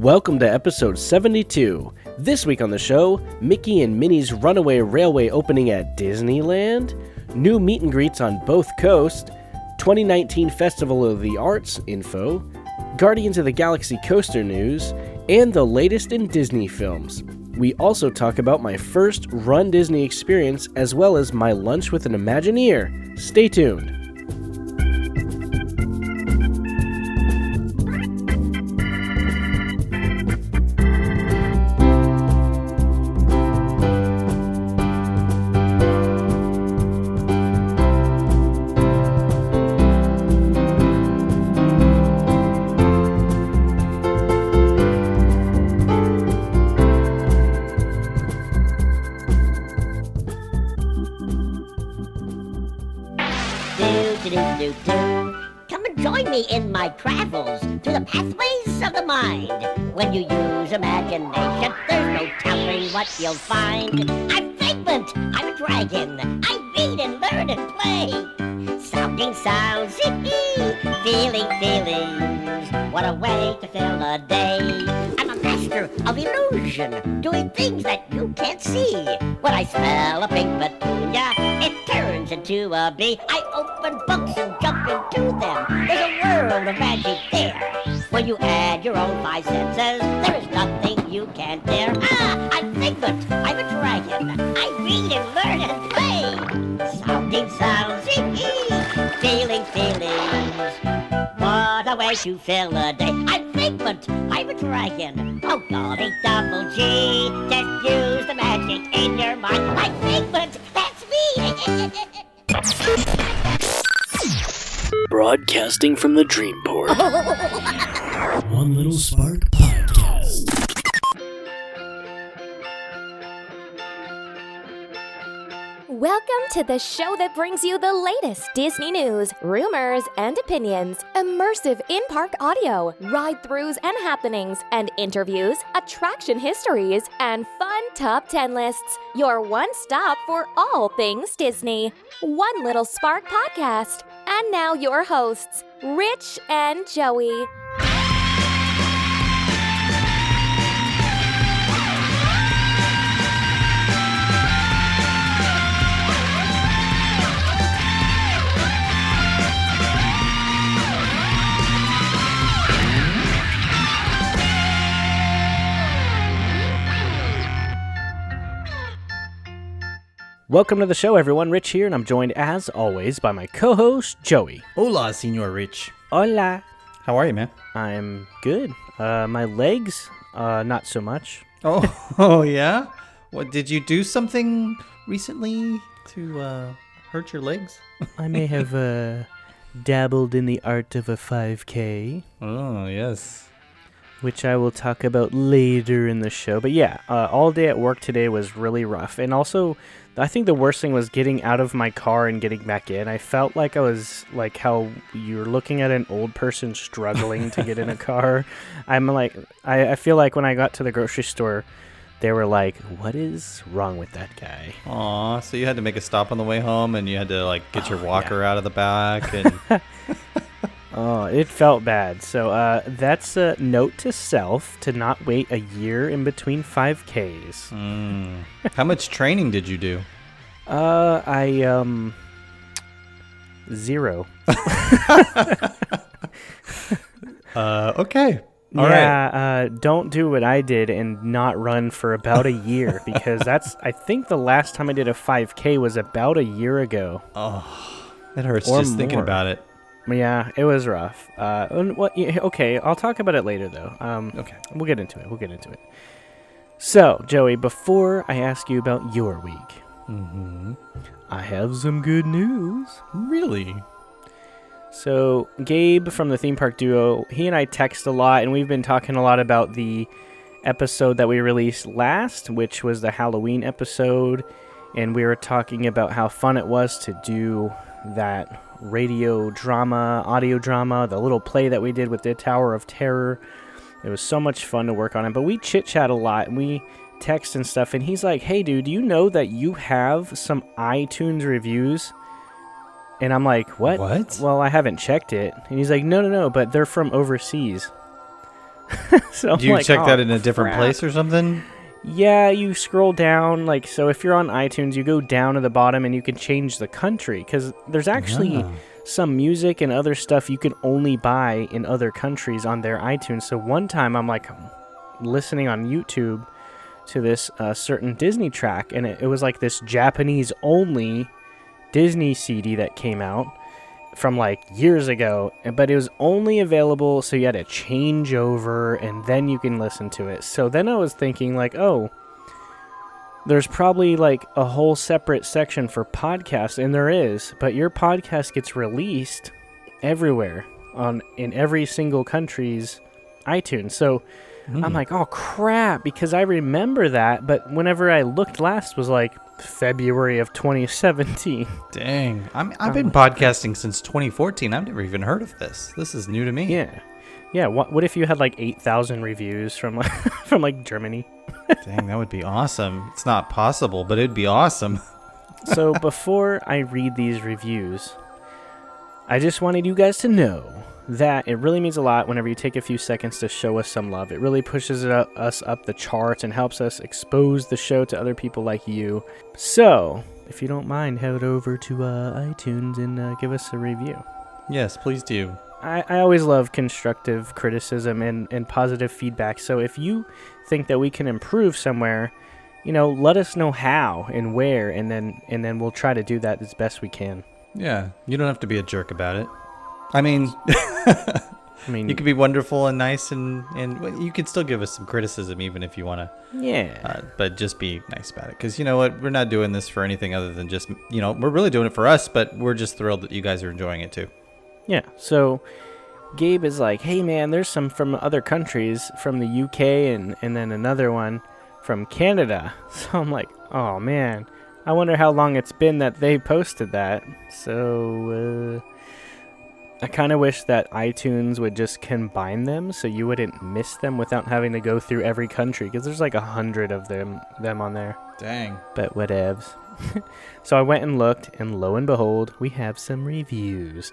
Welcome to episode 72. This week on the show, Mickey and Minnie's Runaway Railway opening at Disneyland, new meet and greets on both coasts, 2019 Festival of the Arts info, Guardians of the Galaxy coaster news, and the latest in Disney films. We also talk about my first Run Disney experience as well as my lunch with an Imagineer. Stay tuned. Come and join me in my travels through the pathways of the mind. When you use imagination, there's no telling what you'll find. I'm Figment, I'm a dragon. I read and learn and play. Sounding sounds, feeling feelings. What a way to fill a day. I'm a master of illusion, doing things that you can't see. When I smell a pink petunia, it turns into a bee. I open books and jump into them. There's a world of magic there. When you add your own five senses, there is nothing you can't dare. I'm Figment, I'm a dragon. I read and learn and play. Sounding sounds, feeling feelings. What a way to fill a day. I'm Figment, I'm a dragon. Oh golly double G, just use the magic in your mind. I'm Figment, that's me. Broadcasting from the Dreamport. One Little Spark Podcast. Welcome to the show that brings you the latest Disney news, rumors, and opinions, immersive in-park audio, ride-throughs and happenings, and interviews, attraction histories, and fun top 10 lists. Your one stop for all things Disney. One Little Spark Podcast. And now your hosts, Rich and Joey. Welcome to the show, everyone. Rich here, and I'm joined, as always, by my co-host, Joey. Hola, Senor Rich. Hola. How are you, man? I'm good. My legs, not so much. Oh, yeah? What, did you do something recently to hurt your legs? I may have dabbled in the art of a 5K. Oh, yes. Which I will talk about later in the show. But yeah, all day at work today was really rough. And also, I think the worst thing was getting out of my car and getting back in. I felt like I was like how you're looking at an old person struggling to get in a car. I'm like, I feel like when I got to the grocery store, they were like, what is wrong with that guy? Aw, so you had to make a stop on the way home and you had to like get your walker out of the back. And Oh, it felt bad. So that's a note to self to not wait a year in between 5Ks. How much training did you do? Zero. Okay. All right. Don't do what I did and not run for about a year because I think the last time I did a 5K was about a year ago. Oh, it hurts or just thinking more. about it. Yeah, it was rough. Okay, I'll talk about it later, though. Okay. We'll get into it. So, Joey, before I ask you about your week, I have some good news. Really? So, Gabe from the Theme Park Duo, he and I text a lot, and we've been talking a lot about the episode that we released last, which was the Halloween episode, and we were talking about how fun it was to do that audio drama, the little play that we did with the Tower of Terror. It was so much fun to work on it, but we chit-chat a lot, and we text and stuff, and he's like, hey, dude, do you know that you have some iTunes reviews? And I'm like, what? What? Well, I haven't checked it. And he's like, no, but they're from overseas. So Do you I'm check like, that "Oh, in a different crap." place or something? Yeah, you scroll down, like, so if you're on iTunes, you go down to the bottom and you can change the country, because there's actually some music and other stuff you can only buy in other countries on their iTunes. So one time I'm like listening on YouTube to this certain Disney track, and it was like this Japanese only Disney CD that came out from like years ago, but it was only available, so you had to change over and then you can listen to it. So then I was thinking like, oh, there's probably like a whole separate section for podcasts, and there is, but your podcast gets released everywhere in every single country's iTunes. So I'm like, oh crap, because I remember that, but whenever I looked last was like February of 2017. Dang. I've been podcasting since 2014. I've never even heard of this. This is new to me. Yeah. What if you had like 8,000 reviews from like, from like Germany? Dang, that would be awesome. It's not possible, but it'd be awesome. So before I read these reviews, I just wanted you guys to know that it really means a lot whenever you take a few seconds to show us some love. It really pushes us up the charts and helps us expose the show to other people like you. So, if you don't mind, head over to iTunes and give us a review. Yes, please do. I always love constructive criticism and positive feedback. So if you think that we can improve somewhere, let us know how and where, and then we'll try to do that as best we can. Yeah, you don't have to be a jerk about it. I mean, you can be wonderful and nice, and you can still give us some criticism even if you want to. Yeah. But just be nice about it, because you know what? We're not doing this for anything other than just, we're really doing it for us, but we're just thrilled that you guys are enjoying it too. Yeah. So Gabe is like, hey man, there's some from other countries, from the UK and then another one from Canada. So I'm like, oh man, I wonder how long it's been that they posted that. So I kind of wish that iTunes would just combine them so you wouldn't miss them without having to go through every country, because there's like 100 of them on there. Dang. But whatevs. So I went and looked, and lo and behold, we have some reviews.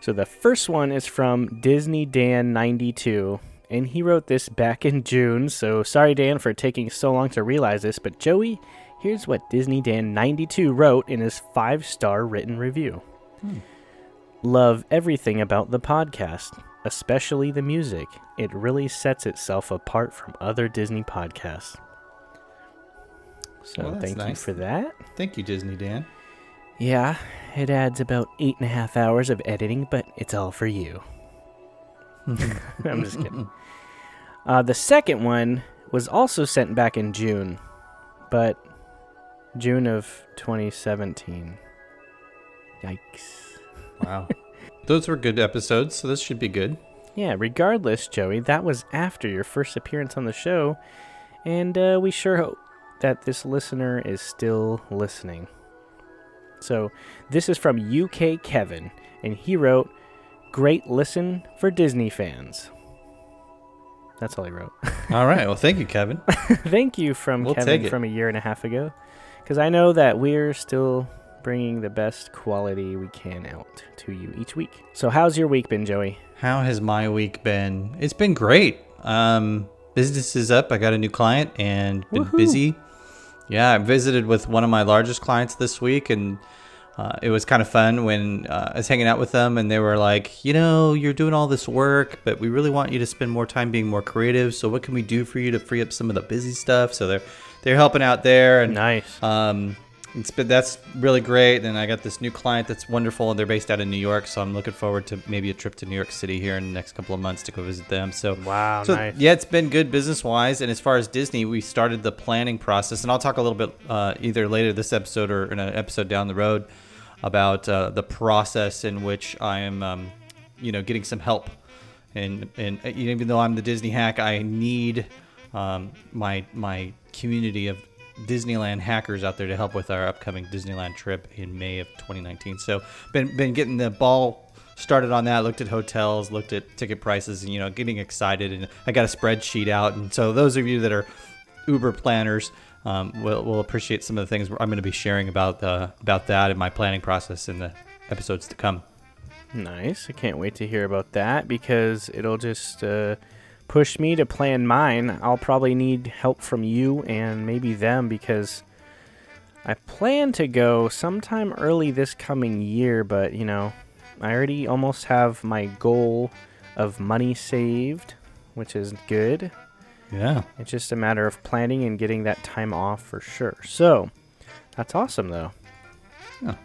So the first one is from Disney Dan 92, and he wrote this back in June. So sorry, Dan, for taking so long to realize this, but Joey, here's what Disney Dan 92 wrote in his 5-star written review. Love everything about the podcast, especially the music. It really sets itself apart from other Disney podcasts. So Well, thank you nice. for that. Thank you, Disney Dan. Yeah, it adds about 8.5 hours of editing, but it's all for you. I'm just kidding. The second one was also sent back in June, but June of 2017. Yikes. Wow. Those were good episodes, so this should be good. Yeah, regardless, Joey, that was after your first appearance on the show, and we sure hope that this listener is still listening. So, this is from UK Kevin, and he wrote, "Great listen for Disney fans." That's all he wrote. All right. Well, thank you, Kevin. Thank you from We'll Kevin take it. from a year and a half ago, because I know that we're still bringing the best quality we can out to you each week. So how's your week been, Joey? How has my week been? It's been great. Business is up. I got a new client and been busy. Yeah, I visited with one of my largest clients this week, and it was kind of fun when I was hanging out with them, and they were like, you're doing all this work, but we really want you to spend more time being more creative. So what can we do for you to free up some of the busy stuff? So they're helping out there, and Nice. That's really great. And I got this new client that's wonderful, and they're based out in New York, so I'm looking forward to maybe a trip to New York City here in the next couple of months to go visit them. Wow, so nice. yeah, it's been good business-wise. And as far as Disney, we started the planning process, and I'll talk a little bit either later this episode or in an episode down the road about the process in which I am, getting some help. And even though I'm the Disney hack, I need my community of Disneyland hackers out there to help with our upcoming Disneyland trip in May of 2019. So been getting the ball started on that. Looked at hotels, looked at ticket prices, and getting excited. And I got a spreadsheet out. And so those of you that are Uber planners will appreciate some of the things I'm going to be sharing about that in my planning process in the episodes to come. Nice. I can't wait to hear about that, because it'll just push me to plan mine. I'll probably need help from you and maybe them because I plan to go sometime early this coming year, but, you know, I already almost have my goal of money saved, which is good. Yeah. It's just a matter of planning and getting that time off for sure. So, that's awesome, though. Yeah.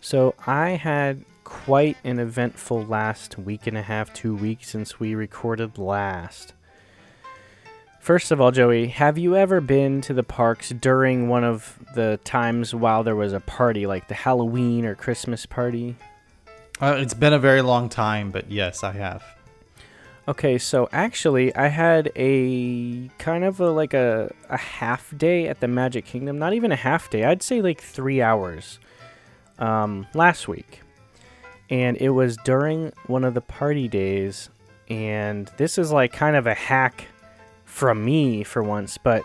So, I had quite an eventful last week and a half, 2 weeks since we recorded last. First of all, Joey, have you ever been to the parks during one of the times while there was a party, like the Halloween or Christmas party? It's been a very long time, but yes, I have. Okay, so actually, I had a kind of a half day at the Magic Kingdom. Not even a half day. I'd say like 3 hours last week. And it was during one of the party days. And this is like kind of a hack from me for once. But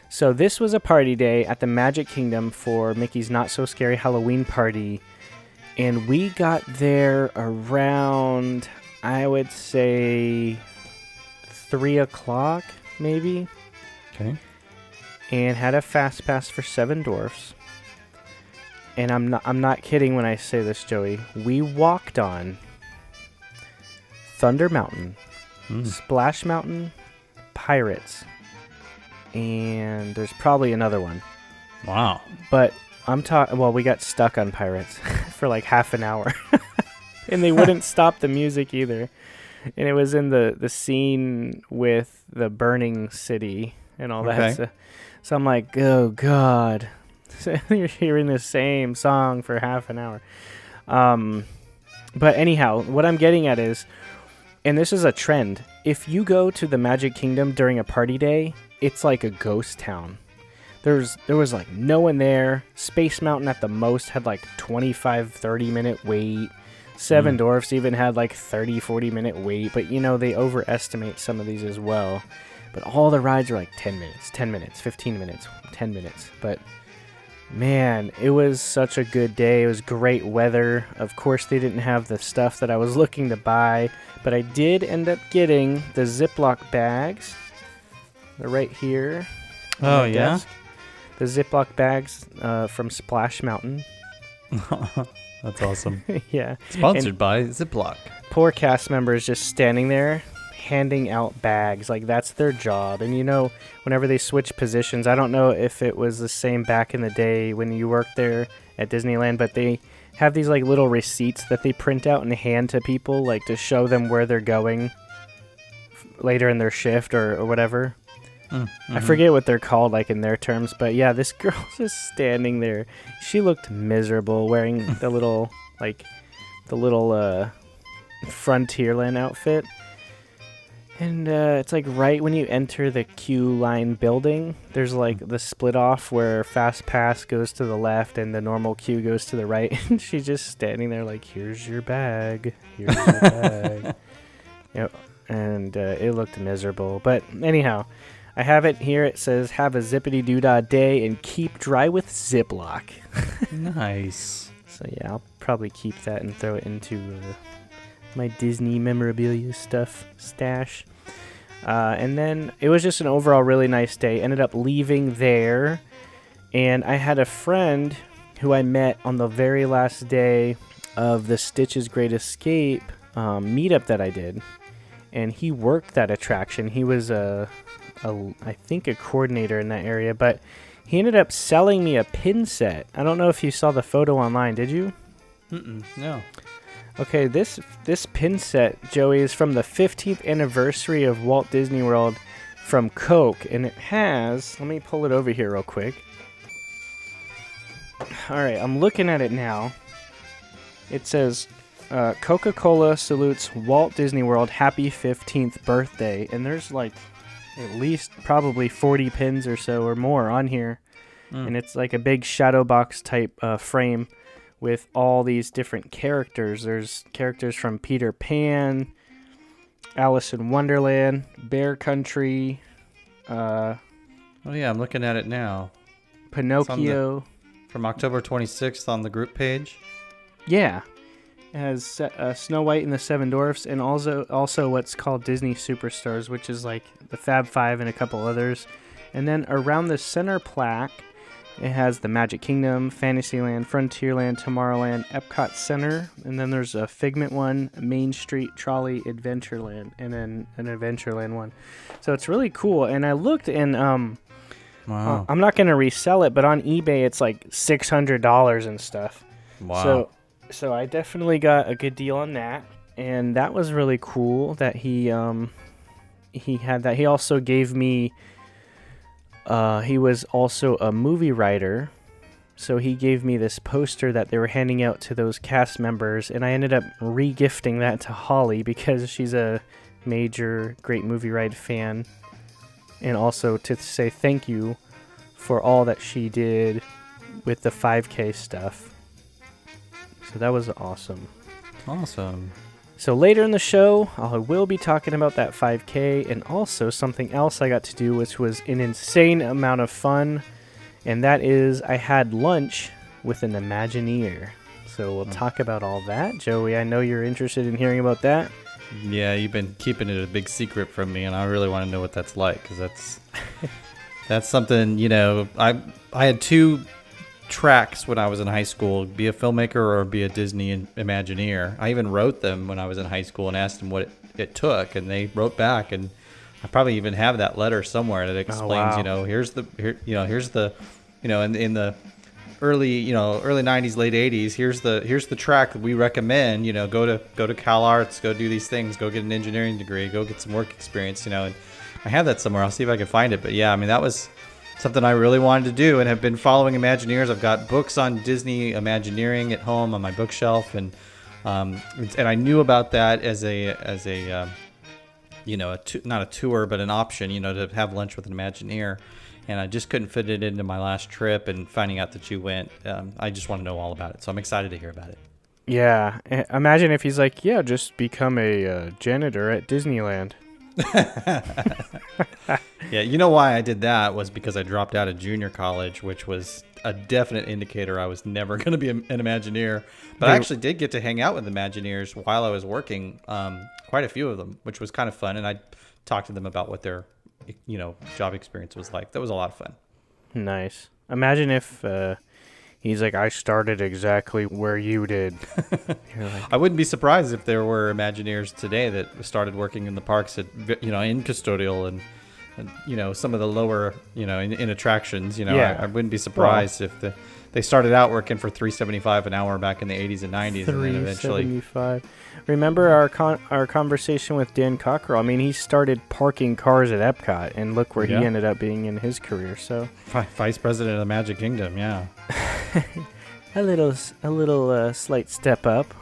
so this was a party day at the Magic Kingdom for Mickey's Not So Scary Halloween Party. And we got there around, I would say, 3 o'clock, maybe. Okay. And had a Fastpass for Seven Dwarfs. And I'm not kidding when I say this, Joey. We walked on Thunder Mountain, Splash Mountain, Pirates, and there's probably another one. Wow. But we got stuck on Pirates for like half an hour. And they wouldn't stop the music either. And it was in the scene with the burning city and all that. So I'm like, oh, God. So you're hearing the same song for half an hour. But anyhow, what I'm getting at is, and this is a trend, if you go to the Magic Kingdom during a party day, it's like a ghost town. There was like no one there. Space Mountain at the most had like 25-30 minute wait. Seven Dwarfs even had like 30-40 minute wait, but you know they overestimate some of these as well. But all the rides are like 10 minutes, 10 minutes, 15 minutes, 10 minutes. But man, it was such a good day. It was great weather. Of course, they didn't have the stuff that I was looking to buy, but I did end up getting the Ziploc bags. They're right here. Oh, yeah? Desk. The Ziploc bags from Splash Mountain. That's awesome. Yeah. Sponsored by Ziploc. Poor cast members just standing there handing out bags. Like, that's their job. And, you know, whenever they switch positions, I don't know if it was the same back in the day when you worked there at Disneyland, but they have these, like, little receipts that they print out and hand to people, like, to show them where they're going later in their shift or whatever. I forget what they're called, like, in their terms, but yeah, this girl's just standing there. She looked miserable wearing the little Frontierland outfit. And it's like right when you enter the queue line building, there's like the split off where Fastpass goes to the left and the normal queue goes to the right. And she's just standing there like, here's your bag. Here's your bag. Yep. And it looked miserable. But anyhow, I have it here. It says, have a zippity-doo-dah day and keep dry with Ziploc. Nice. So yeah, I'll probably keep that and throw it into my Disney memorabilia stuff stash. And then it was just an overall really nice day. Ended up leaving there. And I had a friend who I met on the very last day of the Stitch's Great Escape meetup that I did. And he worked that attraction. He was I think a coordinator in that area, but he ended up selling me a pin set. I don't know if you saw the photo online, did you? No. Okay, this pin set, Joey, is from the 15th anniversary of Walt Disney World from Coke, and it has, let me pull it over here real quick. Alright, I'm looking at it now. It says, Coca-Cola salutes Walt Disney World happy 15th birthday, and there's like at least probably 40 pins or so or more on here. And it's like a big shadow box type frame with all these different characters. There's characters from Peter Pan, Alice in Wonderland, Bear Country. Oh yeah, I'm looking at it now. Pinocchio. From October 26th on the group page. Yeah. It has Snow White and the Seven Dwarfs, and also what's called Disney Superstars, which is like the Fab Five and a couple others. And then around the center plaque, it has the Magic Kingdom, Fantasyland, Frontierland, Tomorrowland, Epcot Center, and then there's a Figment one, Main Street, Trolley, Adventureland, and then an Adventureland one. So it's really cool. And I looked, and Wow. I'm not going to resell it, but on eBay it's like $600 and stuff. Wow. So I definitely got a good deal on that, and that was really cool that he had that. He also gave me. He was also a movie writer, so he gave me this poster that they were handing out to those cast members, and I ended up re-gifting that to Holly because she's a major Great Movie Ride fan, and also to say thank you for all that she did with the 5K stuff. So that was awesome. Awesome. So later in the show, I will be talking about that 5K and also something else I got to do, which was an insane amount of fun. And that is I had lunch with an Imagineer. So we'll talk about all that. Joey, I know you're interested in hearing about that. Yeah, you've been keeping it a big secret from me, and I really want to know what that's like, because that's something, I had two tracks when I was in high school: be a filmmaker or be a Disney Imagineer. I even wrote them when I was in high school and asked them what it took, and they wrote back, and I probably even have that letter somewhere that explains, wow. here's the in the early 90s, late 80s, here's the track that we recommend, go to Cal Arts, go do these things, go get an engineering degree, go get some work experience, and I have that somewhere. I'll see if I can find it. But yeah, I mean, that was something I really wanted to do and have been following Imagineers. I've got books on Disney Imagineering at home on my bookshelf, and I knew about that as a not a tour, but an option, to have lunch with an Imagineer. And I just couldn't fit it into my last trip, and finding out that you went, I just want to know all about it. So I'm excited to hear about it. Yeah. Imagine if he's like, yeah, just become a janitor at Disneyland. Yeah, you know why I did that was because I dropped out of junior college, which was a definite indicator I was never going to be an Imagineer. But I actually did get to hang out with Imagineers while I was working, quite a few of them, which was kind of fun. And I talked to them about what their job experience was like. That was a lot of fun. Nice. Imagine if he's like, I started exactly where you did. You're like, I wouldn't be surprised if there were Imagineers today that started working in the parks at, in custodial and some of the lower, in attractions. Yeah. I wouldn't be surprised if they started out working for $3.75 an hour back in the 80s and 90s, and then eventually. $3.75. Remember our conversation with Dan Cockrell? I mean, he started parking cars at Epcot, and look where he ended up being in his career. So, vice president of the Magic Kingdom, yeah. a little slight step up.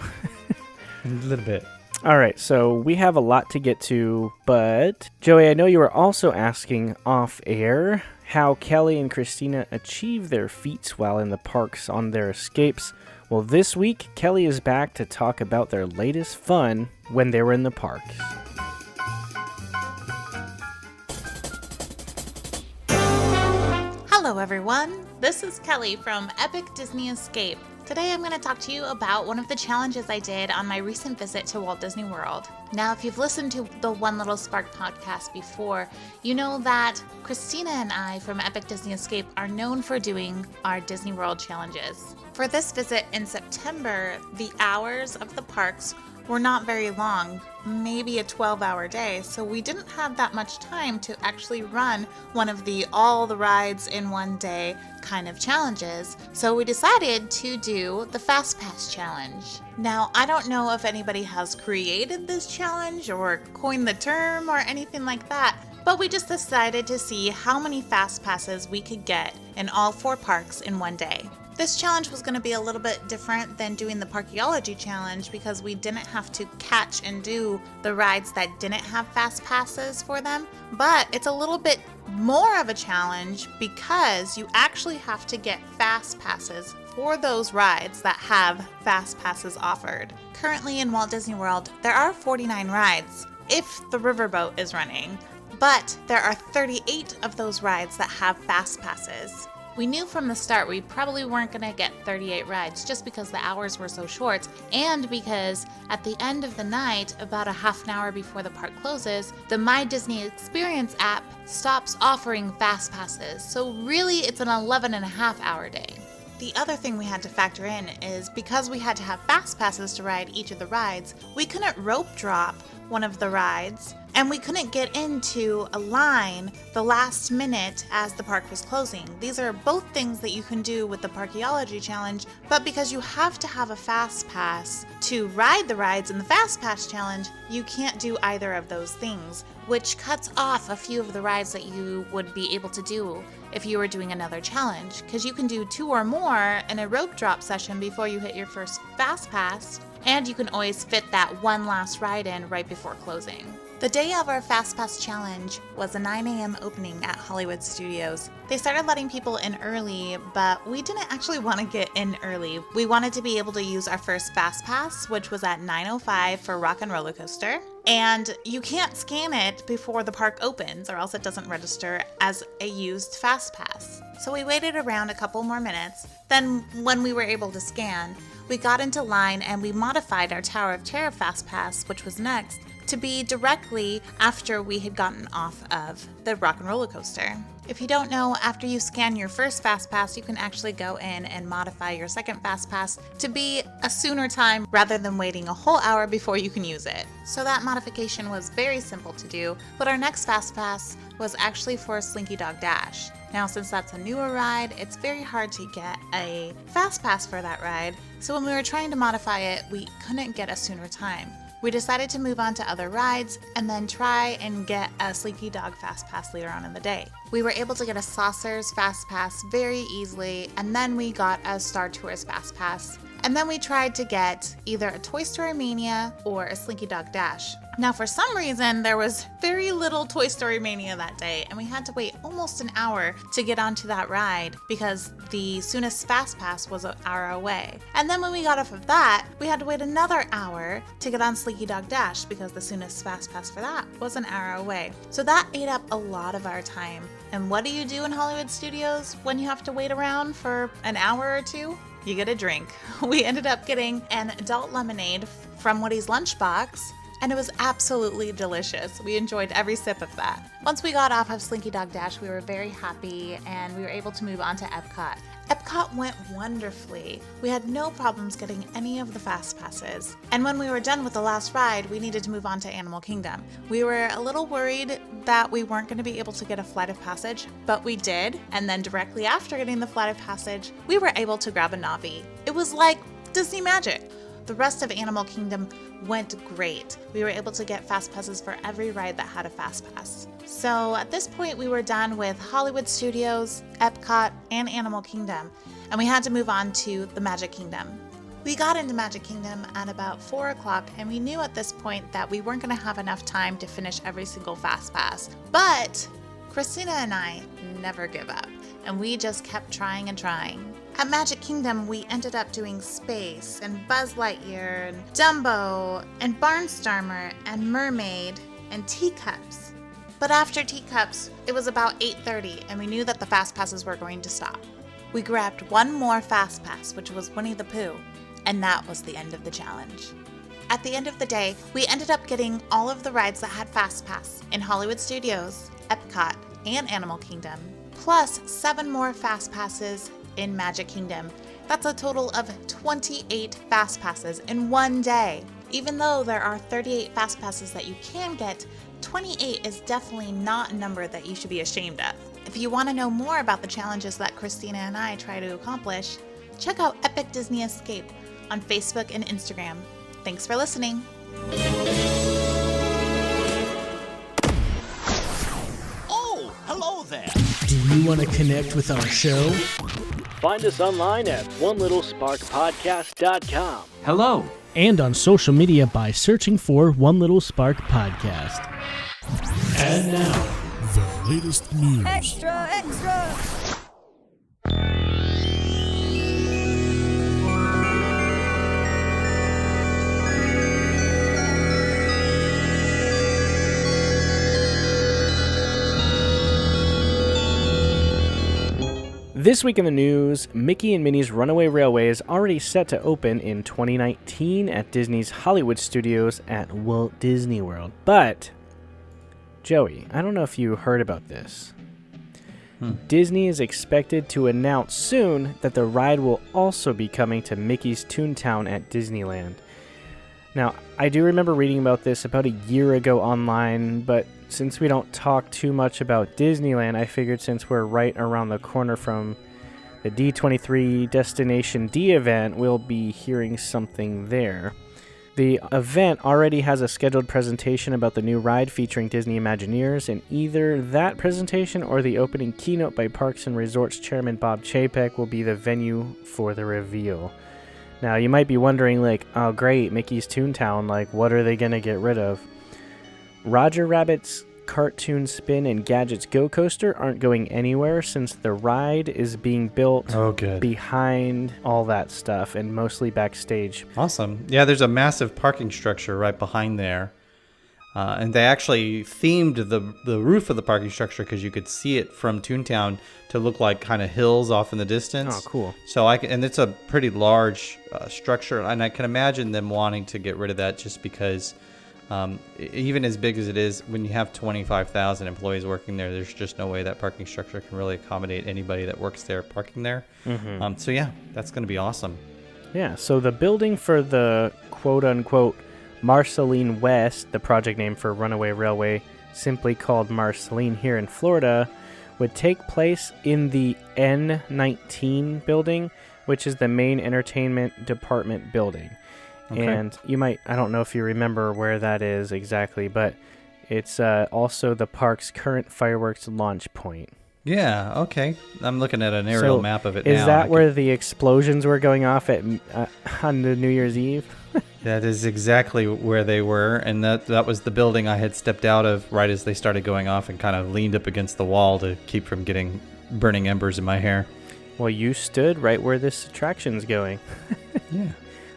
A little bit. All right, so we have a lot to get to, but Joey, I know you were also asking off air how Kelly and Christina achieve their feats while in the parks on their escapes. Well, this week, Kelly is back to talk about their latest fun when they were in the parks. Hello everyone, this is Kelly from Epic Disney Escape. Today I'm going to talk to you about one of the challenges I did on my recent visit to Walt Disney World. Now, if you've listened to the One Little Spark podcast before, you know that Christina and I from Epic Disney Escape are known for doing our Disney World challenges. For this visit in September, the hours of the parks were not very long, maybe a 12-hour day, so we didn't have that much time to actually run one of the all the rides in one day kind of challenges, so we decided to do the Fastpass challenge. Now, I don't know if anybody has created this challenge or coined the term or anything like that, but we just decided to see how many Fastpasses we could get in all 4 parks in one day. This challenge was going to be a little bit different than doing the Parkeology challenge because we didn't have to catch and do the rides that didn't have fast passes for them, but it's a little bit more of a challenge because you actually have to get fast passes for those rides that have fast passes offered. Currently in Walt Disney World, there are 49 rides if the riverboat is running, but there are 38 of those rides that have fast passes. We knew from the start we probably weren't going to get 38 rides just because the hours were so short, and because at the end of the night, about a half an hour before the park closes, the My Disney Experience app stops offering fast passes. So really it's an 11.5-hour day. The other thing we had to factor in is because we had to have fast passes to ride each of the rides, we couldn't rope drop one of the rides, and we couldn't get into a line the last minute as the park was closing. These are both things that you can do with the Parkeology Challenge, but because you have to have a fast pass to ride the rides in the Fast Pass Challenge, you can't do either of those things, which cuts off a few of the rides that you would be able to do if you were doing another challenge, because you can do 2 or more in a rope drop session before you hit your first Fast Pass, and you can always fit that one last ride in right before closing. The day of our Fastpass Challenge was a 9 a.m. opening at Hollywood Studios. They started letting people in early, but we didn't actually want to get in early. We wanted to be able to use our first Fastpass, which was at 9:05 for Rock and Roller Coaster. And you can't scan it before the park opens or else it doesn't register as a used Fastpass. So we waited around a couple more minutes. Then when we were able to scan, we got into line and we modified our Tower of Terror Fastpass, which was next, to be directly after we had gotten off of the Rock and Roller Coaster. If you don't know, after you scan your first Fastpass, you can actually go in and modify your second Fastpass to be a sooner time rather than waiting a whole hour before you can use it. So that modification was very simple to do, but our next Fastpass was actually for Slinky Dog Dash. Now, since that's a newer ride, it's very hard to get a Fastpass for that ride, so when we were trying to modify it, we couldn't get a sooner time. We decided to move on to other rides and then try and get a Slinky Dog Fastpass later on in the day. We were able to get a Saucers Fastpass very easily, and then we got a Star Tours Fastpass. And then we tried to get either a Toy Story Mania or a Slinky Dog Dash. Now, for some reason, there was very little Toy Story Mania that day, and we had to wait almost an hour to get onto that ride because the soonest Fastpass was an hour away. And then when we got off of that, we had to wait another hour to get on Slinky Dog Dash because the soonest Fastpass for that was an hour away. So that ate up a lot of our time. And what do you do in Hollywood Studios when you have to wait around for an hour or two? You get a drink. We ended up getting an adult lemonade from Woody's lunchbox, and it was absolutely delicious. We enjoyed every sip of that. Once we got off of Slinky Dog Dash, we were very happy, and we were able to move on to Epcot. Epcot went wonderfully. We had no problems getting any of the fast passes. And when we were done with the last ride, we needed to move on to Animal Kingdom. We were a little worried that we weren't going to be able to get a Flight of Passage, but we did. And then directly after getting the Flight of Passage, we were able to grab a Navi. It was like Disney magic. The rest of Animal Kingdom went great. We were able to get fast passes for every ride that had a fast pass. So at this point, we were done with Hollywood Studios, Epcot, and Animal Kingdom, and we had to move on to the Magic Kingdom. We got into Magic Kingdom at about 4 o'clock, and we knew at this point that we weren't going to have enough time to finish every single fast pass. But Christina and I never give up, and we just kept trying and trying. At Magic Kingdom, we ended up doing Space, and Buzz Lightyear, and Dumbo, and Barnstormer, and Mermaid, and Teacups. But after Teacups, it was about 8:30, and we knew that the Fast Passes were going to stop. We grabbed one more Fast Pass, which was Winnie the Pooh, and that was the end of the challenge. At the end of the day, we ended up getting all of the rides that had Fast Pass in Hollywood Studios, Epcot, and Animal Kingdom, plus 7 more Fast Passes in Magic Kingdom. That's a total of 28 Fast Passes in one day. Even though there are 38 Fast Passes that you can get, 28 is definitely not a number that you should be ashamed of. If you want to know more about the challenges that Christina and I try to accomplish, check out Epic Disney Escape on Facebook and Instagram. Thanks for listening. Oh, hello there. Do you want to connect with our show? Find us online at onelittlesparkpodcast.com. Hello. And on social media by searching for One Little Spark Podcast. And now, the latest news. Extra, extra! This week in the news, Mickey and Minnie's Runaway Railway is already set to open in 2019 at Disney's Hollywood Studios at Walt Disney World. But, Joey, I don't know if you heard about this. Disney is expected to announce soon that the ride will also be coming to Mickey's Toontown at Disneyland. Now, I do remember reading about this about a year ago online, but since we don't talk too much about Disneyland, I figured since we're right around the corner from the D23 Destination D event, we'll be hearing something there. The event already has a scheduled presentation about the new ride featuring Disney Imagineers, and either that presentation or the opening keynote by Parks and Resorts Chairman Bob Chapek will be the venue for the reveal. Now, you might be wondering, like, oh great, Mickey's Toontown, like, what are they going to get rid of? Roger Rabbit's Cartoon Spin and Gadget's Go Coaster aren't going anywhere since the ride is being built behind all that stuff and mostly backstage. Awesome. Yeah, there's a massive parking structure right behind there. And they actually themed the roof of the parking structure because you could see it from Toontown to look like kind of hills off in the distance. Oh, cool. So and it's a pretty large structure, and I can imagine them wanting to get rid of that just because even as big as it is, when you have 25,000 employees working there, there's just no way that parking structure can really accommodate anybody that works there parking there. So yeah, that's going to be awesome. Yeah, so the building for the quote-unquote Marceline West, the project name for Runaway Railway, simply called Marceline here in Florida, would take place in the N19 building, which is the main entertainment department building. Okay. And you might, I don't know if you remember where that is exactly, but it's also the park's current fireworks launch point. Yeah, okay. I'm looking at an aerial map of it now. Is that where the explosions were going off at on the New Year's Eve? That is exactly where they were, and that was the building I had stepped out of right as they started going off and kind of leaned up against the wall to keep from getting burning embers in my hair. Well, you stood right where this attraction's going. Yeah.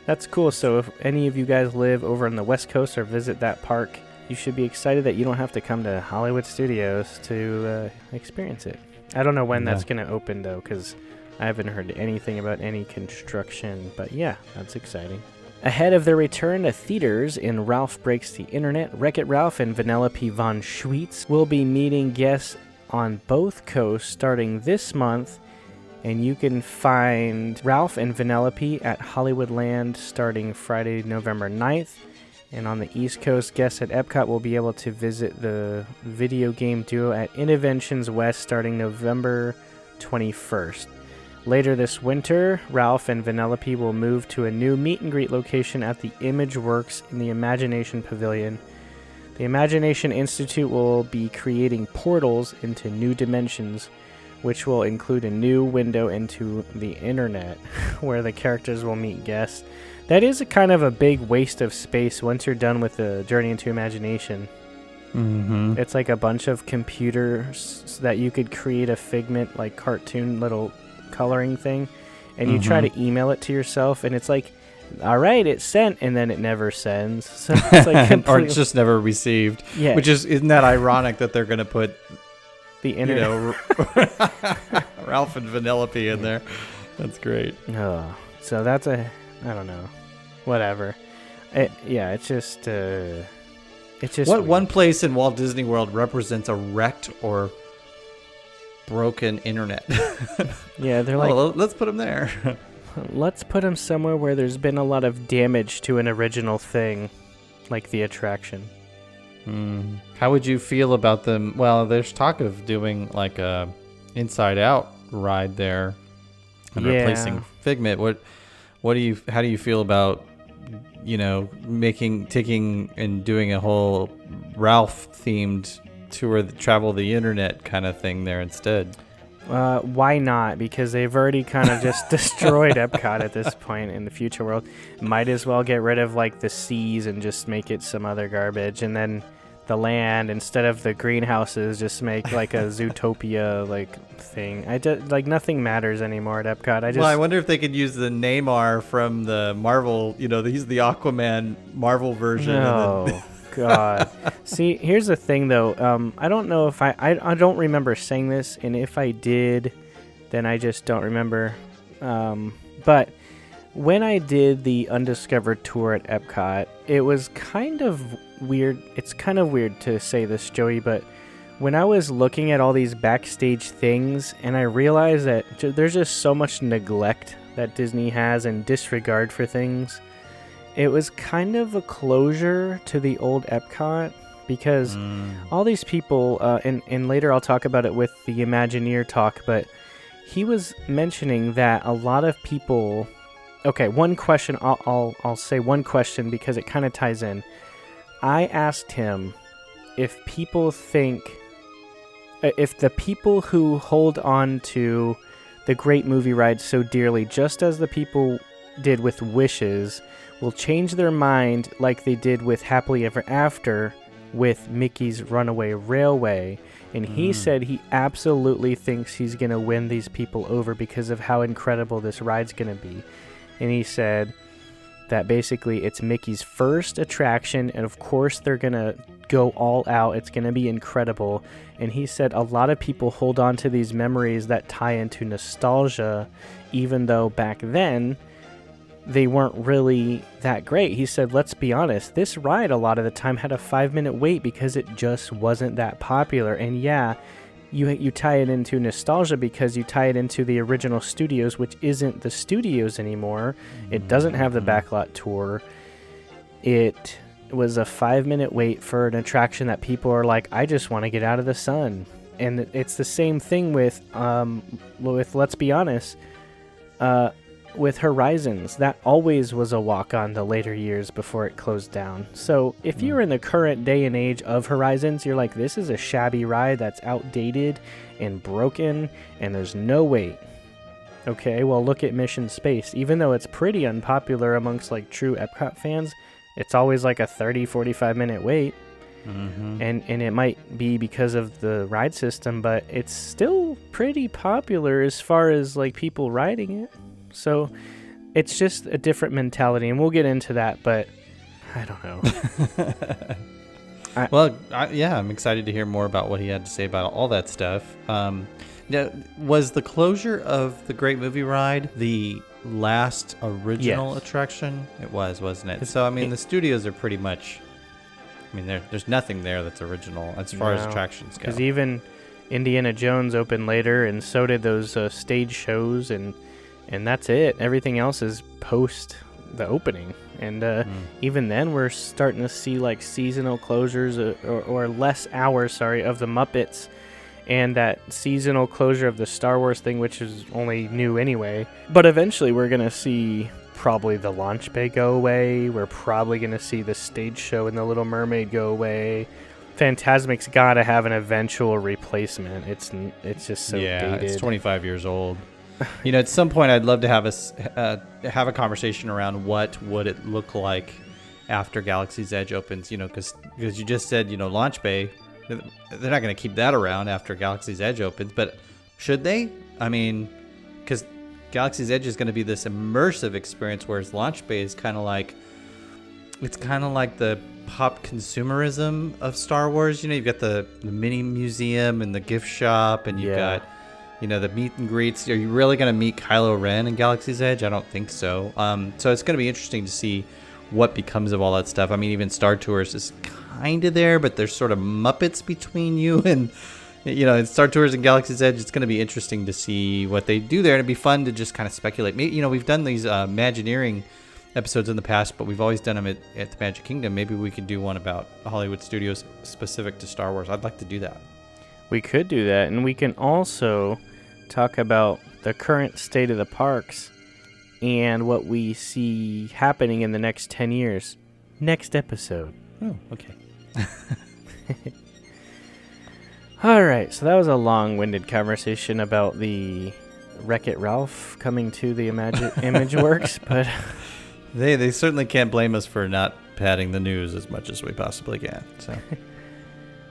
That's cool. So if any of you guys live over on the West Coast or visit that park, you should be excited that you don't have to come to Hollywood Studios to experience it. I don't know when that's going to open, though, because I haven't heard anything about any construction. But yeah, that's exciting. Ahead of their return to theaters in Ralph Breaks the Internet, Wreck-It Ralph and Vanellope von Schweetz will be meeting guests on both coasts starting this month. And you can find Ralph and Vanellope at Hollywoodland starting Friday, November 9th. And on the East Coast, guests at Epcot will be able to visit the video game duo at Innoventions West starting November 21st. Later this winter, Ralph and Vanellope will move to a new meet and greet location at the Imageworks in the Imagination Pavilion. The Imagination Institute will be creating portals into new dimensions, which will include a new window into the internet where the characters will meet guests. That is a kind of a big waste of space once you're done with the Journey into Imagination. Mm-hmm. It's like a bunch of computers so that you could create a Figment, like cartoon little coloring thing, and you try to email it to yourself, and it's like, all right, it's sent, and then it never sends. So it's like or it's just never received. Yeah. Which isn't that ironic that they're going to put the internet, Ralph and Vanellope in there. That's great. Oh, so that's I don't know, whatever. It's just what weird. One place in Walt Disney World represents a wrecked or broken internet? Yeah, they're like, let's put them there. Let's put them somewhere where there's been a lot of damage to an original thing, like the attraction. How would you feel about them? Well, there's talk of doing like a Inside Out ride there and replacing Figment. How do you feel about, taking and doing a whole Ralph themed tour, travel the internet kind of thing there instead? Why not? Because they've already kind of just destroyed Epcot at this point in the future world. Might as well get rid of like the seas and just make it some other garbage, and then the land, instead of the greenhouses, just make like a Zootopia like thing. Nothing matters anymore at Epcot. I wonder if they could use the Namor from the Marvel. He's the Aquaman Marvel version. Oh God. See, here's the thing though. I don't know if I don't remember saying this, and if I did, then I just don't remember. But when I did the Undiscovered tour at Epcot, it was kind of weird. It's kind of weird to say this, Joey, but when I was looking at all these backstage things and I realized that there's just so much neglect that Disney has and disregard for things, it was kind of a closure to the old Epcot because all these people, and later I'll talk about it with the Imagineer talk, but he was mentioning that a lot of people... Okay, one question, I'll say one question because it kind of ties in. I asked him if people think... If the people who hold on to the great movie ride so dearly, just as the people did with Wishes, will change their mind like they did with Happily Ever After with Mickey's Runaway Railway. And he said he absolutely thinks he's going to win these people over because of how incredible this ride's going to be. And he said that basically it's Mickey's first attraction, and of course they're going to go all out. It's going to be incredible. And he said a lot of people hold on to these memories that tie into nostalgia, even though back then they weren't really that great. He said, let's be honest, this ride a lot of the time had a 5-minute wait because it just wasn't that popular. And yeah, you tie it into nostalgia because you tie it into the original studios, which isn't the studios anymore. It doesn't have the backlot tour. It was a 5-minute wait for an attraction that people are like, I just want to get out of the sun. And it's the same thing with let's be honest, with Horizons. That always was a walk on the later years before it closed down. So if you're in the current day and age of Horizons, you're like, this is a shabby ride that's outdated and broken and there's no wait. Okay, well look at Mission Space. Even though it's pretty unpopular amongst like true Epcot fans, it's always like a 30-45 minute wait. And it might be because of the ride system, but it's still pretty popular as far as like people riding it. So it's just a different mentality, and we'll get into that, but I don't know. I'm excited to hear more about what he had to say about all that stuff. Now, was the closure of the Great Movie Ride the last original attraction? It was, wasn't it? So, I mean, the studios are pretty much... I mean, there's nothing there that's original as far as attractions go. Because even Indiana Jones opened later, and so did those stage shows, and that's it. Everything else is post the opening. And even then, we're starting to see like seasonal closures or less hours, of the Muppets, and that seasonal closure of the Star Wars thing, which is only new anyway. But eventually, we're going to see probably the launch bay go away. We're probably going to see the stage show and the Little Mermaid go away. Fantasmic's got to have an eventual replacement. It's just so dated. It's 25 years old. You know, at some point, I'd love to have us have a conversation around what would it look like after Galaxy's Edge opens. You know, because you just said, Launch Bay, they're not going to keep that around after Galaxy's Edge opens. But should they? I mean, because Galaxy's Edge is going to be this immersive experience, whereas Launch Bay is kind of like the pop consumerism of Star Wars. You've got the mini museum and the gift shop, and you've got the meet and greets. Are you really going to meet Kylo Ren in Galaxy's Edge? I don't think so. So it's going to be interesting to see what becomes of all that stuff. I mean, even Star Tours is kind of there, but there's sort of Muppets between you and, in Star Tours and Galaxy's Edge. It's going to be interesting to see what they do there, and it'd be fun to just kind of speculate. Maybe, we've done these Imagineering episodes in the past, but we've always done them at the Magic Kingdom. Maybe we could do one about Hollywood studios specific to Star Wars. I'd like to do that. We could do that, and we can also talk about the current state of the parks and what we see happening in the next 10 years. Next episode. Oh, okay. All right, so that was a long-winded conversation about the Wreck-It Ralph coming to the ImageWorks, but... They certainly can't blame us for not padding the news as much as we possibly can. So,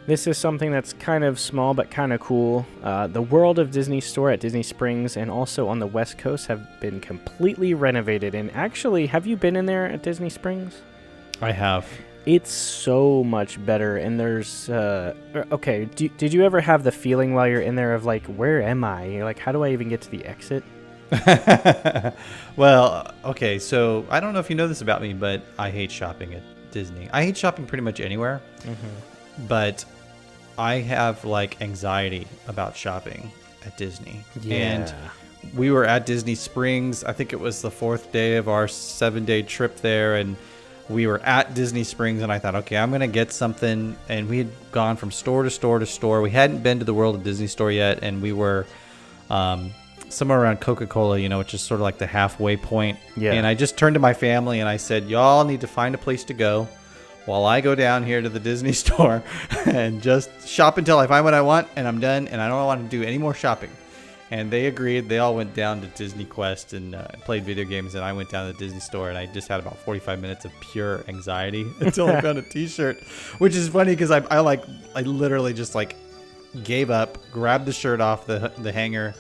this is something that's kind of small but kind of cool. The World of Disney store at Disney Springs and also on the West Coast have been completely renovated. And actually, have you been in there at Disney Springs? I have. It's so much better, and there's okay. Did you ever have the feeling while you're in there of like, where am I? You're like, how do I even get to the exit? Well, okay, so I don't know if you know this about me, but I hate shopping at Disney. I hate shopping pretty much anywhere, but I have like anxiety about shopping at Disney. Yeah. And we were at Disney Springs. I think it was the 4th day of our 7-day trip there, and we were at Disney Springs, and I thought, okay, I'm going to get something. And we had gone from store to store to store. We hadn't been to the World of Disney store yet, and we were somewhere around Coca-Cola, which is sort of like the halfway point. Yeah. And I just turned to my family, and I said, y'all need to find a place to go while I go down here to the Disney store and just shop until I find what I want, and I'm done, and I don't want to do any more shopping. And they agreed. They all went down to Disney Quest and played video games, and I went down to the Disney store, and I just had about 45 minutes of pure anxiety until I found a T-shirt, which is funny because I literally just like gave up, grabbed the shirt off the hanger.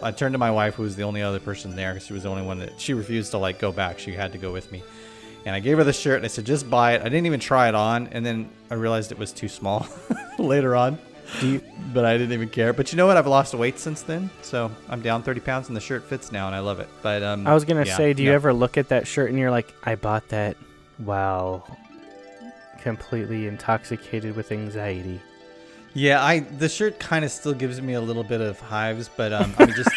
I turned to my wife, who was the only other person there, because she was the only one that she refused to like go back. She had to go with me, and I gave her the shirt, and I said, just buy it. I didn't even try it on, and then I realized it was too small later on. But I didn't even care. But you know what? I've lost weight since then, so I'm down 30 pounds, and the shirt fits now, and I love it. But I was gonna say, do you ever look at that shirt and you're like, I bought that while completely intoxicated with anxiety? Yeah, the shirt kind of still gives me a little bit of hives, but I mean, just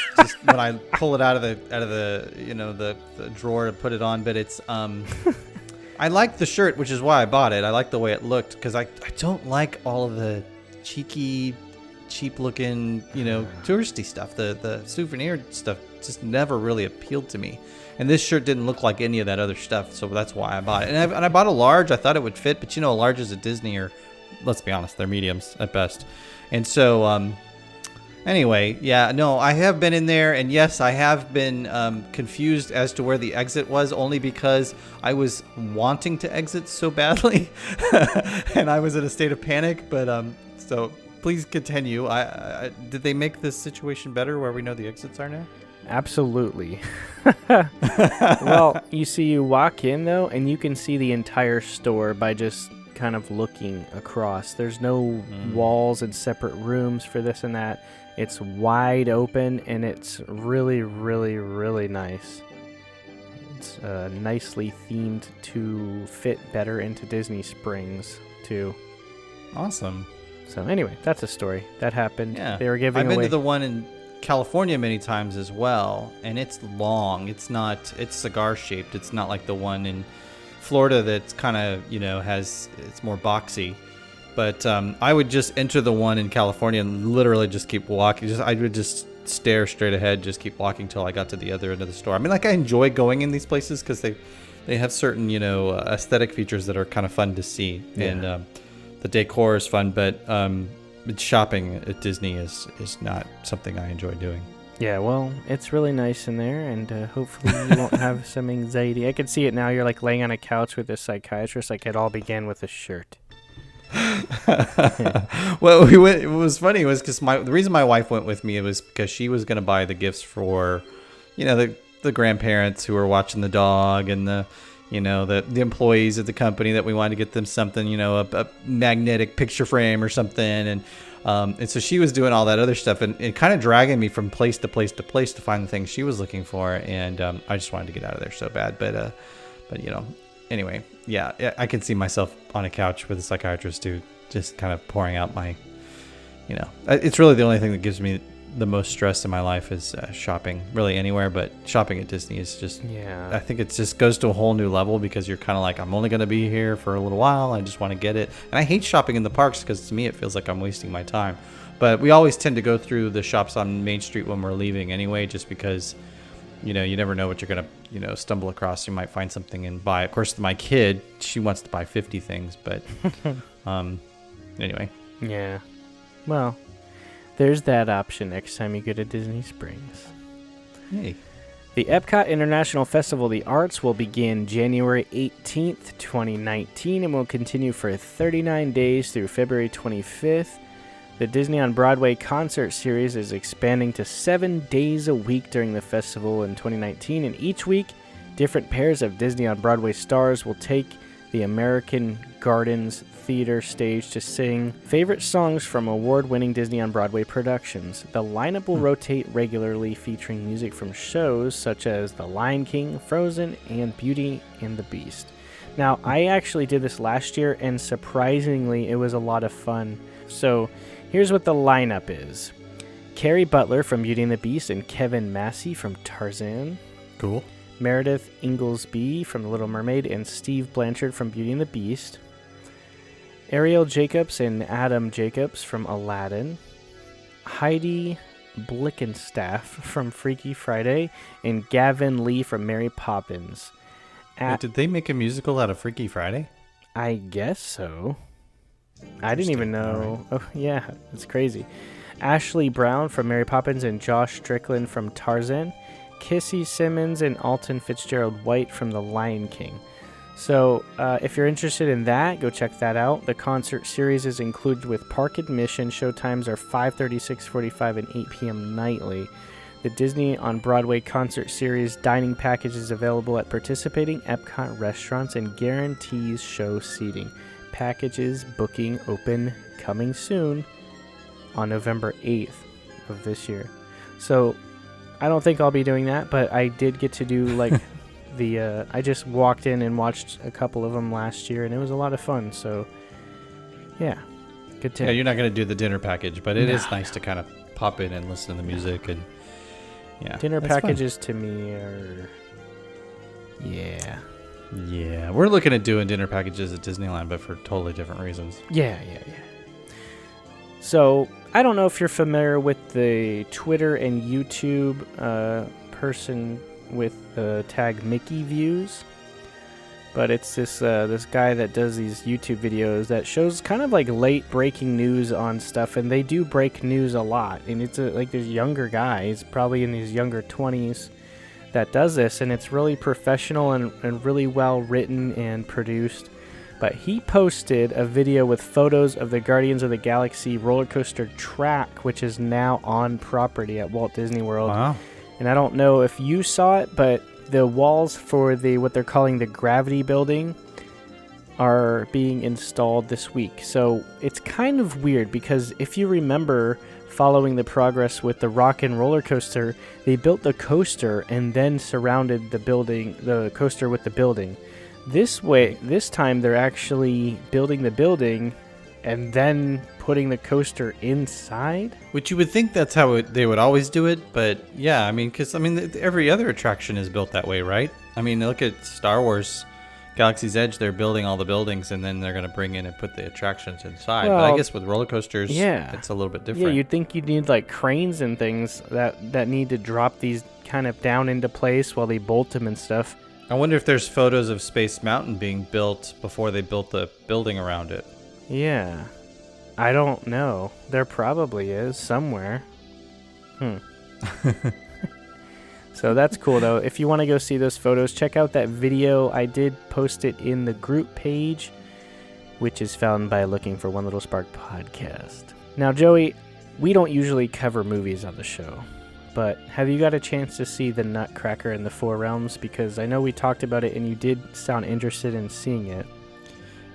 when I pull it out of the the drawer to put it on. But it's I like the shirt, which is why I bought it. I like the way it looked, because I don't like all of the cheeky, cheap-looking, touristy stuff. The souvenir stuff just never really appealed to me. And this shirt didn't look like any of that other stuff, so that's why I bought it. And I bought a large. I thought it would fit, but larges at Disney are, let's be honest, they're mediums at best. And so, anyway, yeah, no, I have been in there, and yes, I have been confused as to where the exit was, only because I was wanting to exit so badly, and I was in a state of panic. But so please continue. Did they make this situation better where we know the exits are now? Absolutely. Well, you walk in though, and you can see the entire store by just kind of looking across. There's no walls and separate rooms for this and that. It's wide open, and it's really, really, really nice. It's nicely themed to fit better into Disney Springs too. Awesome. So anyway, that's a story that happened. Yeah, they were giving I've away. been to the one in California many times as well, and it's long. It's cigar shaped. It's not like the one in Florida that's kind of it's more boxy. But I would just enter the one in California and literally just keep walking. I would just stare straight ahead, just keep walking till I got to the other end of the store. I mean, like, I enjoy going in these places because they have certain aesthetic features that are kind of fun to see, and the decor is fun. But shopping at Disney is not something I enjoy doing. Yeah, well, it's really nice in there, and hopefully you won't have some anxiety. I can see it now. You're like laying on a couch with a psychiatrist. Like, it all began with a shirt. Well, we went. It was funny. It was because the reason my wife went with me, it was because she was going to buy the gifts for, the grandparents who were watching the dog, and the employees at the company that we wanted to get them something, a magnetic picture frame or something, and so she was doing all that other stuff and kind of dragging me from place to place to place to find the things she was looking for, and I just wanted to get out of there so bad, but anyway, yeah, I can see myself on a couch with a psychiatrist too, just kind of pouring out my, it's really the only thing that gives me the most stress in my life is shopping, really anywhere, but shopping at Disney is just, I think it just goes to a whole new level, because you're kind of like, I'm only going to be here for a little while. I just want to get it. And I hate shopping in the parks because to me, it feels like I'm wasting my time. But we always tend to go through the shops on Main Street when we're leaving anyway, just because, you never know what you're going to, stumble across. You might find something and buy. Of course, my kid, she wants to buy 50 things, but anyway. Yeah. Well, there's that option next time you go to Disney Springs. Hey. The Epcot International Festival of the Arts will begin January 18th, 2019, and will continue for 39 days through February 25th. The Disney on Broadway concert series is expanding to 7 days a week during the festival in 2019, and each week, different pairs of Disney on Broadway stars will take the American Gardens Theater stage to sing favorite songs from award-winning Disney on Broadway productions. The lineup will rotate regularly, featuring music from shows such as The Lion King, Frozen, and Beauty and the Beast. Now, I actually did this last year, and surprisingly, it was a lot of fun. So, here's what the lineup is. Carrie Butler from Beauty and the Beast and Kevin Massey from Tarzan. Cool. Meredith Inglesby from The Little Mermaid and Steve Blanchard from Beauty and the Beast. Ariel Jacobs and Adam Jacobs from Aladdin. Heidi Blickenstaff from Freaky Friday and Gavin Lee from Mary Poppins. Wait, did they make a musical out of Freaky Friday? I guess so. I didn't even know. Right. Oh, yeah, it's crazy. Ashley Brown from Mary Poppins and Josh Strickland from Tarzan. Kissy Simmons and Alton Fitzgerald White from The Lion King. So if you're interested in that, go check that out. The concert series is included with park admission. Showtimes are 5:30, 6:45, and 8 p.m. nightly. The Disney on Broadway concert series dining package is available at participating Epcot restaurants and guarantees show seating. Packages booking open coming soon on November 8th of this year. So I don't think I'll be doing that, but I did get to do like I just walked in and watched a couple of them last year, and it was a lot of fun. So yeah, good tip. Yeah, you're not going to do the dinner package, but it is nice to kind of pop in and listen to the music. And yeah, dinner packages to me are yeah, we're looking at doing dinner packages at Disneyland, but for totally different reasons. Yeah. So I don't know if you're familiar with the Twitter and YouTube person with the tag Mickey Views, but it's this guy that does these YouTube videos that shows kind of like late breaking news on stuff, and they do break news a lot. And it's like this younger guy, he's probably in his younger 20s, that does this, and it's really professional and really well written and produced. But he posted a video with photos of the Guardians of the Galaxy roller coaster track, which is now on property at Walt Disney World. Wow. And I don't know if you saw it, but the walls for what they're calling the Gravity Building are being installed this week. So it's kind of weird because if you remember following the progress with the Rock and Roller Coaster, they built the coaster and then surrounded the coaster with the building. This time they're actually building the building and then putting the coaster inside. Which you would think that's how they would always do it, but yeah, because every other attraction is built that way, right? I mean, look at Star Wars Galaxy's Edge, they're building all the buildings and then they're going to bring in and put the attractions inside. Well, but I guess with roller coasters, it's a little bit different. Yeah, you'd think you'd need like cranes and things that need to drop these kind of down into place while they bolt them and stuff. I wonder if there's photos of Space Mountain being built before they built the building around it. Yeah. I don't know. There probably is somewhere. So that's cool, though. If you want to go see those photos, check out that video. I did post it in the group page, which is found by looking for One Little Spark Podcast. Now, Joey, we don't usually cover movies on the show, but have you got a chance to see The Nutcracker in the Four Realms? Because I know we talked about it, and you did sound interested in seeing it.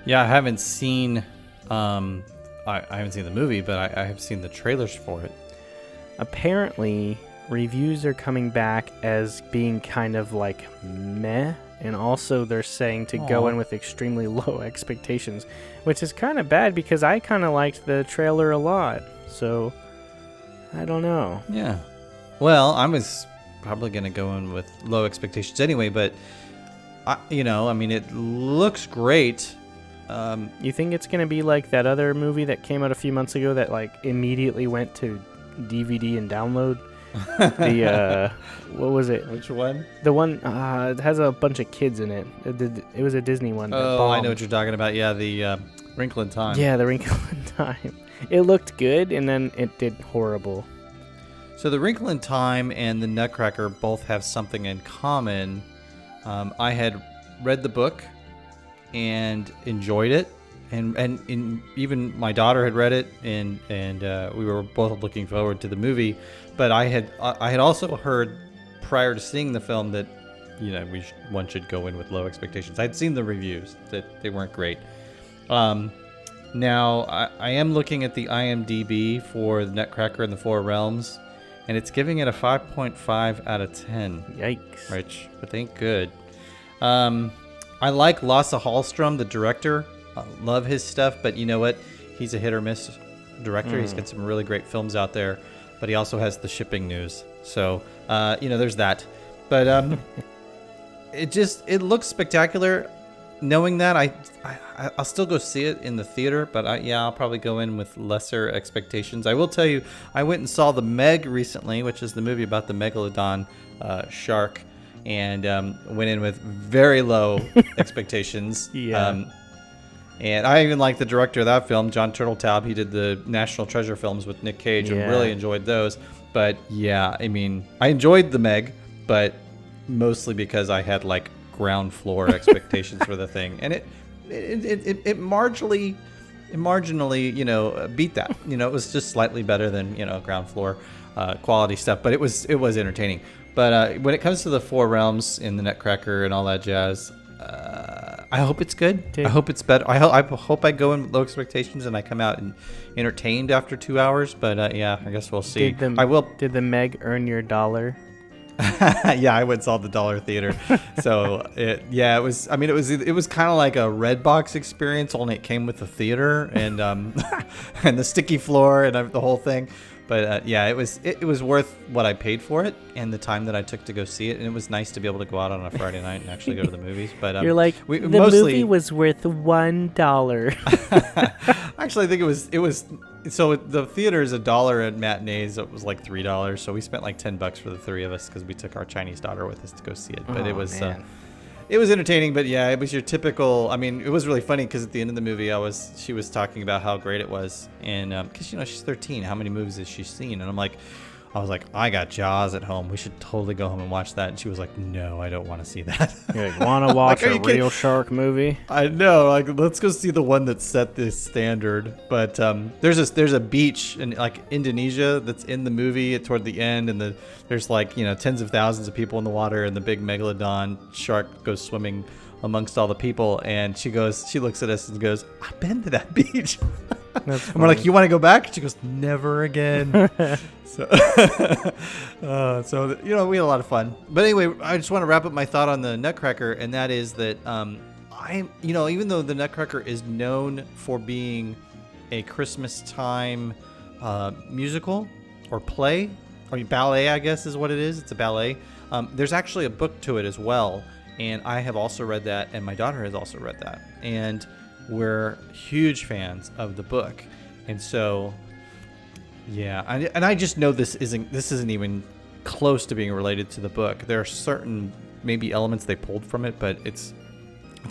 Yeah, I haven't seen... I haven't seen the movie, but I have seen the trailers for it. Apparently, reviews are coming back as being kind of like meh, and also they're saying to go in with extremely low expectations, which is kind of bad because I kind of liked the trailer a lot. So, I don't know. Yeah. Well, I was probably going to go in with low expectations anyway, but, it looks great. You think it's going to be like that other movie that came out a few months ago that like immediately went to DVD and download? What was it? Which one? The one it has a bunch of kids in it. It was a Disney one. Oh, I know what you're talking about. Yeah, the Wrinkle in Time. Yeah, the Wrinkle in Time. It looked good, and then it did horrible. So the Wrinkle in Time and the Nutcracker both have something in common. I had read the book and enjoyed it, and even my daughter had read it, and we were both looking forward to the movie. But I had also heard prior to seeing the film that one should go in with low expectations. I'd seen the reviews that they weren't great. Now I am looking at the IMDb for the Nutcracker and the Four Realms, and it's giving it a 5.5 out of 10. Yikes. Which ain't good. I like Lasse Hallström, the director. I love his stuff, but you know what? He's a hit or miss director. He's got some really great films out there, but he also has the shipping news. So, there's that. But it looks spectacular. Knowing that, I'll still go see it in the theater, but I'll probably go in with lesser expectations. I will tell you, I went and saw The Meg recently, which is the movie about the megalodon shark, and went in with very low expectations. Yeah. And I even like the director of that film, John Turteltaub. He did the National Treasure films with Nick Cage, and really enjoyed those. But yeah, I mean, I enjoyed The Meg, but mostly because I had like ground floor expectations for the thing, and it marginally, beat that. It was just slightly better than ground floor quality stuff, but it was entertaining. But when it comes to the Four Realms and the Nutcracker and all that jazz, I hope it's good. I hope it's better. I hope I go in with low expectations and I come out and entertained after 2 hours. But I guess we'll see. I will. Did the Meg earn your $1? Yeah, I went and saw the Dollar Theater. So it was. I mean, it was kind of like a Redbox experience, only it came with the theater and and the sticky floor and the whole thing. But it was worth what I paid for it and the time that I took to go see it, and it was nice to be able to go out on a Friday night and actually go to the movies. But you're like, the movie was worth $1. Actually, I think it was. So the theater is $1 at matinees. It was like $3, so we spent like $10 for the three of us because we took our Chinese daughter with us to go see it. But it was. It was entertaining, but yeah, it was your typical. I mean, it was really funny because at the end of the movie, she was talking about how great it was, and because she's 13, how many movies has she seen? And I was like, I got Jaws at home. We should totally go home and watch that. And she was like, no, I don't want to see that. You're like, want to watch a real shark movie? I know. Like, let's go see the one that set this standard. But there's a beach in like Indonesia that's in the movie toward the end, and there's like tens of thousands of people in the water, and the big megalodon shark goes swimming amongst all the people, and she looks at us and goes, I've been to that beach. And we're like, you want to go back? She goes, never again. So we had a lot of fun. But anyway, I just want to wrap up my thought on the Nutcracker, and that is that even though the Nutcracker is known for being a Christmas time musical or play, or ballet, I guess is what it is. It's a ballet. There's actually a book to it as well, and I have also read that, and my daughter has also read that, and we're huge fans of the book. And so and I just know this isn't even close to being related to the book. There are certain maybe elements they pulled from it, but it's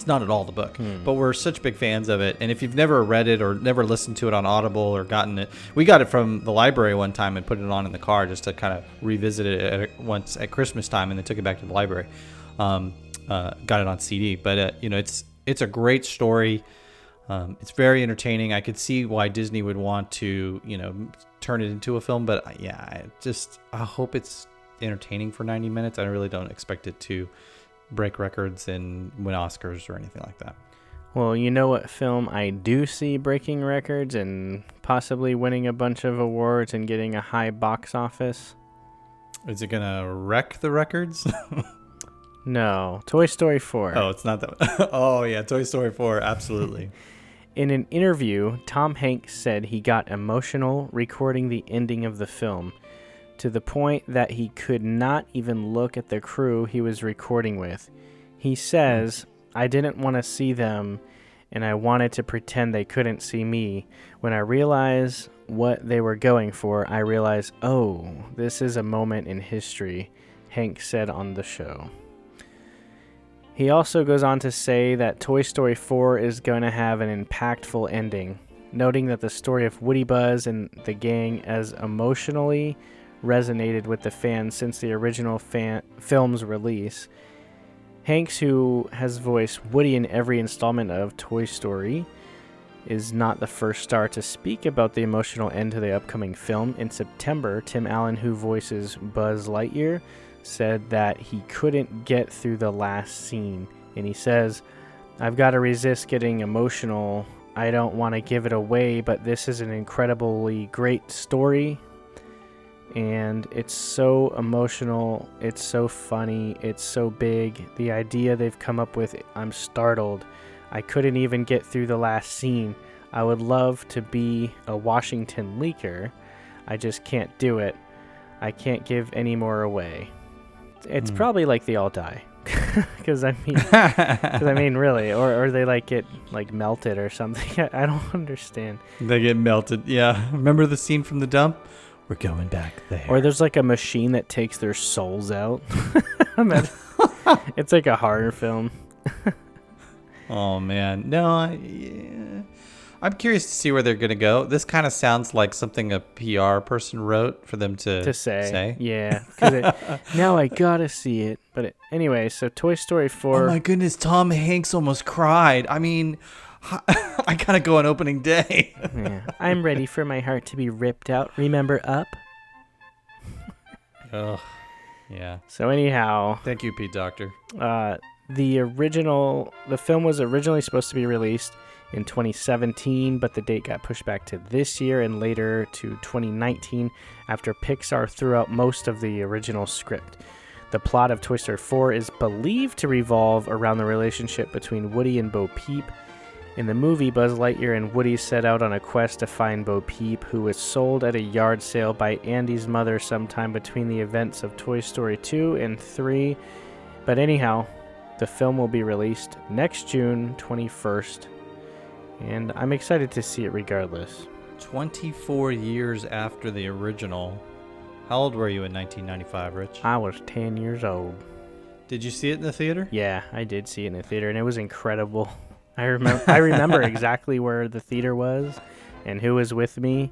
not at all the book. But we're such big fans of it, and if you've never read it or never listened to it on Audible or gotten it, we got it from the library one time and put it on in the car just to kind of revisit it once at Christmas time, and then took it back to the library. Got it on CD, but it's a great story. It's very entertaining. I could see why Disney would want to, turn it into a film, but I hope it's entertaining for 90 minutes. I really don't expect it to break records and win Oscars or anything like that. Well, you know what film I do see breaking records and possibly winning a bunch of awards and getting a high box office? Is it gonna wreck the records? No, Toy Story 4. Oh, it's not that. Oh yeah, Toy Story 4, absolutely. In an interview, Tom Hanks said he got emotional recording the ending of the film, to the point that he could not even look at the crew he was recording with. He says, I didn't want to see them, and I wanted to pretend they couldn't see me. When I realized what they were going for, I realized, oh, this is a moment in history, Hanks said on the show. He also goes on to say that Toy Story 4 is going to have an impactful ending, noting that the story of Woody Buzz and the gang has emotionally resonated with the fans since the original film's release. Hanks, who has voiced Woody in every installment of Toy Story, is not the first star to speak about the emotional end to the upcoming film. In September, Tim Allen, who voices Buzz Lightyear, said that he couldn't get through the last scene. And he says, "I've got to resist getting emotional. I don't want to give it away, but this is an incredibly great story. And it's so emotional. It's so funny. It's so big. The idea they've come up with, I'm startled. I couldn't even get through the last scene. I would love to be a Washington leaker. I just can't do it. I can't give any more away." It's probably like they all die. Because I mean, really, or they like get like melted or something. I don't understand. They get melted. Yeah. Remember the scene from The Dump? We're going back there. Or there's like a machine that takes their souls out. It's like a horror film. Oh man, no, I'm curious to see where they're gonna go. This kind of sounds like something a PR person wrote for them to say. Yeah, because now I gotta see it. But anyway, so Toy Story 4. Oh my goodness, Tom Hanks almost cried. I mean, I gotta go on opening day. Yeah, I'm ready for my heart to be ripped out. Remember Up? Oh, yeah. So anyhow, thank you, Pete Doctor. The film was originally supposed to be released in 2017, but the date got pushed back to this year and later to 2019 after Pixar threw out most of the original script. The plot of Toy Story 4 is believed to revolve around the relationship between Woody and Bo Peep. In the movie, Buzz Lightyear and Woody set out on a quest to find Bo Peep, who was sold at a yard sale by Andy's mother sometime between the events of Toy Story 2 and 3. But anyhow, the film will be released next June 21st, and I'm excited to see it regardless. 24 years after the original. How old were you in 1995, Rich? I was 10 years old. Did you see it in the theater? Yeah, I did see it in the theater, and it was incredible. I remember exactly where the theater was and who was with me,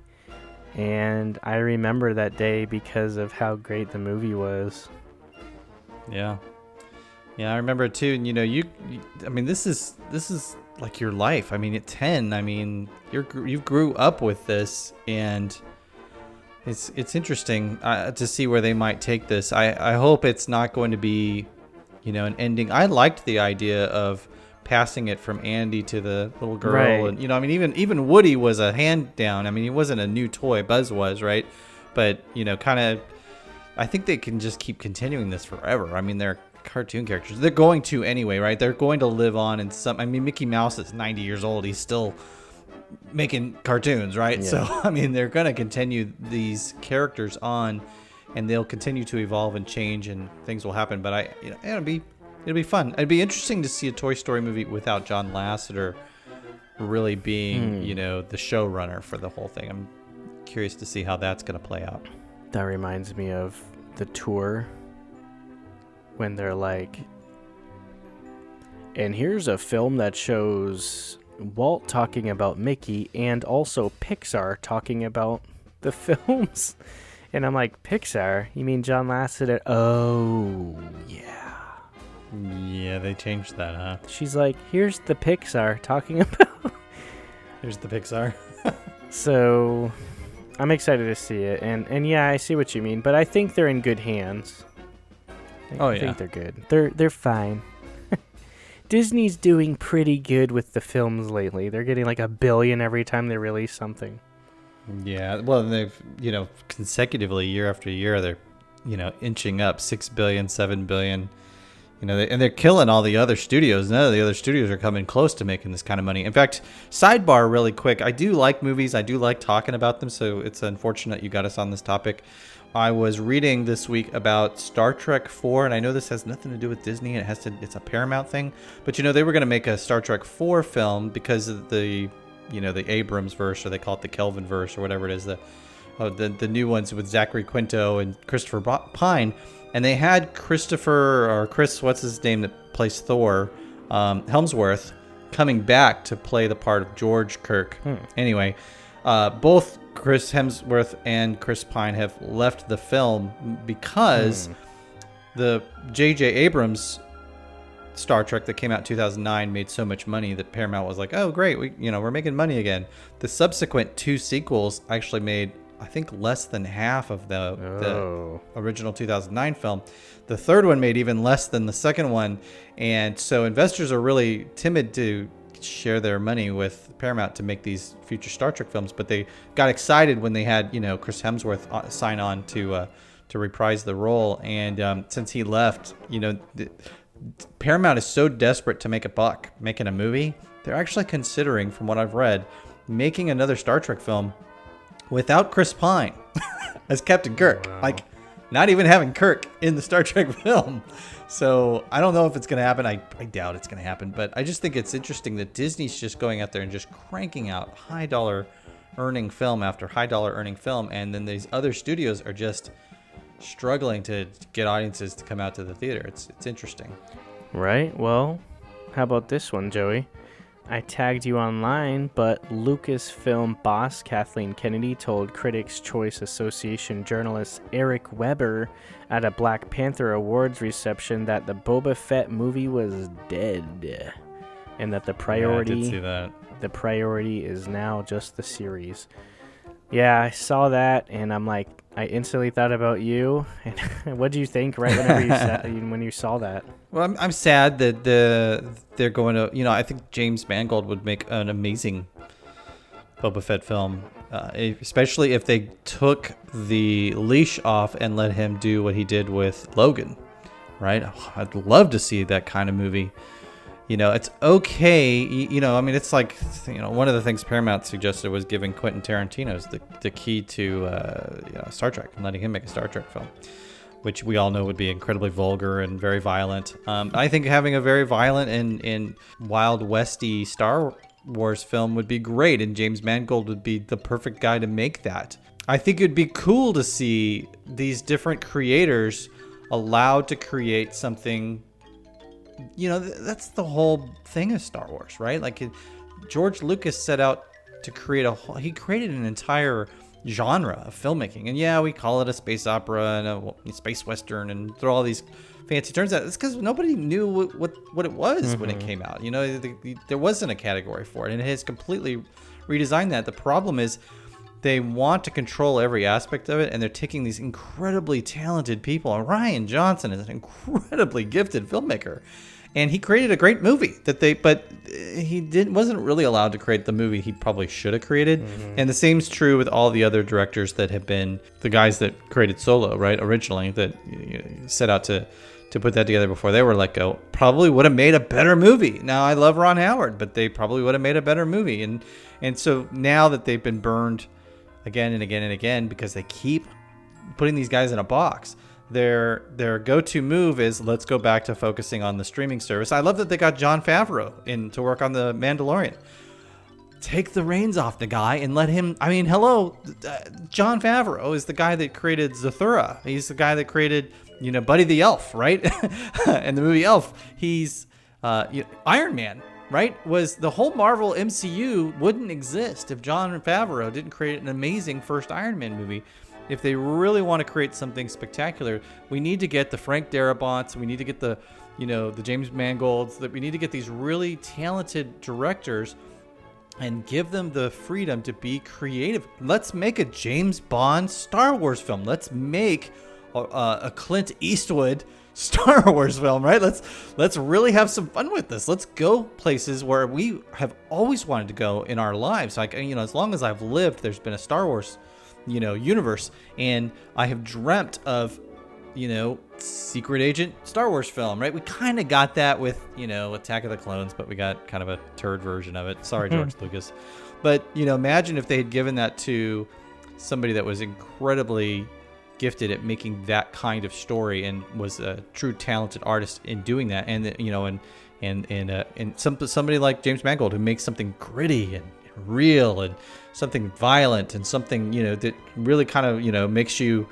and I remember that day because of how great the movie was. Yeah. Yeah, I remember it too. And you I mean, this is like your life. I mean, at 10, I mean, you grew up with this, and it's interesting to see where they might take this. I hope it's not going to be, an ending. I liked the idea of passing it from Andy to the little girl, right. And I mean, even Woody was a hand down. I mean, he wasn't a new toy. Buzz was, right? But kind of, I think they can just keep continuing this forever. I mean, they're cartoon characters. They're going to anyway, right? They're going to live on in some. I mean, Mickey Mouse is 90 years old. He's still making cartoons, right? Yeah. So I mean, they're going to continue these characters on, and they'll continue to evolve and change, and things will happen. But it'll be fun. It'd be interesting to see a Toy Story movie without John Lasseter really being, the showrunner for the whole thing. I'm curious to see how that's going to play out. That reminds me of the tour when they're like, and here's a film that shows Walt talking about Mickey and also Pixar talking about the films. And I'm like, Pixar? You mean John Lasseter? Oh, yeah. Yeah, they changed that, huh? She's like, here's the Pixar talking about. Here's the Pixar. So I'm excited to see it. And yeah, I see what you mean. But I think they're in good hands. I think they're good. They're fine. Disney's doing pretty good with the films lately. They're getting like $1 billion every time they release something. Yeah, well, they've, consecutively year after year, they're, inching up $6 billion, $7 billion. And they're killing all the other studios. None of the other studios are coming close to making this kind of money. In fact, sidebar really quick, I do like movies. I do like talking about them, so it's unfortunate you got us on this topic. I was reading this week about Star Trek 4, and I know this has nothing to do with Disney. It's a Paramount thing. But, they were going to make a Star Trek 4 film because of the Abrams verse, or they call it the Kelvin verse, or whatever it is, the new ones with Zachary Quinto and Christopher Pine. And they had Chris, what's his name that plays Thor, Helmsworth, coming back to play the part of George Kirk. Anyway, both Chris Hemsworth and Chris Pine have left the film because the J.J. Abrams Star Trek that came out in 2009 made so much money that Paramount was like, oh, great, we're making money again. The subsequent 2 sequels actually made I think less than half of the original 2009 film. The third one made even less than the second one. And so investors are really timid to share their money with Paramount to make these future Star Trek films. But they got excited when they had, Chris Hemsworth sign on to reprise the role. And since he left, Paramount is so desperate to make a buck making a movie. They're actually considering, from what I've read, making another Star Trek film without Chris Pine as Captain Kirk. Wow. Like, not even having Kirk in the Star Trek film. So I don't know if it's going to happen. I doubt it's going to happen. But I just think it's interesting that Disney's just going out there and just cranking out high dollar earning film after high dollar earning film. And then these other studios are just struggling to get audiences to come out to the theater. It's interesting. Right. Well, how about this one, Joey? I tagged you online, but Lucasfilm boss Kathleen Kennedy told Critics' Choice Association journalist Eric Weber at a Black Panther Awards reception that the Boba Fett movie was dead, and that the priority, I did see that. The priority is now just the series. Yeah, I saw that, and I'm like, I instantly thought about you. And what do you think right when you saw that? Well, I'm sad that they're going to, I think James Mangold would make an amazing Boba Fett film, especially if they took the leash off and let him do what he did with Logan, right? I'd love to see that kind of movie. It's okay. It's like, one of the things Paramount suggested was giving Quentin Tarantino the key to Star Trek and letting him make a Star Trek film, which we all know would be incredibly vulgar and very violent. I think having a very violent and Wild Westy Star Wars film would be great, and James Mangold would be the perfect guy to make that. I think it'd be cool to see these different creators allowed to create something. That's the whole thing of Star Wars, right? Like George Lucas set out to create he created an entire genre of filmmaking. And yeah, we call it a space opera and a space western and throw all these fancy terms out. It's because nobody knew what it was when it came out. There wasn't a category for it, and it has completely redesigned that. The problem is they want to control every aspect of it, and they're taking these incredibly talented people. And Rian Johnson is an incredibly gifted filmmaker, and he created a great movie but he wasn't really allowed to create the movie he probably should have created. And the same's true with all the other directors that have been the guys that created Solo, right? Originally, that set out to put that together before they were let go. Probably would have made a better movie. Now, I love Ron Howard, but they probably would have made a better movie. And so now that they've been burned again and again and again because they keep putting these guys in a box, their go-to move is, let's go back to focusing on the streaming service. I love that they got Jon Favreau in to work on The Mandalorian. Take the reins off the guy and let him. Jon Favreau is the guy that created Zathura. He's the guy that created Buddy the Elf, right? And the movie Elf. He's Iron Man, right? Was the whole Marvel MCU wouldn't exist if Jon Favreau didn't create an amazing first Iron Man movie. If they really want to create something spectacular, we need to get the Frank Darabont's, we need to get the James Mangolds, that we need to get these really talented directors and give them the freedom to be creative. Let's make a James Bond Star Wars film. Let's make a Clint Eastwood Star Wars film, right? Let's really have some fun with this. Let's go places where we have always wanted to go in our lives. Like, as long as I've lived, there's been a Star Wars, universe, and I have dreamt of, Secret Agent Star Wars film, right? We kind of got that with, Attack of the Clones, but we got kind of a turd version of it. Sorry, George Lucas. But, imagine if they had given that to somebody that was incredibly gifted at making that kind of story and was a true talented artist in doing that, and somebody like James Mangold who makes something gritty and real and something violent and something that really kind of makes you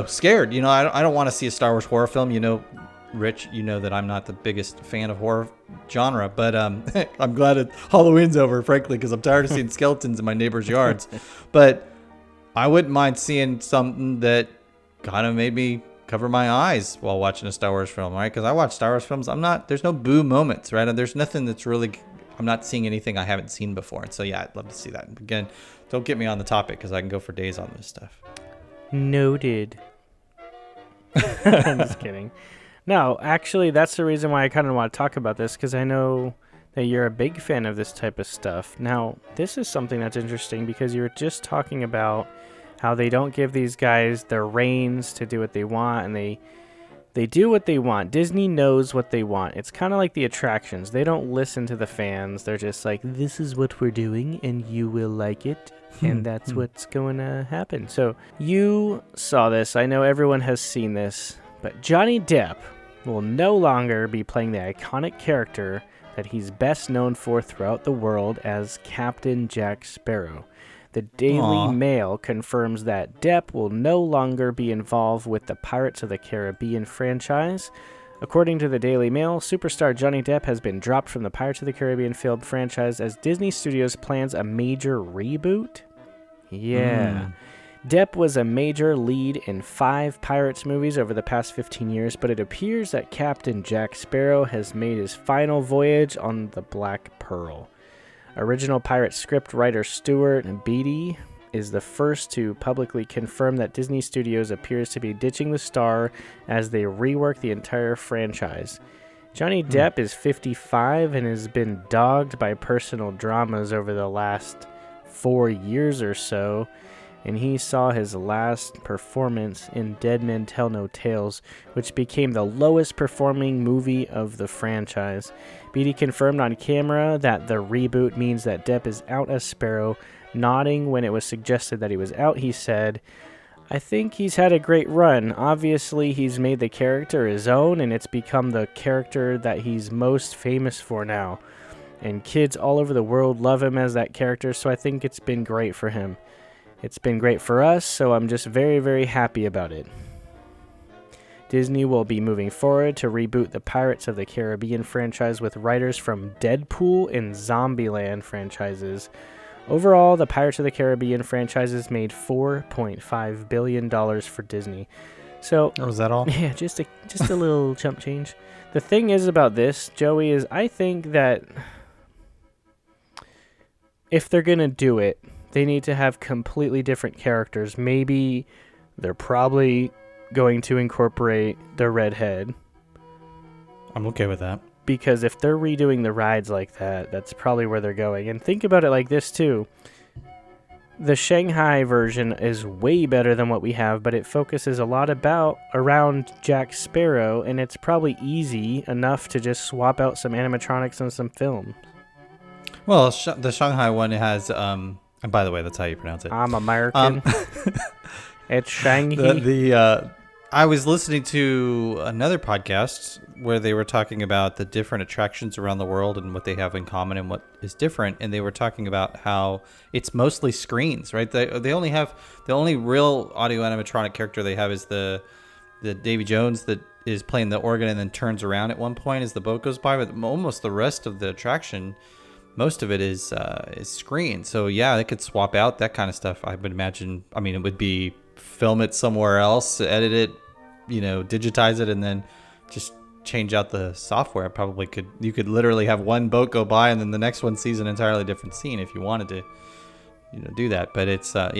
scared. I don't want to see a Star Wars horror film. Rich, that I'm not the biggest fan of horror genre, but I'm glad Halloween's over, frankly, because I'm tired of seeing skeletons in my neighbors' yards. But I wouldn't mind seeing something that kind of made me cover my eyes while watching a Star Wars film, right? Because I watch Star Wars films. There's no boo moments, right? There's nothing that's really I'm not seeing anything I haven't seen before. And so, yeah, I'd love to see that. And again, don't get me on the topic because I can go for days on this stuff. Noted. I'm just kidding. No, actually, that's the reason why I kind of want to talk about this, because I know that you're a big fan of this type of stuff. Now, this is something that's interesting because you were just talking about how they don't give these guys their reins to do what they want, and they do what they want. Disney knows what they want. It's kind of like the attractions. They don't listen to the fans. They're just like, this is what we're doing, and you will like it, and that's what's going to happen. So you saw this. I know everyone has seen this, but Johnny Depp will no longer be playing the iconic character that he's best known for throughout the world as Captain Jack Sparrow. The Daily Mail confirms that Depp will no longer be involved with the Pirates of the Caribbean franchise. According to the Daily Mail, superstar Johnny Depp has been dropped from the Pirates of the Caribbean film franchise as Disney Studios plans a major reboot. Yeah. Depp was a major lead in 5 Pirates movies over the past 15 years, but it appears that Captain Jack Sparrow has made his final voyage on the Black Pearl. Original Pirate script writer Stuart Beattie is the first to publicly confirm that Disney Studios appears to be ditching the star as they rework the entire franchise. Johnny Depp is 55 and has been dogged by personal dramas over the last 4 years or so, and he saw his last performance in Dead Men Tell No Tales, which became the lowest performing movie of the franchise. Beattie confirmed on camera that the reboot means that Depp is out as Sparrow. Nodding when it was suggested that he was out, he said, I think he's had a great run. Obviously, he's made the character his own, and it's become the character that he's most famous for now. And kids all over the world love him as that character, so I think it's been great for him. It's been great for us, so I'm just very, very happy about it. Disney will be moving forward to reboot the Pirates of the Caribbean franchise with writers from Deadpool and Zombieland franchises. Overall, the Pirates of the Caribbean franchises made $4.5 billion for Disney. So, was that all? Yeah, just a little chump change. The thing is about this, Joey, is I think that if they're going to do it, they need to have completely different characters. Maybe they're probably going to incorporate the redhead. I'm okay with that. Because if they're redoing the rides like that, that's probably where they're going. And think about it like this, too. The Shanghai version is way better than what we have, but it focuses a lot around Jack Sparrow, and it's probably easy enough to just swap out some animatronics and some films. Well, the Shanghai one has... and by the way, that's how you pronounce it. I'm American. It's Shanghai. I was listening to another podcast where they were talking about the different attractions around the world and what they have in common and what is different. And they were talking about how it's mostly screens, right? They only have the only real audio animatronic character they have is the Davy Jones that is playing the organ and then turns around at one point as the boat goes by. But almost the rest of the attraction, most of it is screen. So yeah, they could swap out that kind of stuff. I would imagine. I mean, it would be film it somewhere else, edit it, digitize it, and then just change out the software. Probably could. You could literally have one boat go by and then the next one sees an entirely different scene if you wanted to, do that. But it's I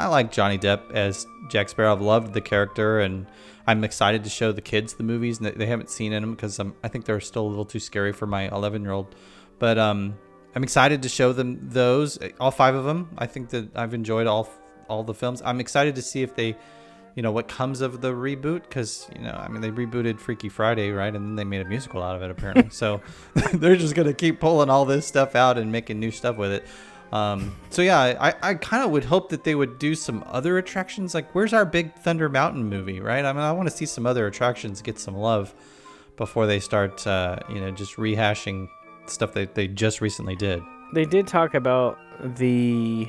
like Johnny Depp as Jack Sparrow. I've loved the character, and I'm excited to show the kids the movies. They haven't seen them because I think they're still a little too scary for my 11-year-old. But I'm excited to show them those, all 5 of them. I think that I've enjoyed all the films. I'm excited to see if they, what comes of the reboot, because, they rebooted Freaky Friday, right? And then they made a musical out of it, apparently. So they're just going to keep pulling all this stuff out and making new stuff with it. So yeah, I kind of would hope that they would do some other attractions. Like, where's our big Thunder Mountain movie, right? I want to see some other attractions get some love before they start, just rehashing stuff that they just recently did. They did talk about the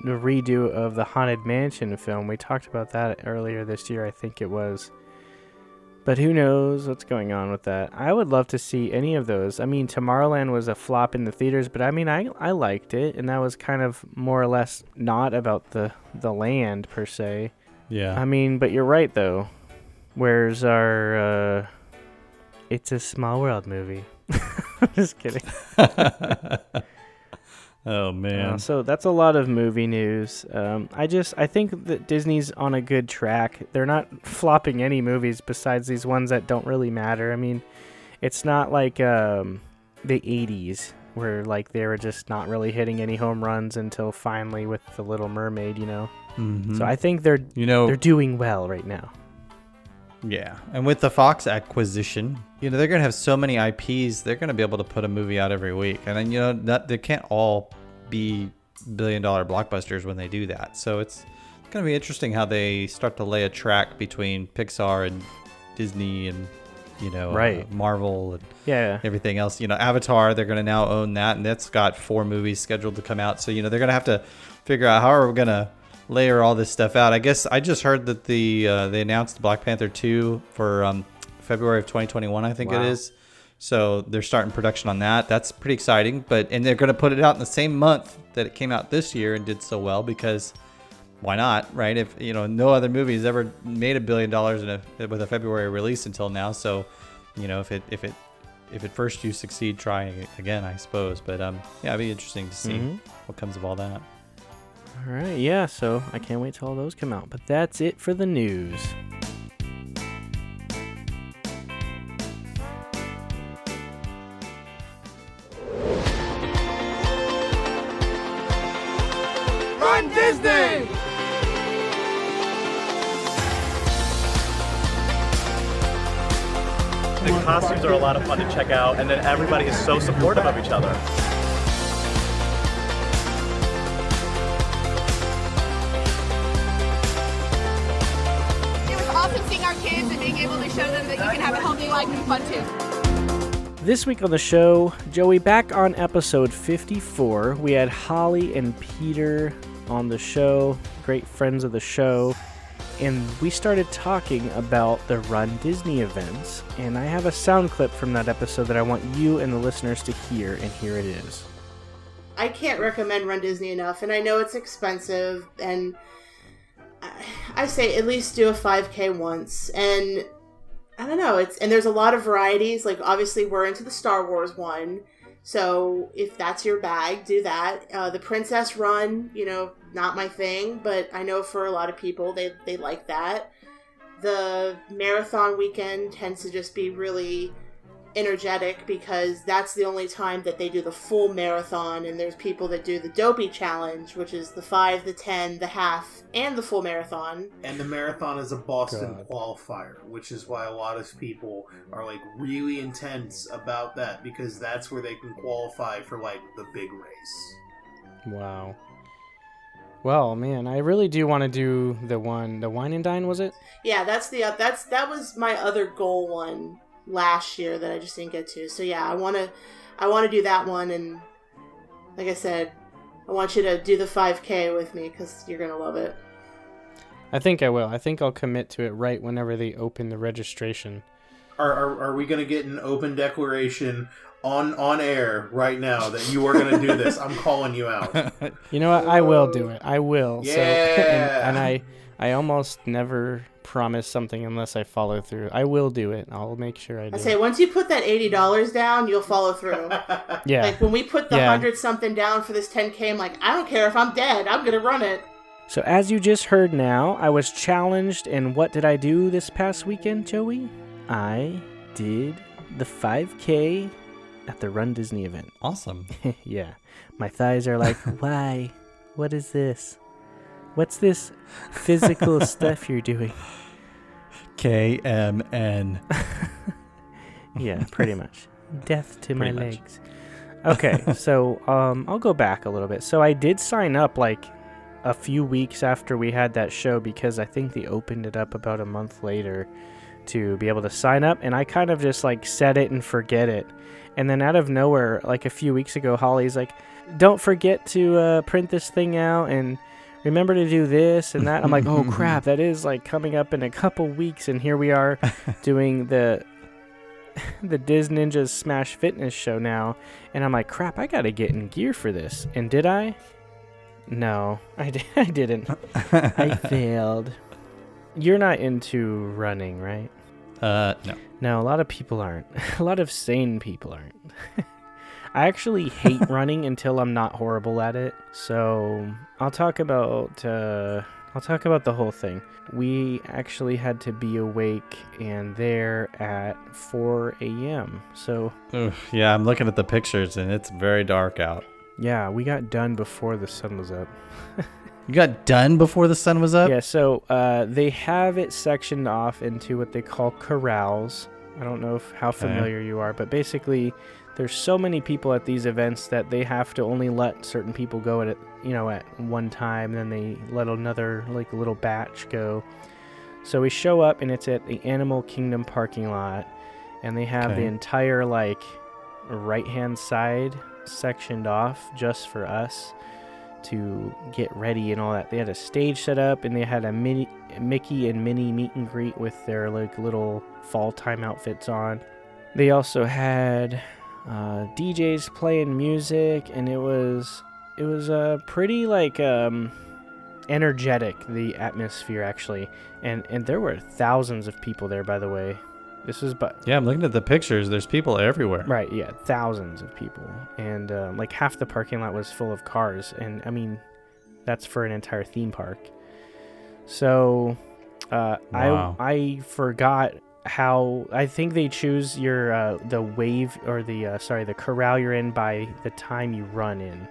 redo of the Haunted Mansion film. We talked about that earlier this year, I think it was. But who knows what's going on with that. I would love to see any of those. I mean, Tomorrowland was a flop in the theaters, but I liked it, and that was kind of more or less not about the land, per se. Yeah. But you're right, though. Where's our It's a Small World movie? just kidding. Oh man. So that's a lot of movie news. I think that Disney's on a good track. They're not flopping any movies besides these ones that don't really matter. I mean, it's not like the 80s where like they were just not really hitting any home runs until finally with The Little Mermaid, you know. Mm-hmm. So I think they're doing well right now. Yeah, and with the Fox acquisition, they're going to have so many IPs, they're going to be able to put a movie out every week. And then, they can't all be billion-dollar blockbusters when they do that. So it's going to be interesting how they start to lay a track between Pixar and Disney and, right. Marvel and everything else. Avatar, they're going to now own that, and that's got 4 movies scheduled to come out. So, they're going to have to figure out how are we going to layer all this stuff out. I guess I just heard that they announced Black Panther 2 for February of 2021, I think it is. So they're starting production on that. That's pretty exciting. And they're going to put it out in the same month that it came out this year and did so well, because why not, right? If no other movie has ever made $1 billion with a February release until now. So if at first you succeed, try again, I suppose. But it'd be interesting to see what comes of all that. All right, yeah, so I can't wait till all those come out. But that's it for the news. Run Disney! The costumes are a lot of fun to check out, and then everybody is so supportive of each other. Seeing our kids and being able to show them that you can have a healthy life and fun too. This week on the show, Joey, back on episode 54, we had Holly and Peter on the show, great friends of the show, and we started talking about the Run Disney events, and I have a sound clip from that episode that I want you and the listeners to hear, and here it is. I can't recommend Run Disney enough, and I know it's expensive, and I say at least do a 5K once, and I don't know, and there's a lot of varieties. Like, obviously we're into the Star Wars one, so if that's your bag, do that. The Princess Run, not my thing, but I know for a lot of people they like that. The marathon weekend tends to just be really energetic because that's the only time that they do the full marathon, and there's people that do the Dopey Challenge, which is the 5, the 10, the half, and the full marathon. And the marathon is a Boston qualifier, which is why a lot of people are like really intense about that, because that's where they can qualify for like the big race. Wow. Well, man, I really do want to do the Wine and Dine, was it? Yeah, that was my other goal one last year that I just didn't get to. So yeah, I want to do that one, and like I said, I want you to do the 5K with me because you're gonna love it. I think I will. I think I'll commit to it right whenever they open the registration. Are we gonna get an open declaration on air right now that you are gonna do this? I'm calling you out. You know what? I will do it. I will. Yeah. So, and I almost never promise something unless I follow through. I will do it. I'll make sure I do. I say once you put that $80 down, you'll follow through. Yeah. Like when we put the 100 something down for this 10K, I'm like, I don't care if I'm dead. I'm gonna run it. So as you just heard now, I was challenged, and what did I do this past weekend, Joey? I did the 5K at the Run Disney event. Awesome. Yeah. My thighs are like, why? What is this? What's this physical stuff you're doing? KMN. Yeah, pretty much. Death to my legs. Okay, so I'll go back a little bit. So I did sign up like a few weeks after we had that show, because I think they opened it up about a month later to be able to sign up, and I kind of just like set it and forget it. And then out of nowhere, like a few weeks ago, Holly's like, don't forget to print this thing out and remember to do this and that. I'm like, oh crap, that is like coming up in a couple weeks, and here we are doing the Diz Ninjas Smash Fitness show now, and I'm like, crap, I gotta get in gear for this. And did I? No, I didn't. I failed. You're not into running, right? No. No, a lot of people aren't. A lot of sane people aren't. I actually hate running until I'm not horrible at it. So I'll talk about the whole thing. We actually had to be awake and there at 4 a.m. So yeah, I'm looking at the pictures and it's very dark out. Yeah, we got done before the sun was up. You got done before the sun was up? Yeah, so they have it sectioned off into what they call corrals. I don't know how familiar you are, but basically there's so many people at these events that they have to only let certain people go at one time, and then they let another little batch go. So we show up and it's at the Animal Kingdom parking lot, and they have the entire right-hand side sectioned off just for us to get ready and all that. They had a stage set up, and they had a Mickey and Minnie meet and greet with their little fall time outfits on. They also had DJs playing music, and it was pretty energetic, the atmosphere actually, and there were thousands of people there, by the way. Yeah, I'm looking at the pictures. There's people everywhere. Right, yeah, thousands of people. And half the parking lot was full of cars. And, I mean, that's for an entire theme park. So, wow. I forgot how... I think they choose your the wave, or the corral you're in by the time you run in.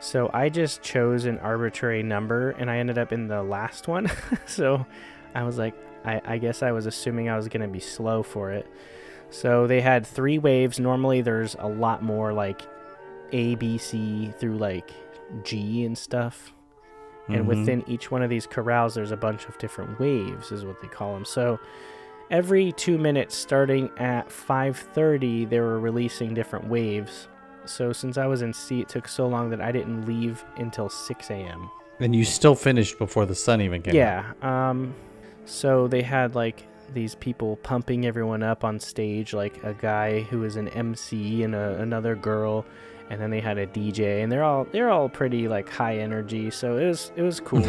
So, I just chose an arbitrary number, and I ended up in the last one. So, I was like... I guess I was assuming I was going to be slow for it. So they had 3 waves. Normally there's a lot more A, B, C through G and stuff. And within each one of these corrals, there's a bunch of different waves is what they call them. So every 2 minutes starting at 5:30, they were releasing different waves. So since I was in C, it took so long that I didn't leave until 6 a.m. And you still finished before the sun even came out. Yeah. So they had these people pumping everyone up on stage, a guy who was an MC and another girl, and then they had a DJ, and they're all pretty high energy. So it was cool.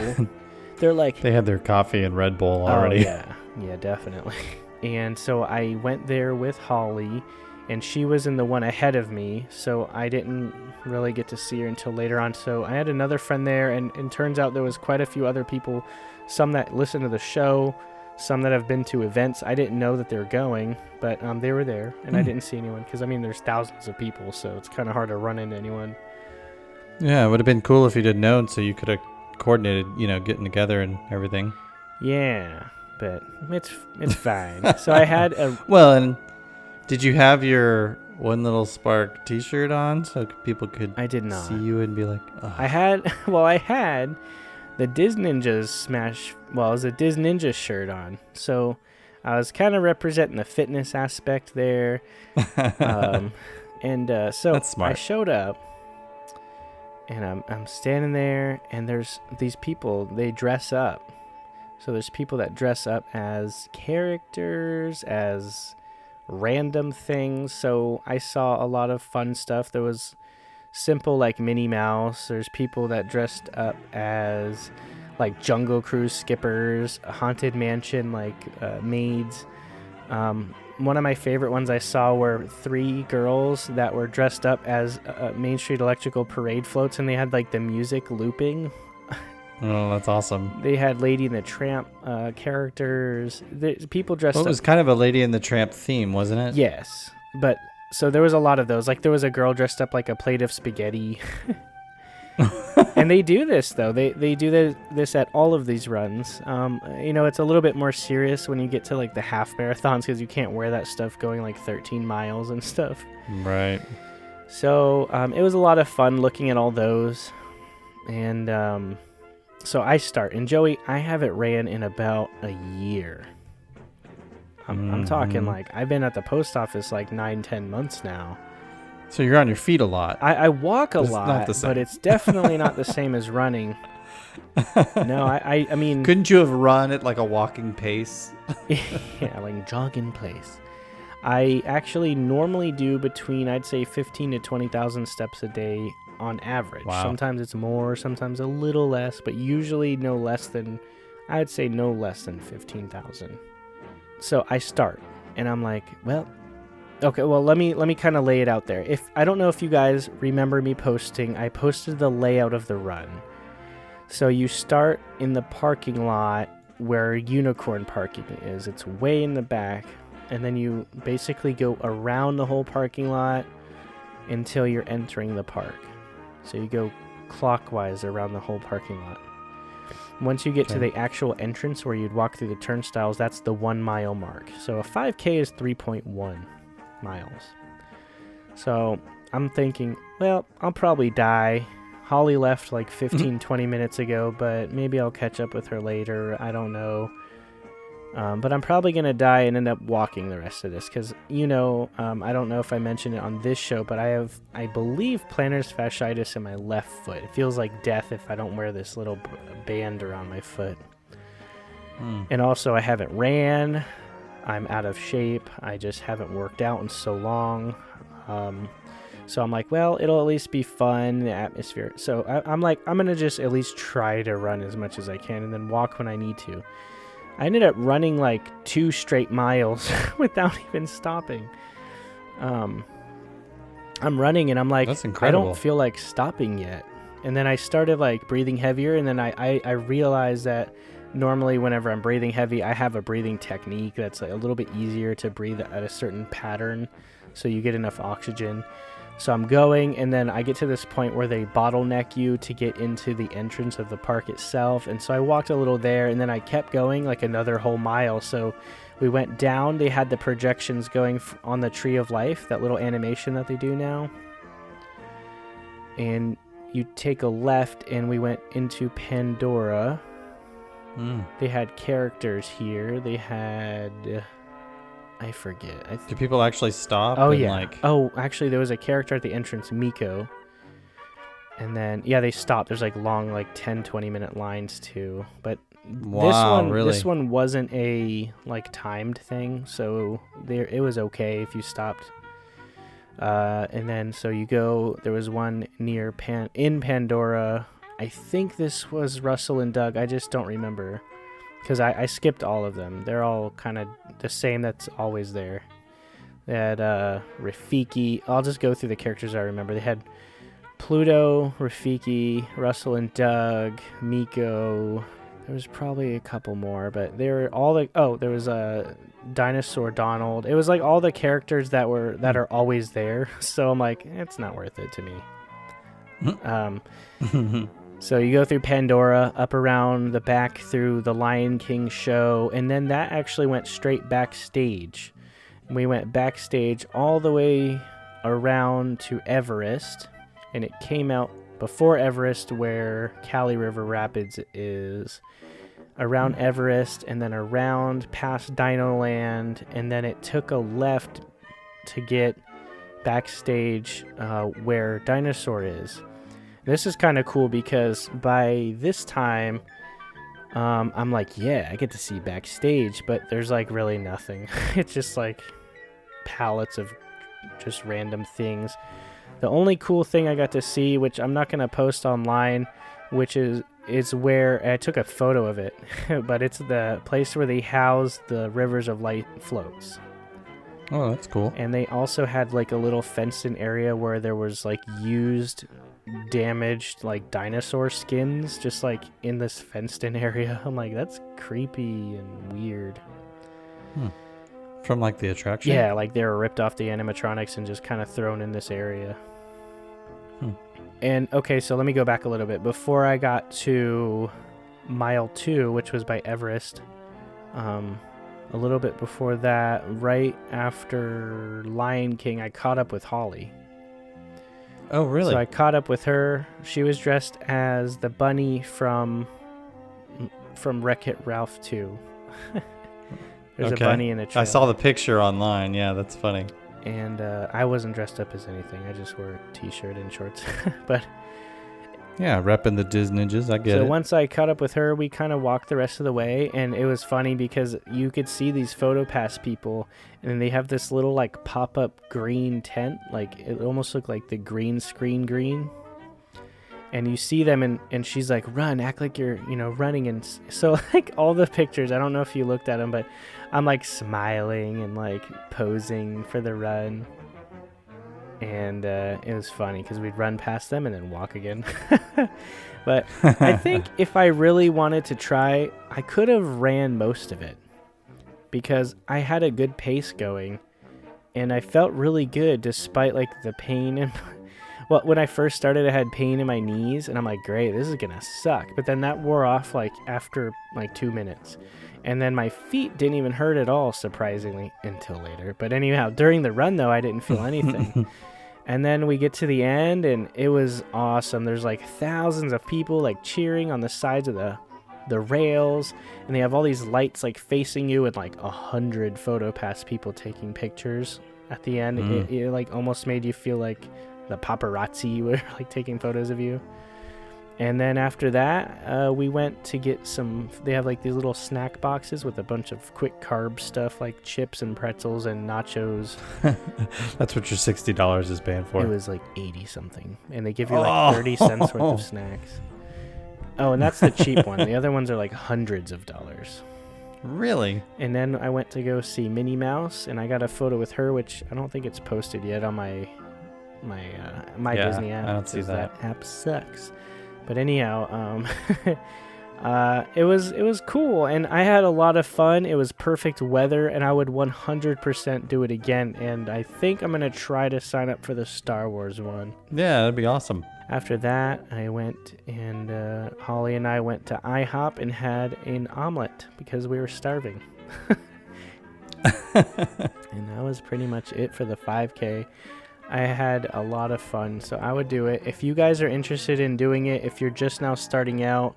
They're they had their coffee and Red Bull already. Oh, yeah, definitely. And so I went there with Holly, and she was in the one ahead of me, so I didn't really get to see her until later on. So I had another friend there, and it turns out there was quite a few other people, some that listen to the show, some that have been to events. I didn't know that they were going, but they were there, and I didn't see anyone, because, there's thousands of people, so it's kind of hard to run into anyone. Yeah, it would have been cool if you'd have known, so you could have coordinated, getting together and everything. Yeah, but it's fine. So I had a... Well, and did you have your One Little Spark t-shirt on so people could I did not see you and be like, oh. I had the Diz Ninjas it was a Diz Ninja shirt on. So I was kind of representing the fitness aspect there. So That's smart. I showed up, and I'm standing there, and there's these people, they dress up. So there's people that dress up as characters, as random things. So I saw a lot of fun stuff. There was simple Minnie Mouse. There's people that dressed up as Jungle Cruise skippers, Haunted Mansion maids. One of my favorite ones I saw were 3 girls that were dressed up as Main Street Electrical Parade floats, and they had the music looping. Oh, that's awesome. They had Lady and the Tramp characters. People dressed up. It was kind of a Lady and the Tramp theme, wasn't it? Yes, but so there was a lot of those. There was a girl dressed up like a plate of spaghetti. And they do this, though. They do this at all of these runs. It's a little bit more serious when you get to the half marathons, because you can't wear that stuff going 13 miles and stuff. Right. So it was a lot of fun looking at all those. And so I start. And Joey, I haven't ran in about a year. I'm talking I've been at the post office 9-10 months now. So you're on your feet a lot. I walk a lot, but it's definitely not the same as running. No, I mean... Couldn't you have run at a walking pace? Yeah, jogging pace. I actually normally do between, I'd say, 15 to 20,000 steps a day on average. Wow. Sometimes it's more, sometimes a little less, but usually no less than 15,000. So I start, and I'm like, well, Okay, well, let me kind of lay it out there. If I don't know if you guys remember me posting, I posted the layout of the run. So you start in the parking lot where unicorn parking is. It's way in the back, and then you basically go around the whole parking lot until you're entering the park. So you go clockwise around the whole parking lot. Once you get to the actual entrance where you'd walk through the turnstiles, that's the 1 mile mark. So a 5K is 3.1 miles. So I'm thinking, well, I'll probably die. Holly left like 15, 20 minutes ago, but maybe I'll catch up with her later. I don't know. But I'm probably going to die and end up walking the rest of this because, I don't know if I mentioned it on this show, but I believe plantar fasciitis in my left foot. It feels like death if I don't wear this little band around my foot. And also I haven't ran. I'm out of shape. I just haven't worked out in so long. So I'm like, well, it'll at least be fun, the atmosphere. So I'm like, I'm going to just at least try to run as much as I can and then walk when I need to. I ended up running like 2 straight miles without even stopping. I'm running and I'm like, that's incredible. I don't feel like stopping yet. And then I started like breathing heavier, and then I realized that normally whenever I'm breathing heavy, I have a breathing technique that's a little bit easier to breathe at a certain pattern so you get enough oxygen. So I'm going, and then I get to this point where they bottleneck you to get into the entrance of the park itself. And so I walked a little there, and then I kept going like another whole mile. So we went down. They had the projections going on the Tree of Life, that little animation that they do now. And you take a left, and we went into Pandora. They had characters here. They had... I forget. Do people actually stop? Oh, yeah. Actually, there was a character at the entrance, Miko. And then, they stopped. There's like long, like 10, 20-minute lines too. But this one wasn't a like timed thing, so it was okay if you stopped. And then, so you go. There was one near in Pandora. I think this was Russell and Doug. I just don't remember. Because I skipped all of them. They're all kind of the same that's always there. They had Rafiki. I'll just go through the characters I remember. They had Pluto, Rafiki, Russell and Doug, Miko. There was probably a couple more, but they were all the... Oh, there was a Dinosaur Donald. It was like all the characters that are always there. So I'm like, it's not worth it to me. So you go through Pandora, up around the back through the Lion King show, and then that actually went straight backstage. We went backstage all the way around to Everest, and it came out before Everest where Cali River Rapids is, around Everest, and then around past Dinoland, and then it took a left to get backstage where Dinosaur is. This is kind of cool because by this time, I'm like, I get to see backstage, but there's like really nothing. It's just like pallets of just random things. The only cool thing I got to see, which I'm not going to post online, which is where I took a photo of it, but it's the place where they house the Rivers of Light floats. Oh, that's cool. And they also had like a little fenced-in area where there was like used, damaged like dinosaur skins just like in this fenced-in area. I'm like, that's creepy and weird. From like the attraction? Yeah, like they were ripped off the animatronics and just kind of thrown in this area. And okay, so let me go back a little bit. Before I got to mile 2, which was by Everest, a little bit before that, right after Lion King, I caught up with Holly. Oh, really? So I caught up with her. She was dressed as the bunny from Wreck-It Ralph 2. There's a bunny in a trail. I saw the picture online. Yeah, that's funny. And I wasn't dressed up as anything. I just wore a t-shirt and shorts. But yeah, repping the Disney's. I get it. So once I caught up with her, we kind of walked the rest of the way, and it was funny because you could see these PhotoPass people, and they have this little like pop-up green tent, like it almost looked like the green screen green. And you see them, and she's like, run, act like you're, running. And so, like, all the pictures, I don't know if you looked at them, but I'm, like, smiling and, like, posing for the run. And it was funny because we'd run past them and then walk again. But I think if I really wanted to try, I could have ran most of it because I had a good pace going. And I felt really good despite, like, the pain and... Well, when I first started, I had pain in my knees, and I'm like, great, this is going to suck. But then that wore off, like, after, like, 2 minutes. And then my feet didn't even hurt at all, surprisingly, until later. But anyhow, during the run, though, I didn't feel anything. And then we get to the end, and it was awesome. There's, like, thousands of people, like, cheering on the sides of the rails. And they have all these lights, like, facing you, and, like, 100 PhotoPass people taking pictures at the end. It, like, almost made you feel like... the paparazzi were like taking photos of you. And then after that, we went to get some, they have like these little snack boxes with a bunch of quick carb stuff like chips and pretzels and nachos. That's what your $60 is paying for. It was like 80 something. And they give you like 30 cents worth of snacks. Oh, and that's the cheap one. The other ones are like hundreds of dollars. Really? And then I went to go see Minnie Mouse, and I got a photo with her, which I don't think it's posted yet on my Disney app. I don't see that. App sucks. But anyhow, it was cool, and I had a lot of fun. It was perfect weather, and I would 100% do it again. And I think I'm gonna try to sign up for the Star Wars one. Yeah, that'd be awesome. After that, I went and Holly and I went to IHOP and had an omelet because we were starving. And that was pretty much it for the 5K. I had a lot of fun, so I would do it. If you guys are interested in doing it, if you're just now starting out,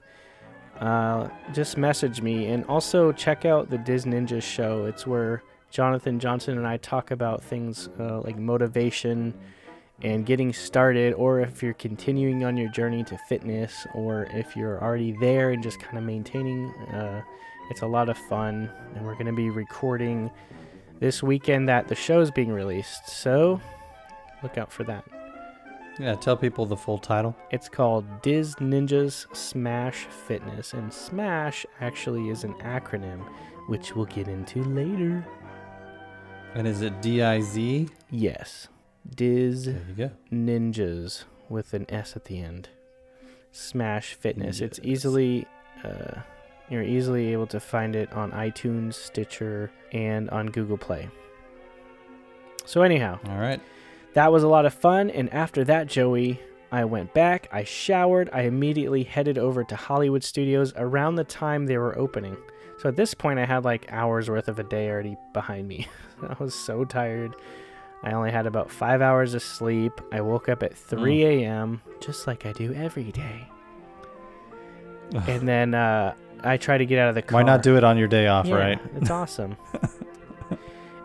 just message me. And also check out the Diz Ninjas show. It's where Jonathan Johnson and I talk about things like motivation and getting started, or if you're continuing on your journey to fitness, or if you're already there and just kind of maintaining. It's a lot of fun, and we're going to be recording this weekend that the show's being released. So... look out for that. Yeah, tell people the full title. It's called Diz Ninjas Smash Fitness, and SMASH actually is an acronym, which we'll get into later. And is it D-I-Z? Yes. Diz there you go. Ninjas with an S at the end. Smash Fitness. Yes. It's easily... you're easily able to find it on iTunes, Stitcher, and on Google Play. So anyhow. All right. That was a lot of fun, and after that, Joey, I went back, I showered, I immediately headed over to Hollywood Studios around the time they were opening. So at this point, I had like hours worth of a day already behind me. I was so tired. I only had about 5 hours of sleep. I woke up at 3 a.m., just like I do every day. And then I tried to get out of the car. Why not do it on your day off, right? It's awesome.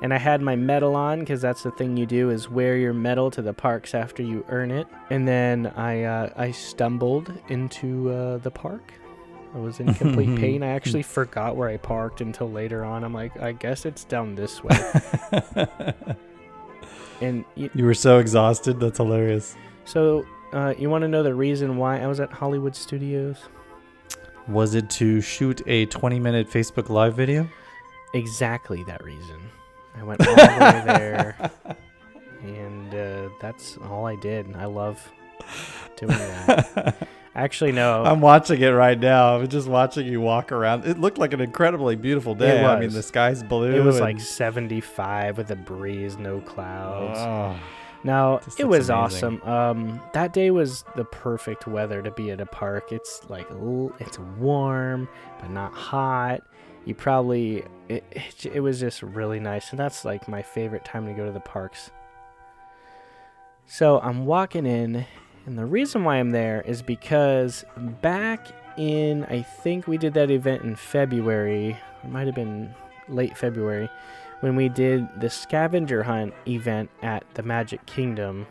And I had my medal on, because that's the thing you do, is wear your medal to the parks after you earn it. And then I stumbled into the park. I was in complete pain. I actually forgot where I parked until later on. I'm like, I guess it's down this way. And you were so exhausted. That's hilarious. So you want to know the reason why I was at Hollywood Studios? Was it to shoot a 20-minute Facebook Live video? Exactly that reason. I went all the way there, and that's all I did. I love doing that. Actually, no. I'm watching it right now. I'm just watching you walk around. It looked like an incredibly beautiful day. I mean, the sky's blue. It was like 75 with a breeze, no clouds. Oh, now, it was amazing. Awesome. That day was the perfect weather to be at a park. It's like, it's warm, but not hot. You probably, it was just really nice. And that's like my favorite time to go to the parks. So I'm walking in, and the reason why I'm there is because back in, I think we did that event in February. It might have been late February when we did the scavenger hunt event at the Magic Kingdom.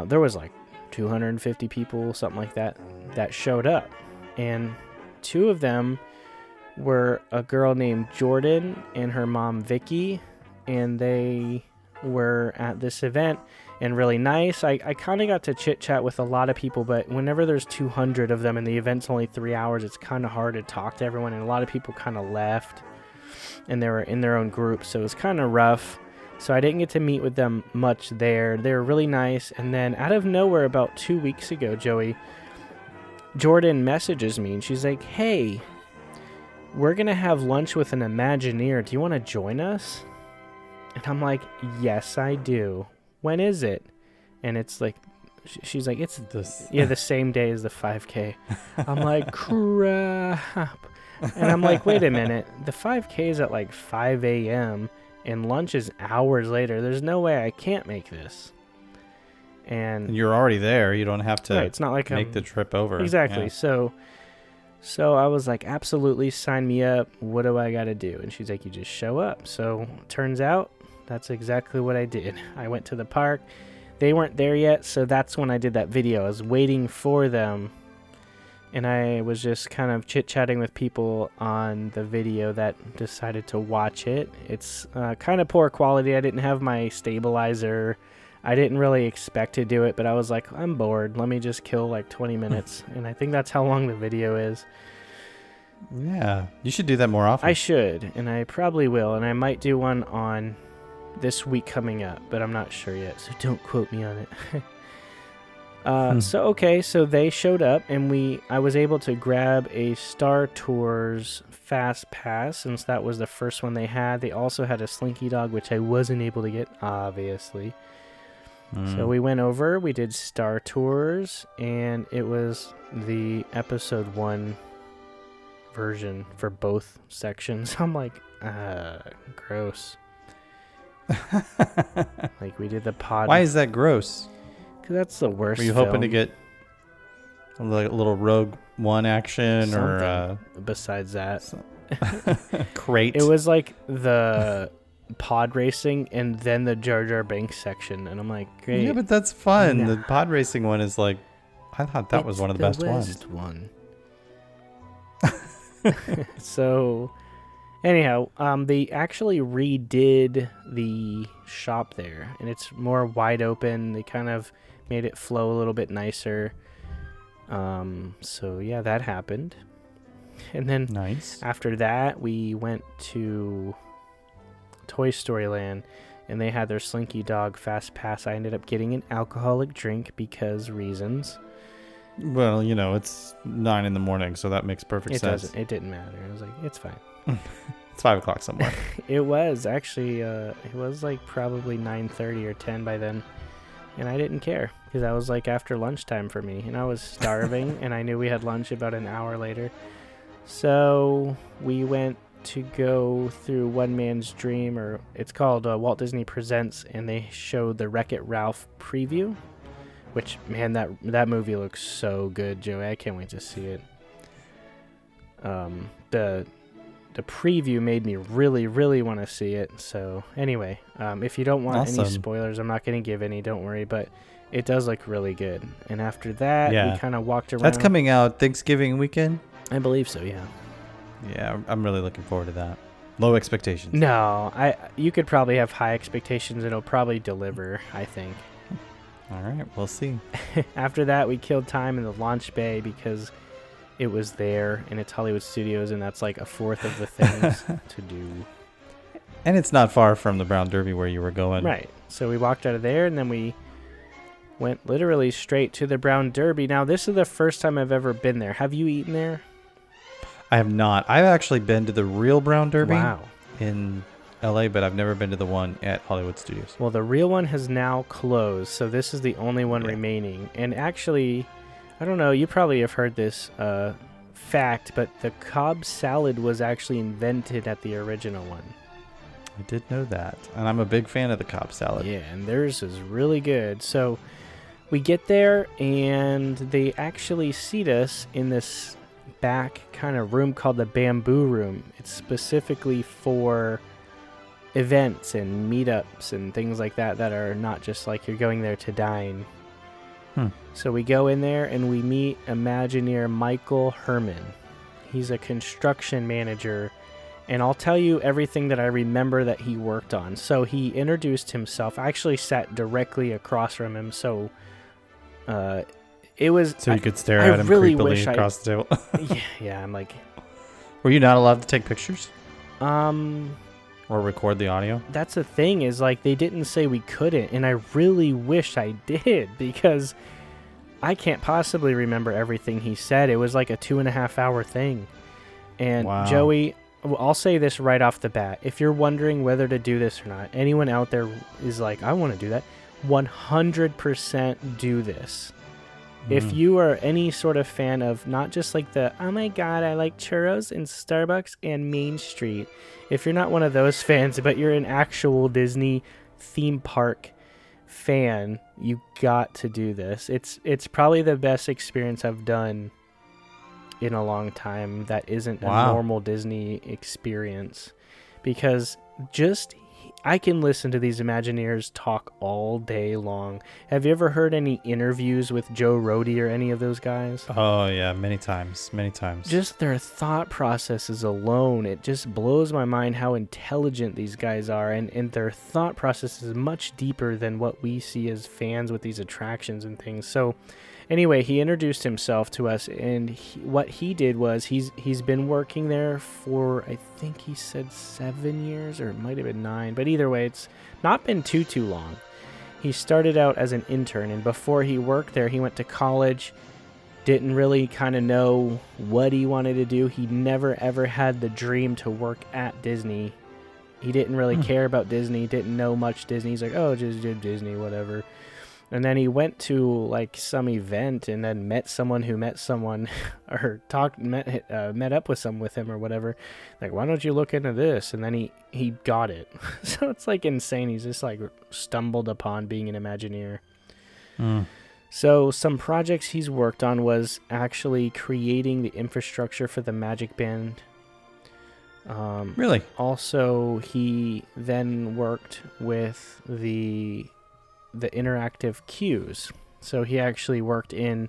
There was like 250 people, something like that, that showed up. And two of them were a girl named Jordan and her mom Vicky, and they were at this event, and really nice. I kind of got to chit-chat with a lot of people, but whenever there's 200 of them and the event's only 3 hours, it's kind of hard to talk to everyone, and a lot of people kind of left, and they were in their own groups, so it was kind of rough. So I didn't get to meet with them much there. They were really nice, and then out of nowhere, about 2 weeks ago, Joey, Jordan messages me, and she's like, hey, we're going to have lunch with an Imagineer. Do you want to join us? And I'm like, yes, I do. When is it? And it's like, she's like, it's the same day as the 5K. I'm like, crap. And I'm like, wait a minute. The 5K is at like 5 a.m. and lunch is hours later. There's no way I can't make this. And you're already there. You don't have to it's not like make the trip over. Exactly. Yeah. So I was like, absolutely, sign me up. What do I got to do? And she's like, you just show up. So turns out that's exactly what I did. I went to the park. They weren't there yet, so that's when I did that video. I was waiting for them, and I was just kind of chit-chatting with people on the video that decided to watch it. It's kind of poor quality. I didn't have my stabilizer. I didn't really expect to do it, but I was like, I'm bored. Let me just kill like 20 minutes. And I think that's how long the video is. Yeah, you should do that more often. I should, and I probably will. And I might do one on this week coming up, but I'm not sure yet, so don't quote me on it. So they showed up, and I was able to grab a Star Tours Fastpass, since that was the first one they had. They also had a Slinky Dog, which I wasn't able to get, obviously. So we went over, we did Star Tours, and it was the episode 1 version for both sections. I'm like, gross. Like, we did the pod. Why is that gross? Because that's the worst. Were you hoping to get a little Rogue One action or besides that? Crate. It was like the pod racing and then the Jar Jar Binks section, and I'm like, great. Yeah, but that's fun. Nah. The pod racing one is like, I thought that was one of the best ones. One. So, anyhow, they actually redid the shop there, and it's more wide open. They kind of made it flow a little bit nicer. So yeah, that happened. And then after that, we went to Toy Story Land, and they had their Slinky Dog Fast Pass. I ended up getting an alcoholic drink because reasons. Well, it's 9 a.m, so that makes perfect sense. It didn't matter. I was like, it's fine. It's 5 o'clock somewhere. It was actually. It was like probably 9:30 or 10 by then, and I didn't care because that was like after lunchtime for me, and I was starving, and I knew we had lunch about an hour later. So we went to go through One Man's Dream, or it's called Walt Disney Presents, and they showed the Wreck-It Ralph preview, which, man, that movie looks so good, Joey. I can't wait to see it. The preview made me really, really want to see it. So anyway, if you don't want any spoilers, I'm not going to give any, don't worry, but it does look really good. And after that, we kind of walked around. That's coming out Thanksgiving weekend? I believe so, yeah. Yeah, I'm really looking forward to that. Low expectations. No, you could probably have high expectations. It'll probably deliver, I think. All right, we'll see. After that, we killed time in the launch bay because it was there, and it's Hollywood Studios, and that's like a fourth of the things to do. And it's not far from the Brown Derby where you were going. Right. So we walked out of there, and then we went literally straight to the Brown Derby. Now, this is the first time I've ever been there. Have you eaten there? I have not. I've actually been to the real Brown Derby Wow. in LA, but I've never been to the one at Hollywood Studios. Well, the real one has now closed, so this is the only one remaining. And actually, I don't know, you probably have heard this fact, but the Cobb salad was actually invented at the original one. I did know that, and I'm a big fan of the Cobb salad. Yeah, and theirs is really good. So we get there, and they actually seat us in this back kind of room called the Bamboo Room. It's specifically for events and meetups and things like that are not just like you're going there to dine. So we go in there and we meet Imagineer Michael Herman. He's a construction manager, And I'll tell you everything that I remember that he worked on. So he introduced himself. I actually sat directly across from him, so it was... So you could stare at him really creepily across the table? Yeah, I'm like... Were you not allowed to take pictures? Or record the audio? That's the thing, is like they didn't say we couldn't, and I really wish I did, because I can't possibly remember everything he said. It was like a 2.5 hour thing. And wow. Joey... I'll say this right off the bat. If you're wondering whether to do this or not, anyone out there is like, I want to do that, 100% do this. If you are any sort of fan of not just like the, oh my god, I like churros and Starbucks and Main Street. If you're not one of those fans, but you're an actual Disney theme park fan, you got to do this. It's probably the best experience I've done in a long time that isn't a normal Disney experience, because just I can listen to these Imagineers talk all day long. Have you ever heard any interviews with Joe Rohde or any of those guys? Oh yeah, many times. Just their thought processes alone, it just blows my mind how intelligent these guys are, and their thought process is much deeper than what we see as fans with these attractions and things. So anyway, he introduced himself to us, and what he did was he's been working there for, I think he said 7 years, or it might have been 9, but either way, it's not been too long. He started out as an intern, and before he worked there, he went to college, didn't really kind of know what he wanted to do. He never ever had the dream to work at Disney. He didn't really care about Disney, didn't know much Disney. He's like, oh, just do Disney, whatever. And then he went to like some event and then met someone who met someone or met up with someone with him or whatever. Like, why don't you look into this? And then he got it. So it's like insane. He's just like stumbled upon being an Imagineer. So some projects he's worked on was actually creating the infrastructure for the Magic Band. Really? Also, he then worked with the interactive queues. So he actually worked in,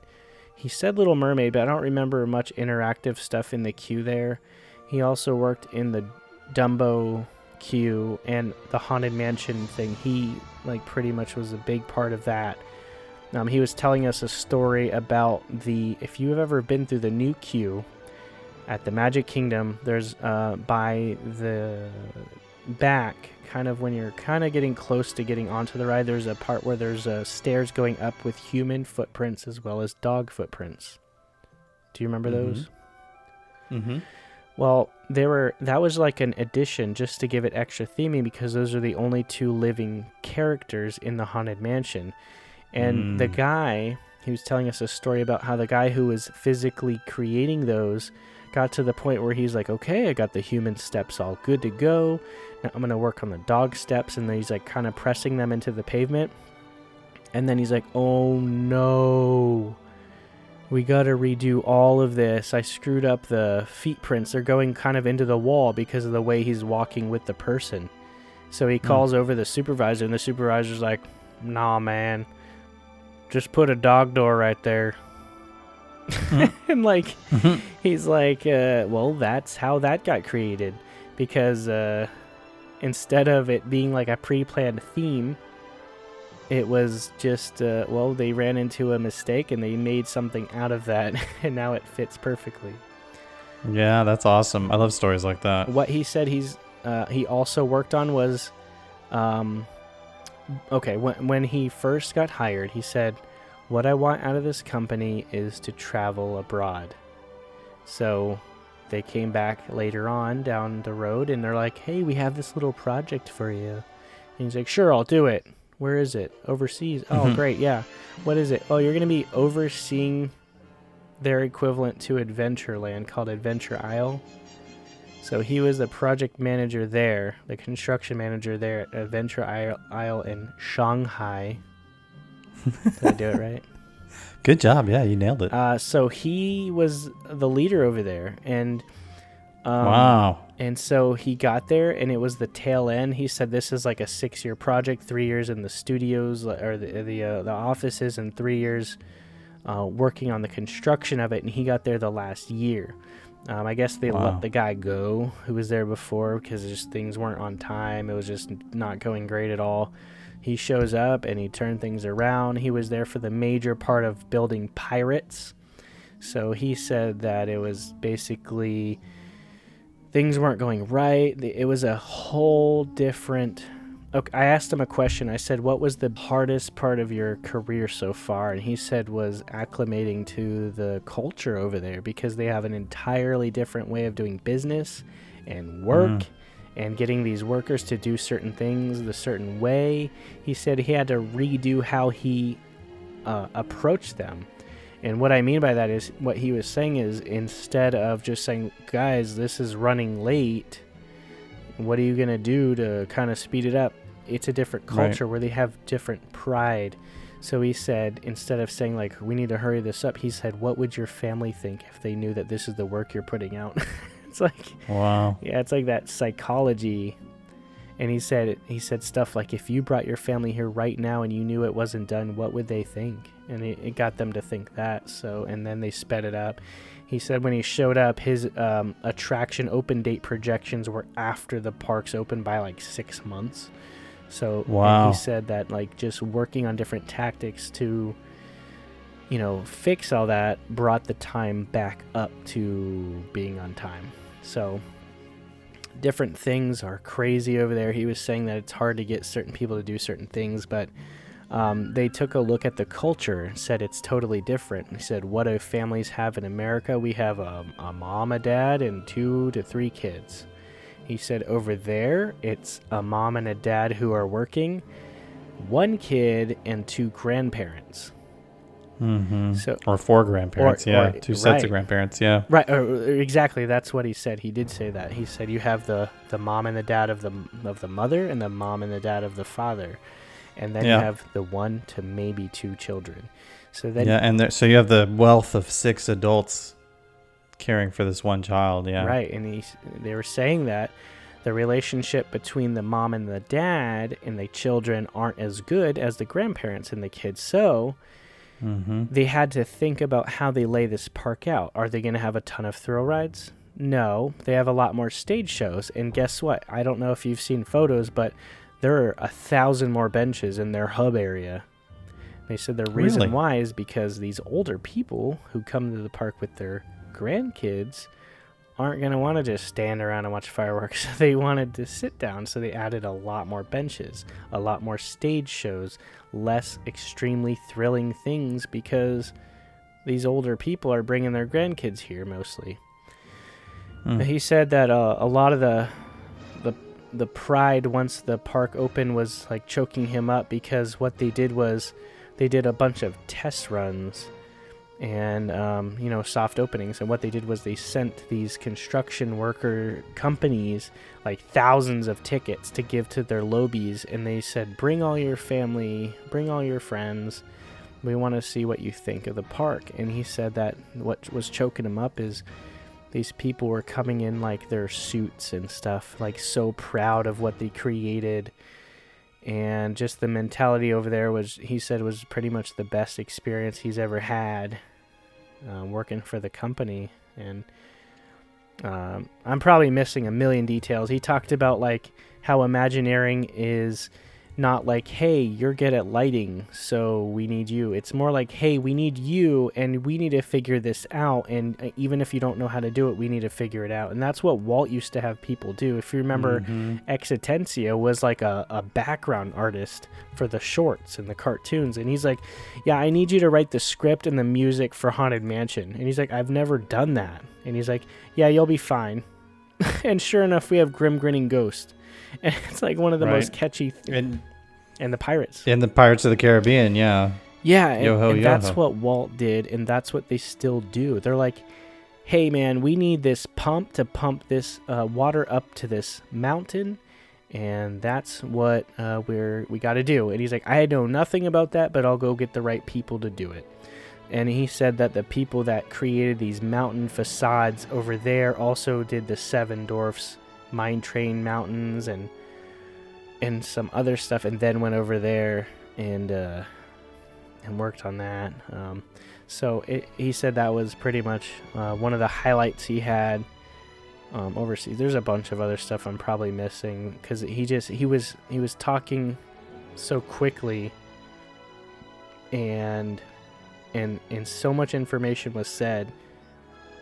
he said Little Mermaid, but I don't remember much interactive stuff in the queue there. He also worked in the Dumbo queue and the Haunted Mansion thing. He like pretty much was a big part of that. He was telling us a story about if you've ever been through the new queue at the Magic Kingdom, there's by the back, kind of when you're kind of getting close to getting onto the ride, there's a part where there's stairs going up with human footprints as well as dog footprints. Do you remember those? Well, that was like an addition just to give it extra theming, because those are the only 2 living characters in the Haunted Mansion. And the guy, he was telling us a story about how the guy who was physically creating those got to the point where he's like, okay, I got the human steps all good to go. Now I'm going to work on the dog steps. And then he's like kind of pressing them into the pavement. And then he's like, oh no, we got to redo all of this. I screwed up the feet prints. They're going kind of into the wall because of the way he's walking with the person. So he calls over the supervisor, and the supervisor's like, nah, man, just put a dog door right there. And like, he's like, well, that's how that got created, because instead of it being like a pre-planned theme, it was just, well, they ran into a mistake and they made something out of that, and now it fits perfectly. Yeah, that's awesome. I love stories like that. What he said he also worked on was, okay, when he first got hired, he said, what I want out of this company is to travel abroad. So they came back later on down the road, and they're like, hey, we have this little project for you. And he's like, sure, I'll do it. Where is it? Overseas? Oh, great, yeah. What is it? Oh, you're going to be overseeing their equivalent to Adventureland called Adventure Isle. So he was the project manager there, the construction manager there at Adventure Isle in Shanghai. Did I do it right? Good job. Yeah, you nailed it. So he was the leader over there, and wow. And so he got there, and it was the tail end. He said this is like a 6-year project, 3 years in the studios or the offices, and 3 years working on the construction of it. And he got there the last year. I guess they let the guy go who was there before because just things weren't on time. It was just not going great at all. He shows up and he turned things around. He was there for the major part of building Pirates. So he said that it was basically things weren't going right. It was a whole different... Okay, I asked him a question. I said, what was the hardest part of your career so far? And he said was acclimating to the culture over there because they have an entirely different way of doing business and work and getting these workers to do certain things the certain way. He said he had to redo how he approached them. And what I mean by that is what he was saying is instead of just saying, guys, this is running late, what are you going to do to kind of speed it up? It's a different culture where they have different pride. So he said, instead of saying like, we need to hurry this up, he said, what would your family think if they knew that this is the work you're putting out? It's like, wow. Yeah, it's like that psychology. And he said stuff like, if you brought your family here right now and you knew it wasn't done, what would they think? And it got them to think that. So, and then they sped it up. He said when he showed up, his attraction open date projections were after the parks opened by like 6 months. So and he said that like just working on different tactics to, fix all that brought the time back up to being on time. So different things are crazy over there. He was saying that it's hard to get certain people to do certain things, but they took a look at the culture and said it's totally different. He said, what do families have in America? We have a mom, a dad, and 2 to 3 kids. He said over there, it's a mom and a dad who are working, 1 kid, and 2 grandparents. Mm-hmm. So, or 4 grandparents, or 2 sets of grandparents, Right, exactly. That's what he said. He did say that. He said you have the mom and the dad of the mother and the mom and the dad of the father. And then you have the 1 to maybe 2 children. So then so you have the wealth of 6 adults caring for this 1 child. Right. And they were saying that the relationship between the mom and the dad and the children aren't as good as the grandparents and the kids. So they had to think about how they lay this park out. Are they going to have a ton of thrill rides? No. They have a lot more stage shows. And guess what? I don't know if you've seen photos, but there are 1,000 more benches in their hub area. They said the reason why is because these older people who come to the park with their grandkids aren't going to want to just stand around and watch fireworks. They wanted to sit down, so they added a lot more benches, a lot more stage shows, less extremely thrilling things because these older people are bringing their grandkids here mostly. He said that a lot of the pride once the park opened was like choking him up because what they did was they did a bunch of test runs and soft openings, and what they did was they sent these construction worker companies like thousands of tickets to give to their lobies, and they said, bring all your family, bring all your friends, we want to see what you think of the park. And he said that what was choking him up is these people were coming in like their suits and stuff, like so proud of what they created. And just the mentality over there was, he said, was pretty much the best experience he's ever had working for the company. And I'm probably missing a million details. He talked about like how Imagineering is not like, hey, you're good at lighting, so we need you. It's more like, hey, we need you, and we need to figure this out. And even if you don't know how to do it, we need to figure it out. And that's what Walt used to have people do. If you remember, Exitentia was like a background artist for the shorts and the cartoons. And he's like, yeah, I need you to write the script and the music for Haunted Mansion. And he's like, I've never done that. And he's like, yeah, you'll be fine. And sure enough, we have Grim Grinning Ghost. And it's like one of the most catchy and the Pirates. And the Pirates of the Caribbean, yeah. Yeah, and that's what Walt did, and that's what they still do. They're like, hey, man, we need this pump to pump this water up to this mountain, and that's what we got to do. And he's like, I know nothing about that, but I'll go get the right people to do it. And he said that the people that created these mountain facades over there also did the Seven Dwarfs Mine Train Mountains and some other stuff, and then went over there and and worked on that. So he said that was pretty much one of the highlights he had overseas. There's a bunch of other stuff I'm probably missing because he was talking so quickly, and so much information was said.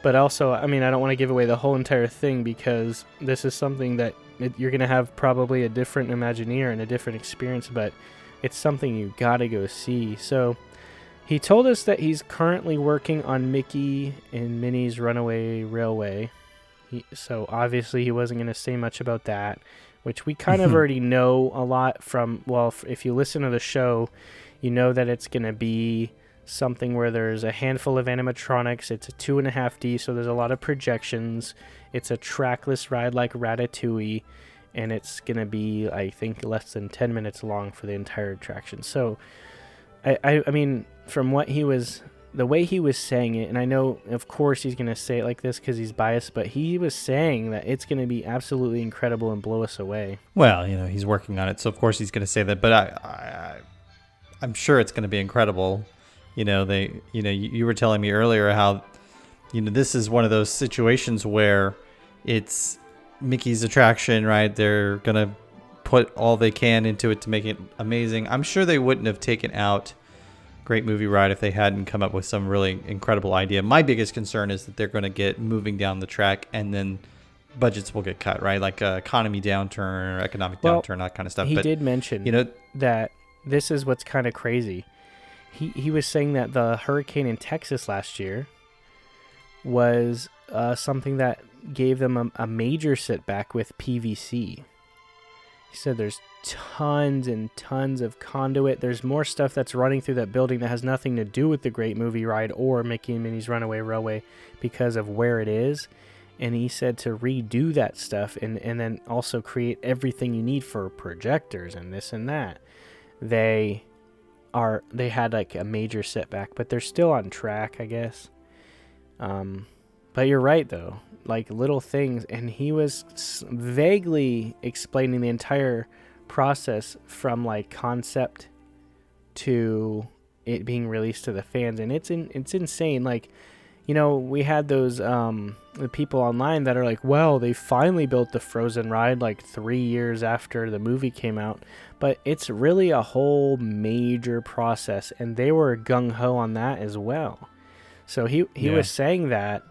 But also, I mean, I don't want to give away the whole entire thing because this is something that you're going to have probably a different Imagineer and a different experience, but it's something you got to go see. So he told us that he's currently working on Mickey and Minnie's Runaway Railway. So obviously he wasn't going to say much about that, which we kind of already know a lot from, well, if you listen to the show, you know that it's going to be something where there's a handful of animatronics. It's a 2.5D, so there's a lot of projections. It's a trackless ride like Ratatouille, and it's going to be, I think, less than 10 minutes long for the entire attraction. So, I mean, from the way he was saying it, and I know, of course, he's going to say it like this because he's biased, but he was saying that it's going to be absolutely incredible and blow us away. Well, he's working on it, so of course he's going to say that, but I'm sure it's going to be incredible. You were telling me earlier how, this is one of those situations where it's Mickey's attraction, right? They're going to put all they can into it to make it amazing. I'm sure they wouldn't have taken out Great Movie Ride if they hadn't come up with some really incredible idea. My biggest concern is that they're going to get moving down the track and then budgets will get cut, right? Like economy downturn or economic downturn, that kind of stuff. He did mention that this is what's kind of crazy. He was saying that the hurricane in Texas last year was something that gave them a major setback with PVC. He said there's tons and tons of conduit. There's more stuff that's running through that building that has nothing to do with the Great Movie Ride or Mickey and Minnie's Runaway Railway because of where it is. And he said to redo that stuff and then also create everything you need for projectors and this and that. They had like a major setback, but they're still on track, I guess. But you're right though, like little things, and he was vaguely explaining the entire process from like concept to it being released to the fans, and it's insane. Like, we had those the people online that are like, well, they finally built the Frozen ride like 3 years after the movie came out, but it's really a whole major process, and they were gung-ho on that as well. So he was saying that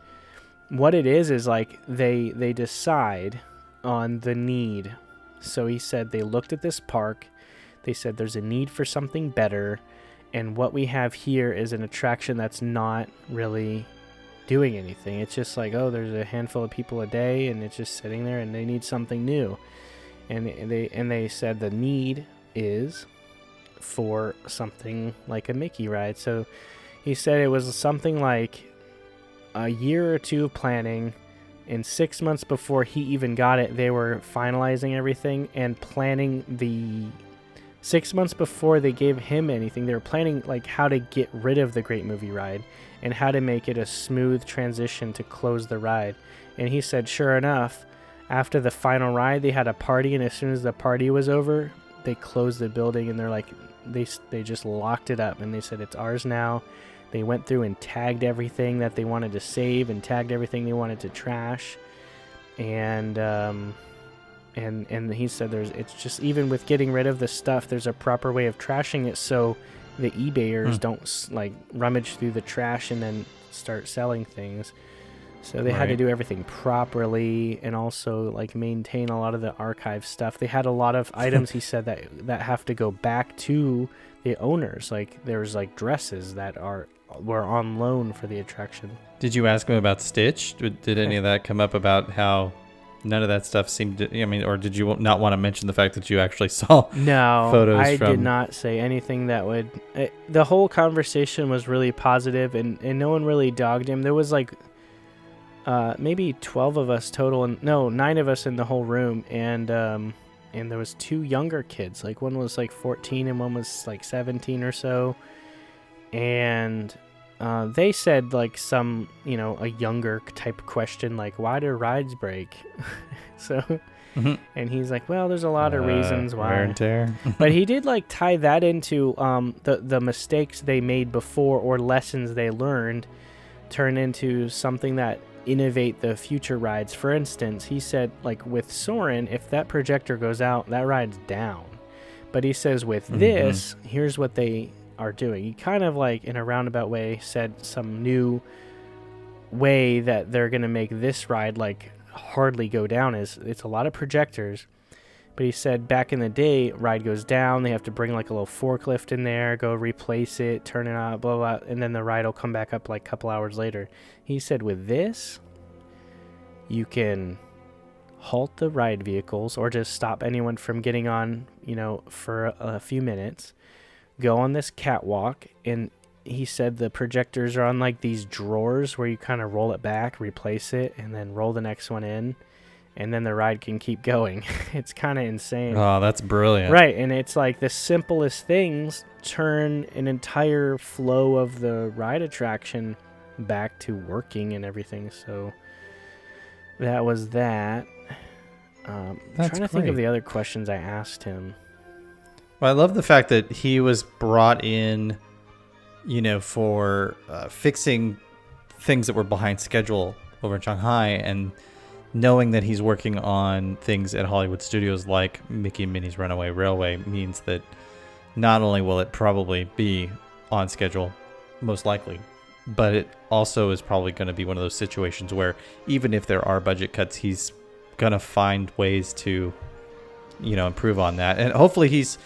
what it is like they decide on the need. So he said they looked at this park, they said there's a need for something better, and what we have here is an attraction that's not really doing anything. It's just like, oh, there's a handful of people a day and it's just sitting there and they need something new. And they said the need is for something like a Mickey ride. So he said it was something like a year or two of planning, and 6 months before he even got it, they were finalizing everything and planning 6 months before they gave him anything, they were planning like how to get rid of the Great Movie Ride and how to make it a smooth transition to close the ride. And he said, sure enough, after the final ride, they had a party, and as soon as the party was over, they closed the building, and they're like, they just locked it up, and they said, it's ours now. They went through and tagged everything that they wanted to save and tagged everything they wanted to trash. And he said it's just, even with getting rid of the stuff, there's a proper way of trashing it so the eBayers don't like rummage through the trash and then start selling things. So they had to do everything properly and also like maintain a lot of the archive stuff. They had a lot of items, he said, that have to go back to the owners. Like there's like dresses that were on loan for the attraction. Did you ask him about Stitch? Did any of that come up about how none of that stuff seemed to, or did you not want to mention the fact that you actually saw photos I did not say anything that would... the whole conversation was really positive, and no one really dogged him. There was like maybe 12 of us total, and 9 of us in the whole room, and there was 2 younger kids. Like one was like 14 and one was like 17 or so. And they said like some, a younger type of question, like, why do rides break? So, and he's like, well, there's a lot of reasons why. Wear and tear. But he did like tie that into the mistakes they made before or lessons they learned turn into something that innovate the future rides. For instance, he said like with Soarin', if that projector goes out, that ride's down. But he says with this, here's what they are doing. He kind of like in a roundabout way said some new way that they're going to make this ride like hardly go down. Is it's a lot of projectors, but he said back in the day, ride goes down, they have to bring like a little forklift in there, go replace it, turn it on, blah, blah, and then the ride will come back up like a couple hours later. He said with this, you can halt the ride vehicles or just stop anyone from getting on, for a few minutes, go on this catwalk, and he said the projectors are on like these drawers where you kind of roll it back, replace it, and then roll the next one in, and then the ride can keep going. It's kind of insane. Oh, that's brilliant. Right, and it's like the simplest things turn an entire flow of the ride attraction back to working and everything. So that was that. I'm trying to think of the other questions I asked him. Well, I love the fact that he was brought in, for fixing things that were behind schedule over in Shanghai, and knowing that he's working on things at Hollywood Studios like Mickey and Minnie's Runaway Railway means that not only will it probably be on schedule, most likely, but it also is probably going to be one of those situations where even if there are budget cuts, he's going to find ways to, improve on that. And hopefully he's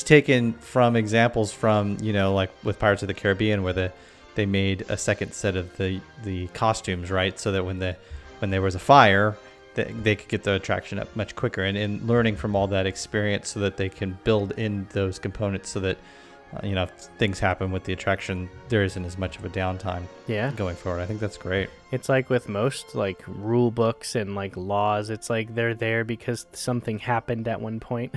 taken from examples from, like with Pirates of the Caribbean, where they made a second set of the costumes, right? So that when there was a fire, they could get the attraction up much quicker, and learning from all that experience so that they can build in those components so that, if things happen with the attraction, there isn't as much of a downtime going forward. I think that's great. It's like with most like rule books and like laws, it's like they're there because something happened at one point.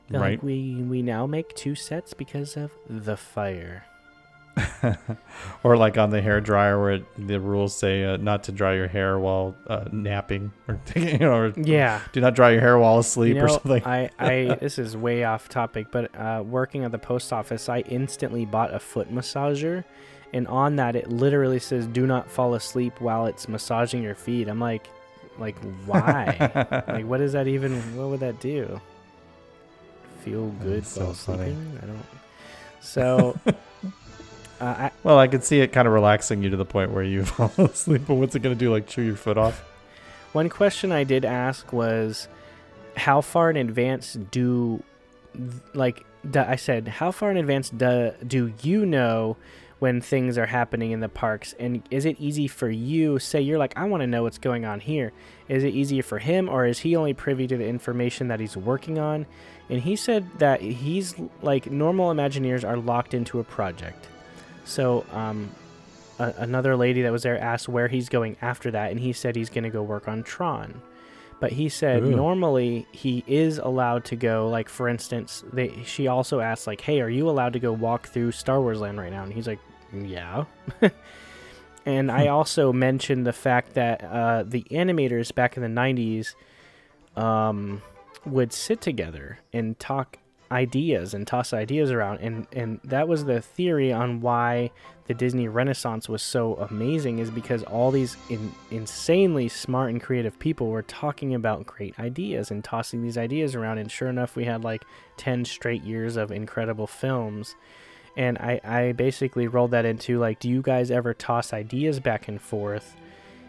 Right. Like we now make 2 sets because of the fire. Or like on the hair dryer where the rules say not to dry your hair while napping, or do not dry your hair while asleep or something. I this is way off topic, but working at the post office, I instantly bought a foot massager, and on that it literally says do not fall asleep while it's massaging your feet. I'm like why? Like what does that even, what would that do? Feel good while sleeping? I don't. So I could see it kind of relaxing you to the point where you fall asleep, but what's it going to do, like chew your foot off? One question I did ask was, how far in advance do you know when things are happening in the parks? And is it easy for you, say you're like, I want to know what's going on here. Is it easier for him, or is he only privy to the information that he's working on? And he said that he's like, normal Imagineers are locked into a project. So another lady that was there asked where he's going after that, and he said he's going to go work on Tron. But he said normally he is allowed to go, like, for instance, she also asked, like, hey, are you allowed to go walk through Star Wars Land right now? And he's like, yeah. And I also mentioned the fact that the animators back in the 90s would sit together and talk ideas and toss ideas around, and that was the theory on why the Disney Renaissance was so amazing, is because all these insanely smart and creative people were talking about great ideas and tossing these ideas around, and sure enough we had like 10 straight years of incredible films. And I basically rolled that into like, do you guys ever toss ideas back and forth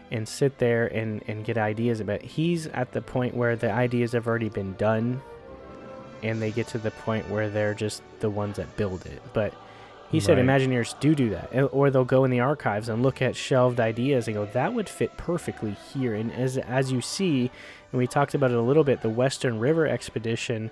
and sit there and get ideas about it? He's at the point where the ideas have already been done, and they get to the point where they're just the ones that build it. But he said Imagineers do that, or they'll go in the archives and look at shelved ideas and go, that would fit perfectly here. And as you see, and we talked about it a little bit, the Western River Expedition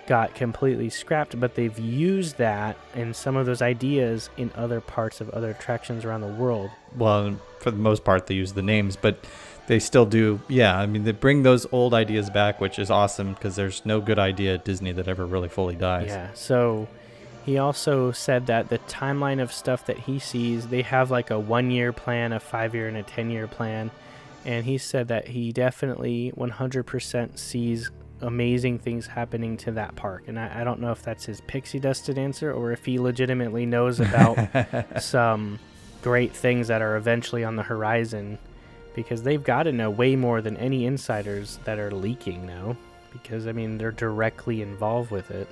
got completely scrapped, but they've used that and some of those ideas in other parts of other attractions around the world. Well, for the most part, they use the names, but they still do. Yeah, I mean, they bring those old ideas back, which is awesome, because there's no good idea at Disney that ever really fully dies. Yeah, so he also said that the timeline of stuff that he sees, they have like a 1-year plan, a 5-year, and a 10-year plan. And he said that he definitely 100% sees amazing things happening to that park. And I don't know if that's his pixie dusted answer or if he legitimately knows about some great things that are eventually on the horizon, because they've got to know way more than any insiders that are leaking now, because, I mean, they're directly involved with it.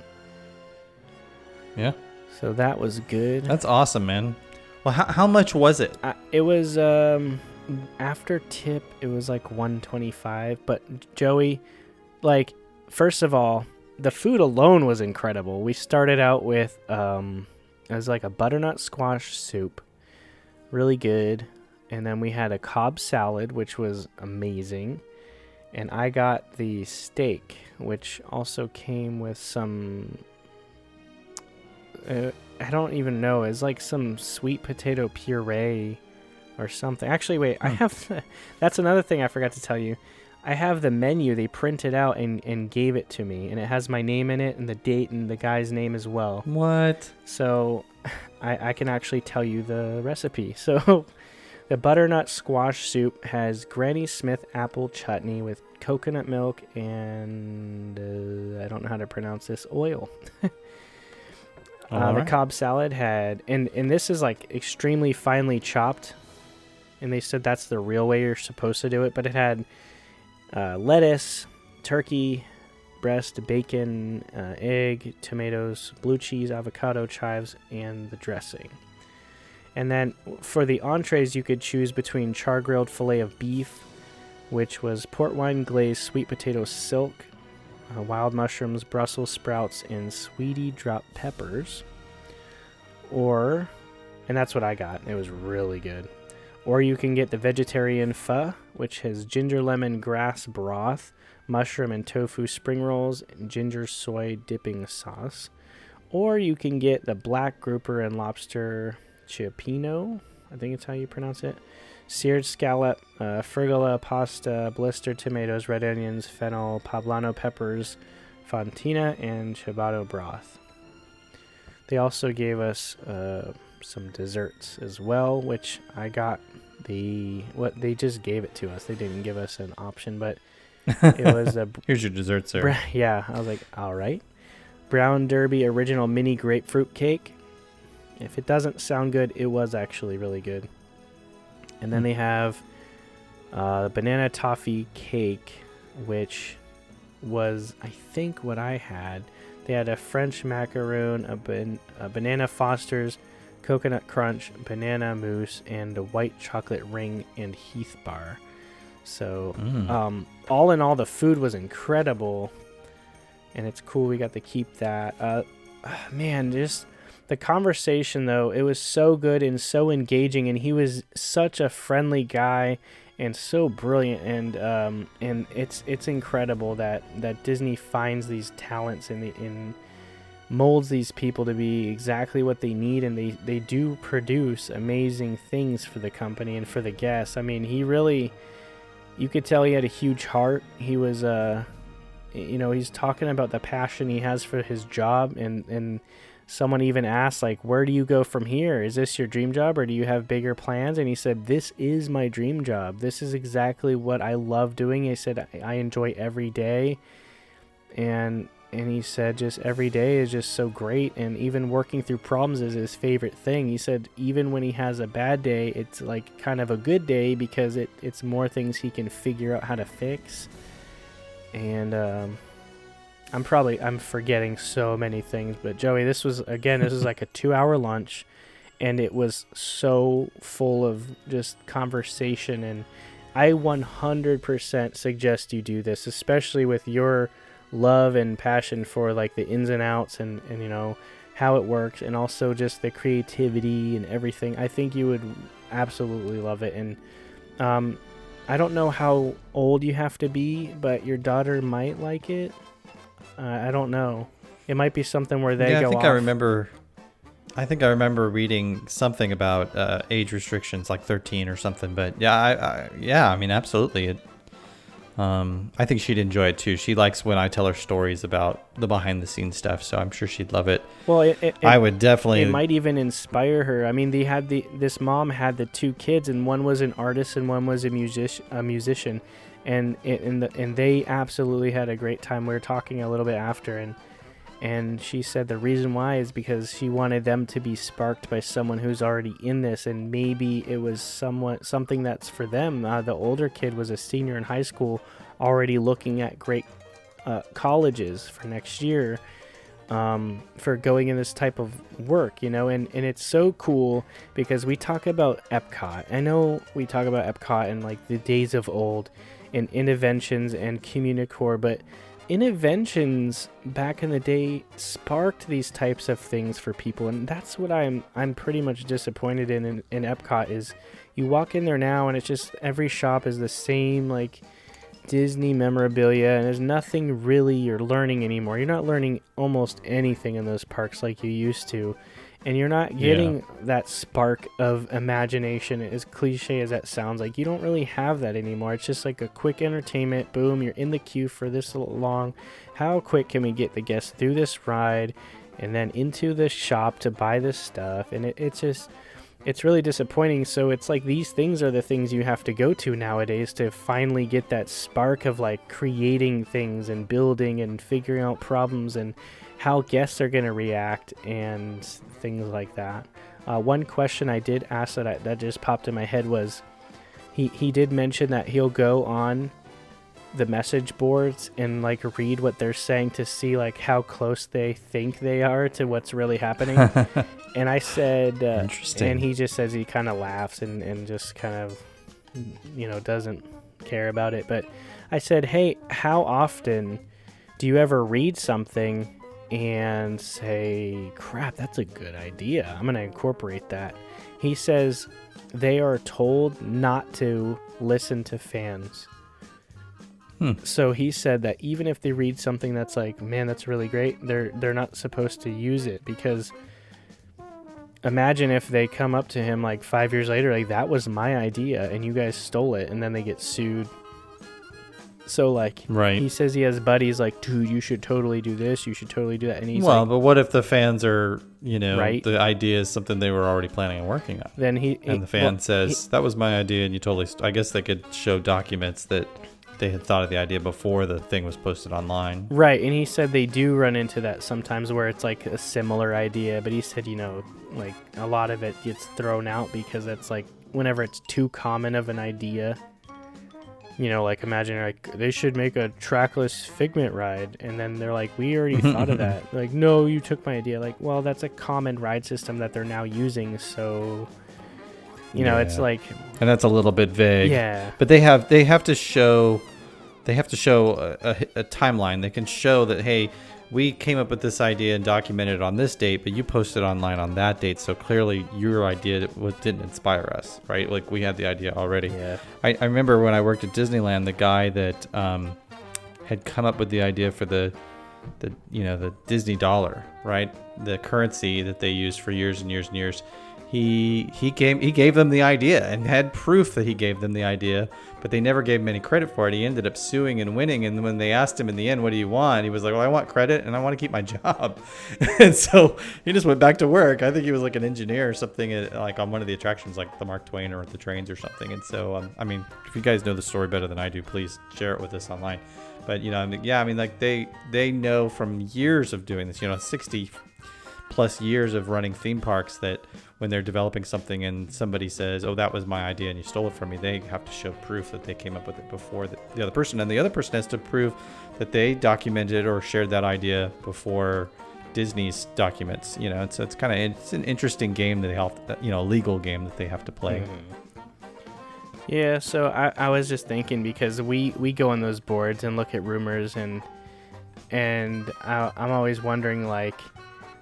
Yeah. So that was good. That's awesome, man. Well, how much was it? It was, after tip, it was like $125. But Joey, like, first of all, the food alone was incredible. We started out with, it was like a butternut squash soup. Really good. And then we had a Cobb salad, which was amazing. And I got the steak, which also came with some... I don't even know. It's like some sweet potato puree or something. Actually, wait. I have... That's another thing I forgot to tell you. I have the menu. They printed out and gave it to me. And it has my name in it and the date and the guy's name as well. What? So I can actually tell you the recipe. So... The butternut squash soup has Granny Smith apple chutney with coconut milk and I don't know how to pronounce this, oil. The Cobb salad had, and this is like extremely finely chopped, and they said that's the real way you're supposed to do it, but it had lettuce, turkey, breast, bacon, egg, tomatoes, blue cheese, avocado, chives, and the dressing. And then for the entrees, you could choose between char-grilled filet of beef, which was port wine glazed sweet potato silk, wild mushrooms, Brussels sprouts, and sweetie drop peppers. Or, and that's what I got. It was really good. Or you can get the vegetarian pho, which has ginger lemon grass broth, mushroom and tofu spring rolls, and ginger soy dipping sauce. Or you can get the black grouper and lobster cioppino, I think it's how you pronounce it, seared scallop, frigola pasta, blistered tomatoes, red onions, fennel, poblano peppers, fontina, and ciabatta broth. They also gave us some desserts as well, which I got they just gave it to us. They didn't give us an option, but it was a here's your dessert, sir. Yeah, I was like, all right. Brown Derby original mini grapefruit cake. If it doesn't sound good, it was actually really good. And then they have banana toffee cake, which was, I think, what I had. They had a French macaroon, a banana Foster's, coconut crunch, banana mousse, and a white chocolate ring and Heath bar. So, all in all, the food was incredible. And it's cool we got to keep that. Man, just... The conversation, though, it was so good and so engaging, and he was such a friendly guy and so brilliant, and it's incredible that Disney finds these talents and molds these people to be exactly what they need, and they do produce amazing things for the company and for the guests. I mean, he really, you could tell he had a huge heart. He was, he's talking about the passion he has for his job, and someone even asked, like, where do you go from here? Is this your dream job, or do you have bigger plans? And he said, this is my dream job. This is exactly what I love doing. He said, I enjoy every day. And he said, just every day is just so great. And even working through problems is his favorite thing. He said, even when he has a bad day, it's like kind of a good day because it's more things he can figure out how to fix. And, I'm forgetting so many things, but Joey, this was like a 2-hour lunch, and it was so full of just conversation, and I 100% suggest you do this, especially with your love and passion for like the ins and outs and how it works, and also just the creativity and everything. I think you would absolutely love it. And I don't know how old you have to be, but your daughter might like it. I don't know. It might be something where they go off. I think I remember reading something about age restrictions, like 13 or something. But yeah, I mean, absolutely. I think she'd enjoy it too. She likes when I tell her stories about the behind the scenes stuff, so I'm sure she'd love it. Well, I would definitely. It might even inspire her. I mean, this mom had the two kids, and one was an artist and one was a musician, and they absolutely had a great time. We were talking a little bit after, and she said the reason why is because she wanted them to be sparked by someone who's already in this, and maybe it was something that's for them. The older kid was a senior in high school, already looking at great colleges for next year, for going in this type of work, and it's so cool because we talk about Epcot. I know we talk about Epcot and like the days of old and Innoventions and Communicore, but Innoventions back in the day sparked these types of things for people, and that's what I'm pretty much disappointed in Epcot. Is you walk in there now and it's just every shop is the same like Disney memorabilia, and there's nothing really you're learning anymore. You're not learning almost anything in those parks like you used to, and you're not getting that spark of imagination. As cliche as that sounds, like you don't really have that anymore. It's just like a quick entertainment. Boom, you're in the queue for this long. How quick can we get the guests through this ride and then into the shop to buy this stuff? And it's really disappointing. So it's like these things are the things you have to go to nowadays to finally get that spark of like creating things and building and figuring out problems and how guests are going to react and things like that. One question I did ask that just popped in my head was he did mention that he'll go on the message boards and like read what they're saying to see like how close they think they are to what's really happening. And I said, interesting. And he just says he kind of laughs and just kind of, doesn't care about it. But I said, hey, how often do you ever read something and say, crap, that's a good idea, I'm going to incorporate that? He says they are told not to listen to fans. So he said that even if they read something that's like, man, that's really great, they're not supposed to use it, because imagine if they come up to him like 5 years later, like, that was my idea and you guys stole it, and then they get sued. So like, right. He says he has buddies like, dude, you should totally do this, you should totally do that. And he's but what if the fans are, right? The idea is something they were already planning on working on. Then the fan says, that was my idea, and you totally, I guess they could show documents that they had thought of the idea before the thing was posted online. Right, and he said they do run into that sometimes where it's like a similar idea, but he said, like a lot of it gets thrown out because it's like whenever it's too common of an idea, like imagine like they should make a trackless Figment ride, and then they're like, we already thought of that. Like, no, you took my idea. Like, well, that's a common ride system that they're now using, so it's like, and that's a little bit vague. Yeah. But they have to show a timeline. They can show that, hey, we came up with this idea and documented it on this date, but you posted online on that date, so clearly your idea didn't inspire us, right? Like, we had the idea already. Yeah. I remember when I worked at Disneyland, the guy that had come up with the idea for the Disney dollar, right? The currency that they used for years and years and years. He gave them the idea and had proof that he gave them the idea, but they never gave him any credit for it. He ended up suing and winning, and when they asked him in the end, what do you want? He was like, well, I want credit and I want to keep my job. And so he just went back to work. I think he was like an engineer or something, like on one of the attractions, like the Mark Twain or the trains or something. And so, if you guys know the story better than I do, please share it with us online. But, like they know from years of doing this, 60 plus years of running theme parks, that when they're developing something and somebody says, oh, that was my idea and you stole it from me, they have to show proof that they came up with it before the other person. And the other person has to prove that they documented or shared that idea before Disney's documents. It's an interesting game that they have to, a legal game that they have to play. Mm-hmm. Yeah, so I was just thinking, because we go on those boards and look at rumors, and I'm always wondering, like,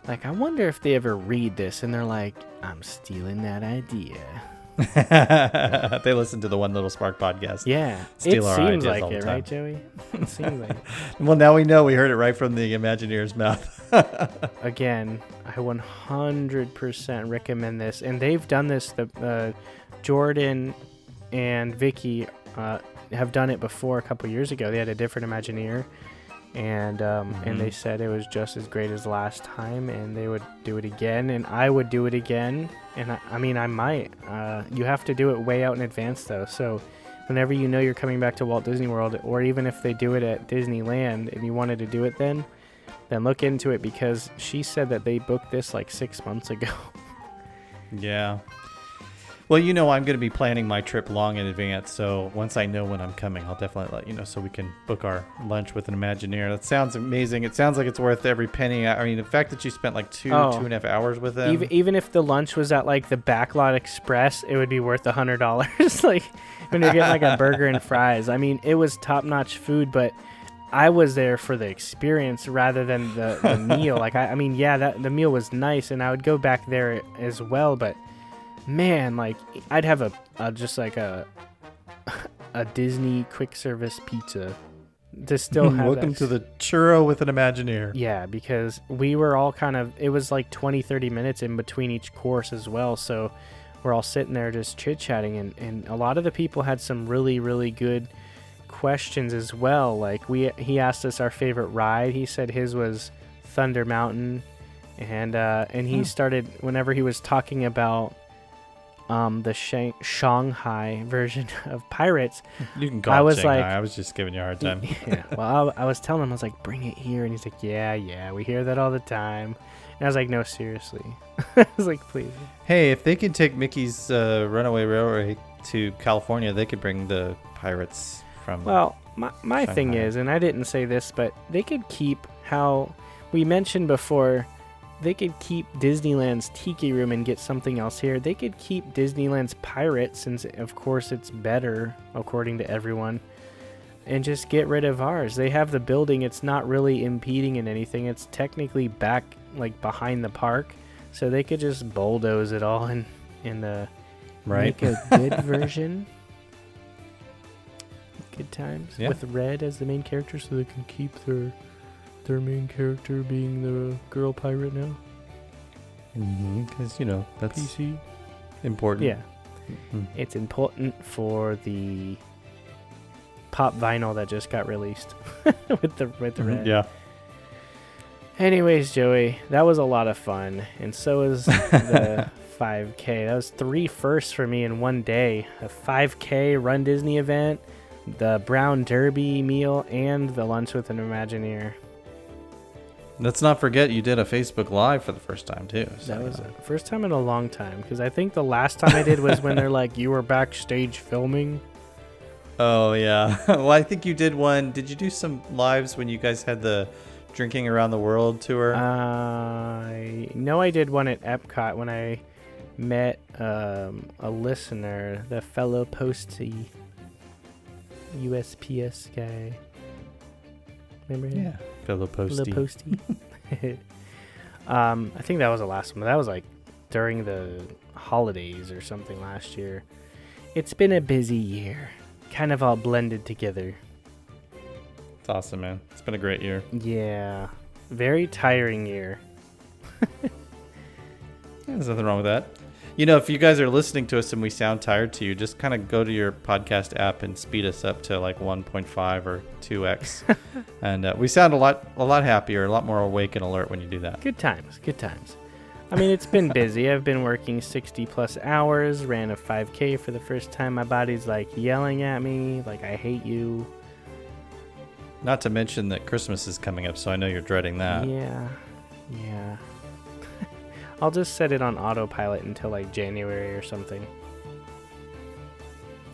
I wonder if they ever read this and they're like, I'm stealing that idea. They listen to the One Little Spark podcast. Yeah. Steal our seems ideas like all the it, time. right, Joey? It seems like it. Well, now we know. We heard it right from the Imagineer's mouth. Again, I 100% recommend this. And they've done this. Jordan and Vicky, have done it before a couple years ago. They had a different Imagineer, and they said it was just as great as last time, and they would do it again, and I would do it again, and I mean, I might. You have to do it way out in advance, though, so whenever you know you're coming back to Walt Disney World, or even if they do it at Disneyland and you wanted to do it then look into it, because she said that they booked this like 6 months ago. Yeah. Well, you know, I'm going to be planning my trip long in advance, so once I know when I'm coming, I'll definitely let you know so we can book our lunch with an Imagineer. That sounds amazing. It sounds like it's worth every penny. I mean, the fact that you spent like 2.5 hours with them. Even if the lunch was at like the Backlot Express, it would be worth $100. Like when you're getting like a burger and fries. I mean, it was top-notch food, but I was there for the experience rather than the meal. Like, I mean, yeah, the meal was nice, and I would go back there as well, but man, like, I'd have a Disney quick service pizza to still have Welcome to the churro with an Imagineer. Yeah, because we were all it was like 20-30 minutes in between each course as well, so we're all sitting there just chit-chatting, and a lot of the people had some really, really good questions as well. Like, he asked us our favorite ride. He said his was Thunder Mountain, and he started, whenever he was talking about the Shanghai version of Pirates. You can call it Shanghai. I was just giving you a hard time. Yeah. Well, I was telling him, I was like, bring it here. And he's like, yeah, we hear that all the time. And I was like, no, seriously. I was like, please. Hey, if they could take Mickey's Runaway Railway to California, they could bring the Pirates from Well, my thing is, and I didn't say this, but they could keep how we mentioned before, they could keep Disneyland's Tiki Room and get something else here. They could keep Disneyland's Pirates, since of course it's better according to everyone, and just get rid of ours. They have the building. It's not really impeding in anything. It's technically back, like, behind the park, so they could just bulldoze it all and make a good version. Good times. Yeah. With Red as the main character, so they can keep their main character being the girl pirate now. Because, you know, that's PC. important. Yeah. It's important for the pop vinyl that just got released with the Red. Yeah. Anyways, Joey, that was a lot of fun, and so was the 5K. That was 3 firsts for me in one day. A 5K Run Disney event, the Brown Derby meal, and the lunch with an Imagineer. Let's not forget you did a Facebook Live for the first time, too. So. That was the first time in a long time, because I think the last time I did was when they're like, you were backstage filming. Oh, yeah. Well, I think you did one. Did you do some lives when you guys had the Drinking Around the World tour? No, I did one at Epcot when I met a listener, the fellow postie USPS guy. Remember him? Yeah. Fellow postie. I think that was the last one. That was like during the holidays or something last year. It's been a busy year. Kind of all blended together. It's awesome, man. It's been a great year. Yeah. Very tiring year. There's nothing wrong with that. You know, if you guys are listening to us and we sound tired to you, just kind of go to your podcast app and speed us up to like 1.5 or 2x. And we sound a lot happier, a lot more awake and alert when you do that. Good times. I mean, it's been busy. I've been working 60 plus hours, ran a 5K for the first time. My body's like yelling at me, like, I hate you. Not to mention that Christmas is coming up, so I know you're dreading that. Yeah. I'll just set it on autopilot until like January or something.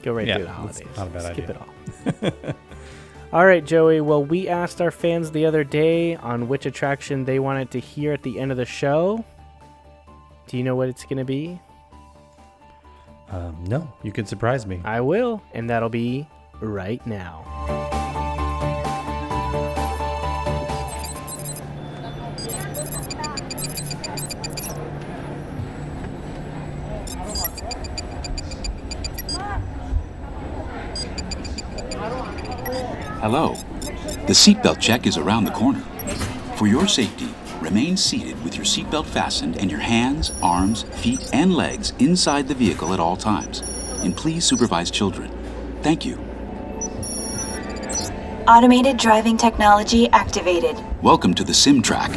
Go right through the holidays. Not a bad Skip idea. it all. All right, Joey. Well, we asked our fans the other day on which attraction they wanted to hear at the end of the show. Do you know what it's going to be? No, you can surprise me. I will, and that'll be right now. Hello. The seatbelt check is around the corner. For your safety, remain seated with your seatbelt fastened and your hands, arms, feet, and legs inside the vehicle at all times. And please supervise children. Thank you. Automated driving technology activated. Welcome to the sim track.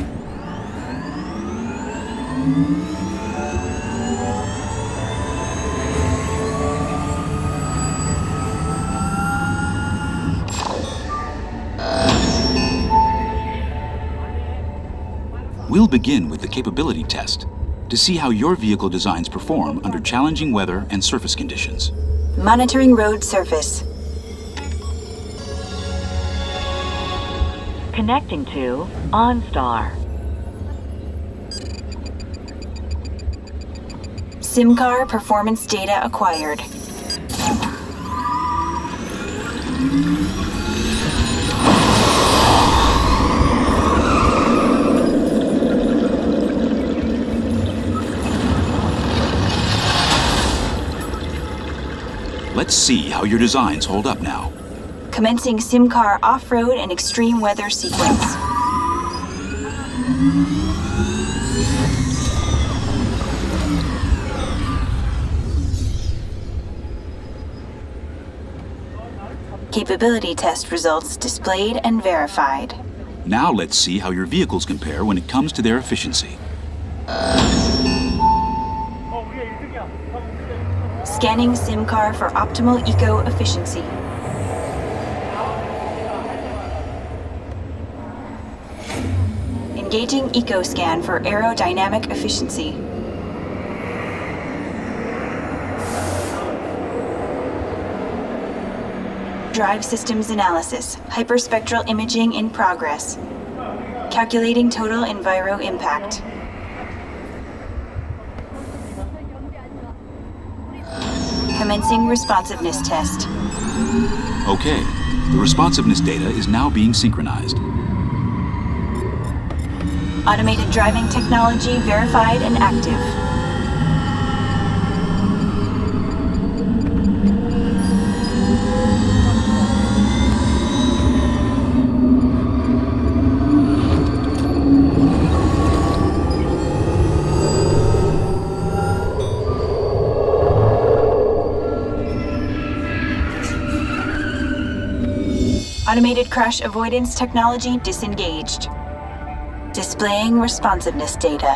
We'll begin with the capability test to see how your vehicle designs perform under challenging weather and surface conditions. Monitoring road surface. Connecting to OnStar. SimCar performance data acquired. Let's see how your designs hold up now. Commencing SimCar off-road and extreme weather sequence. Capability test results displayed and verified. Now let's see how your vehicles compare when it comes to their efficiency. Scanning SimCar for optimal eco-efficiency. Engaging EcoScan for aerodynamic efficiency. Drive systems analysis. Hyperspectral imaging in progress. Calculating total enviro impact. Commencing responsiveness test. Okay, the responsiveness data is now being synchronized. Automated driving technology verified and active. Automated crash avoidance technology disengaged. Displaying responsiveness data.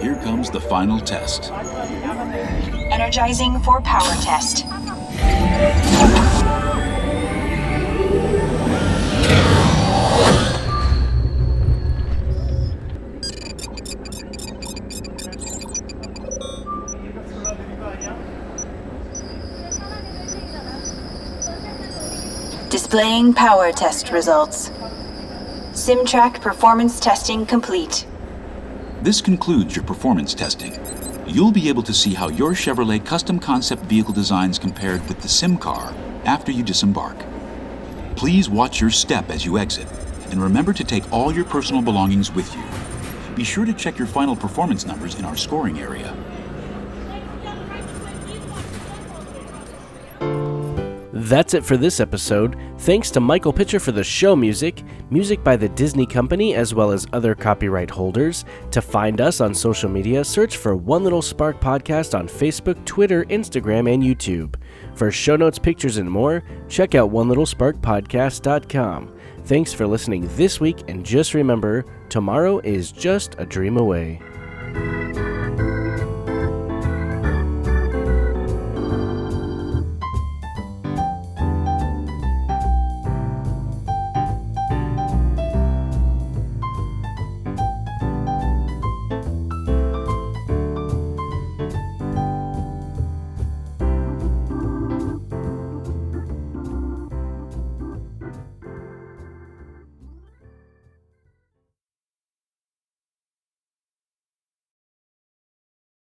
Here comes the final test. Energizing for power test. Displaying power test results. SimTrack performance testing complete. This concludes your performance testing. You'll be able to see how your Chevrolet custom concept vehicle designs compared with the SimCar after you disembark. Please watch your step as you exit, and remember to take all your personal belongings with you. Be sure to check your final performance numbers in our scoring area. That's it for this episode. Thanks to Michael Pitcher for the show music by the Disney Company, as well as other copyright holders. To find us on social media, search for One Little Spark Podcast on Facebook, Twitter, Instagram, and YouTube. For show notes, pictures, and more, check out onelittlesparkpodcast.com. Thanks for listening this week, and just remember, tomorrow is just a dream away.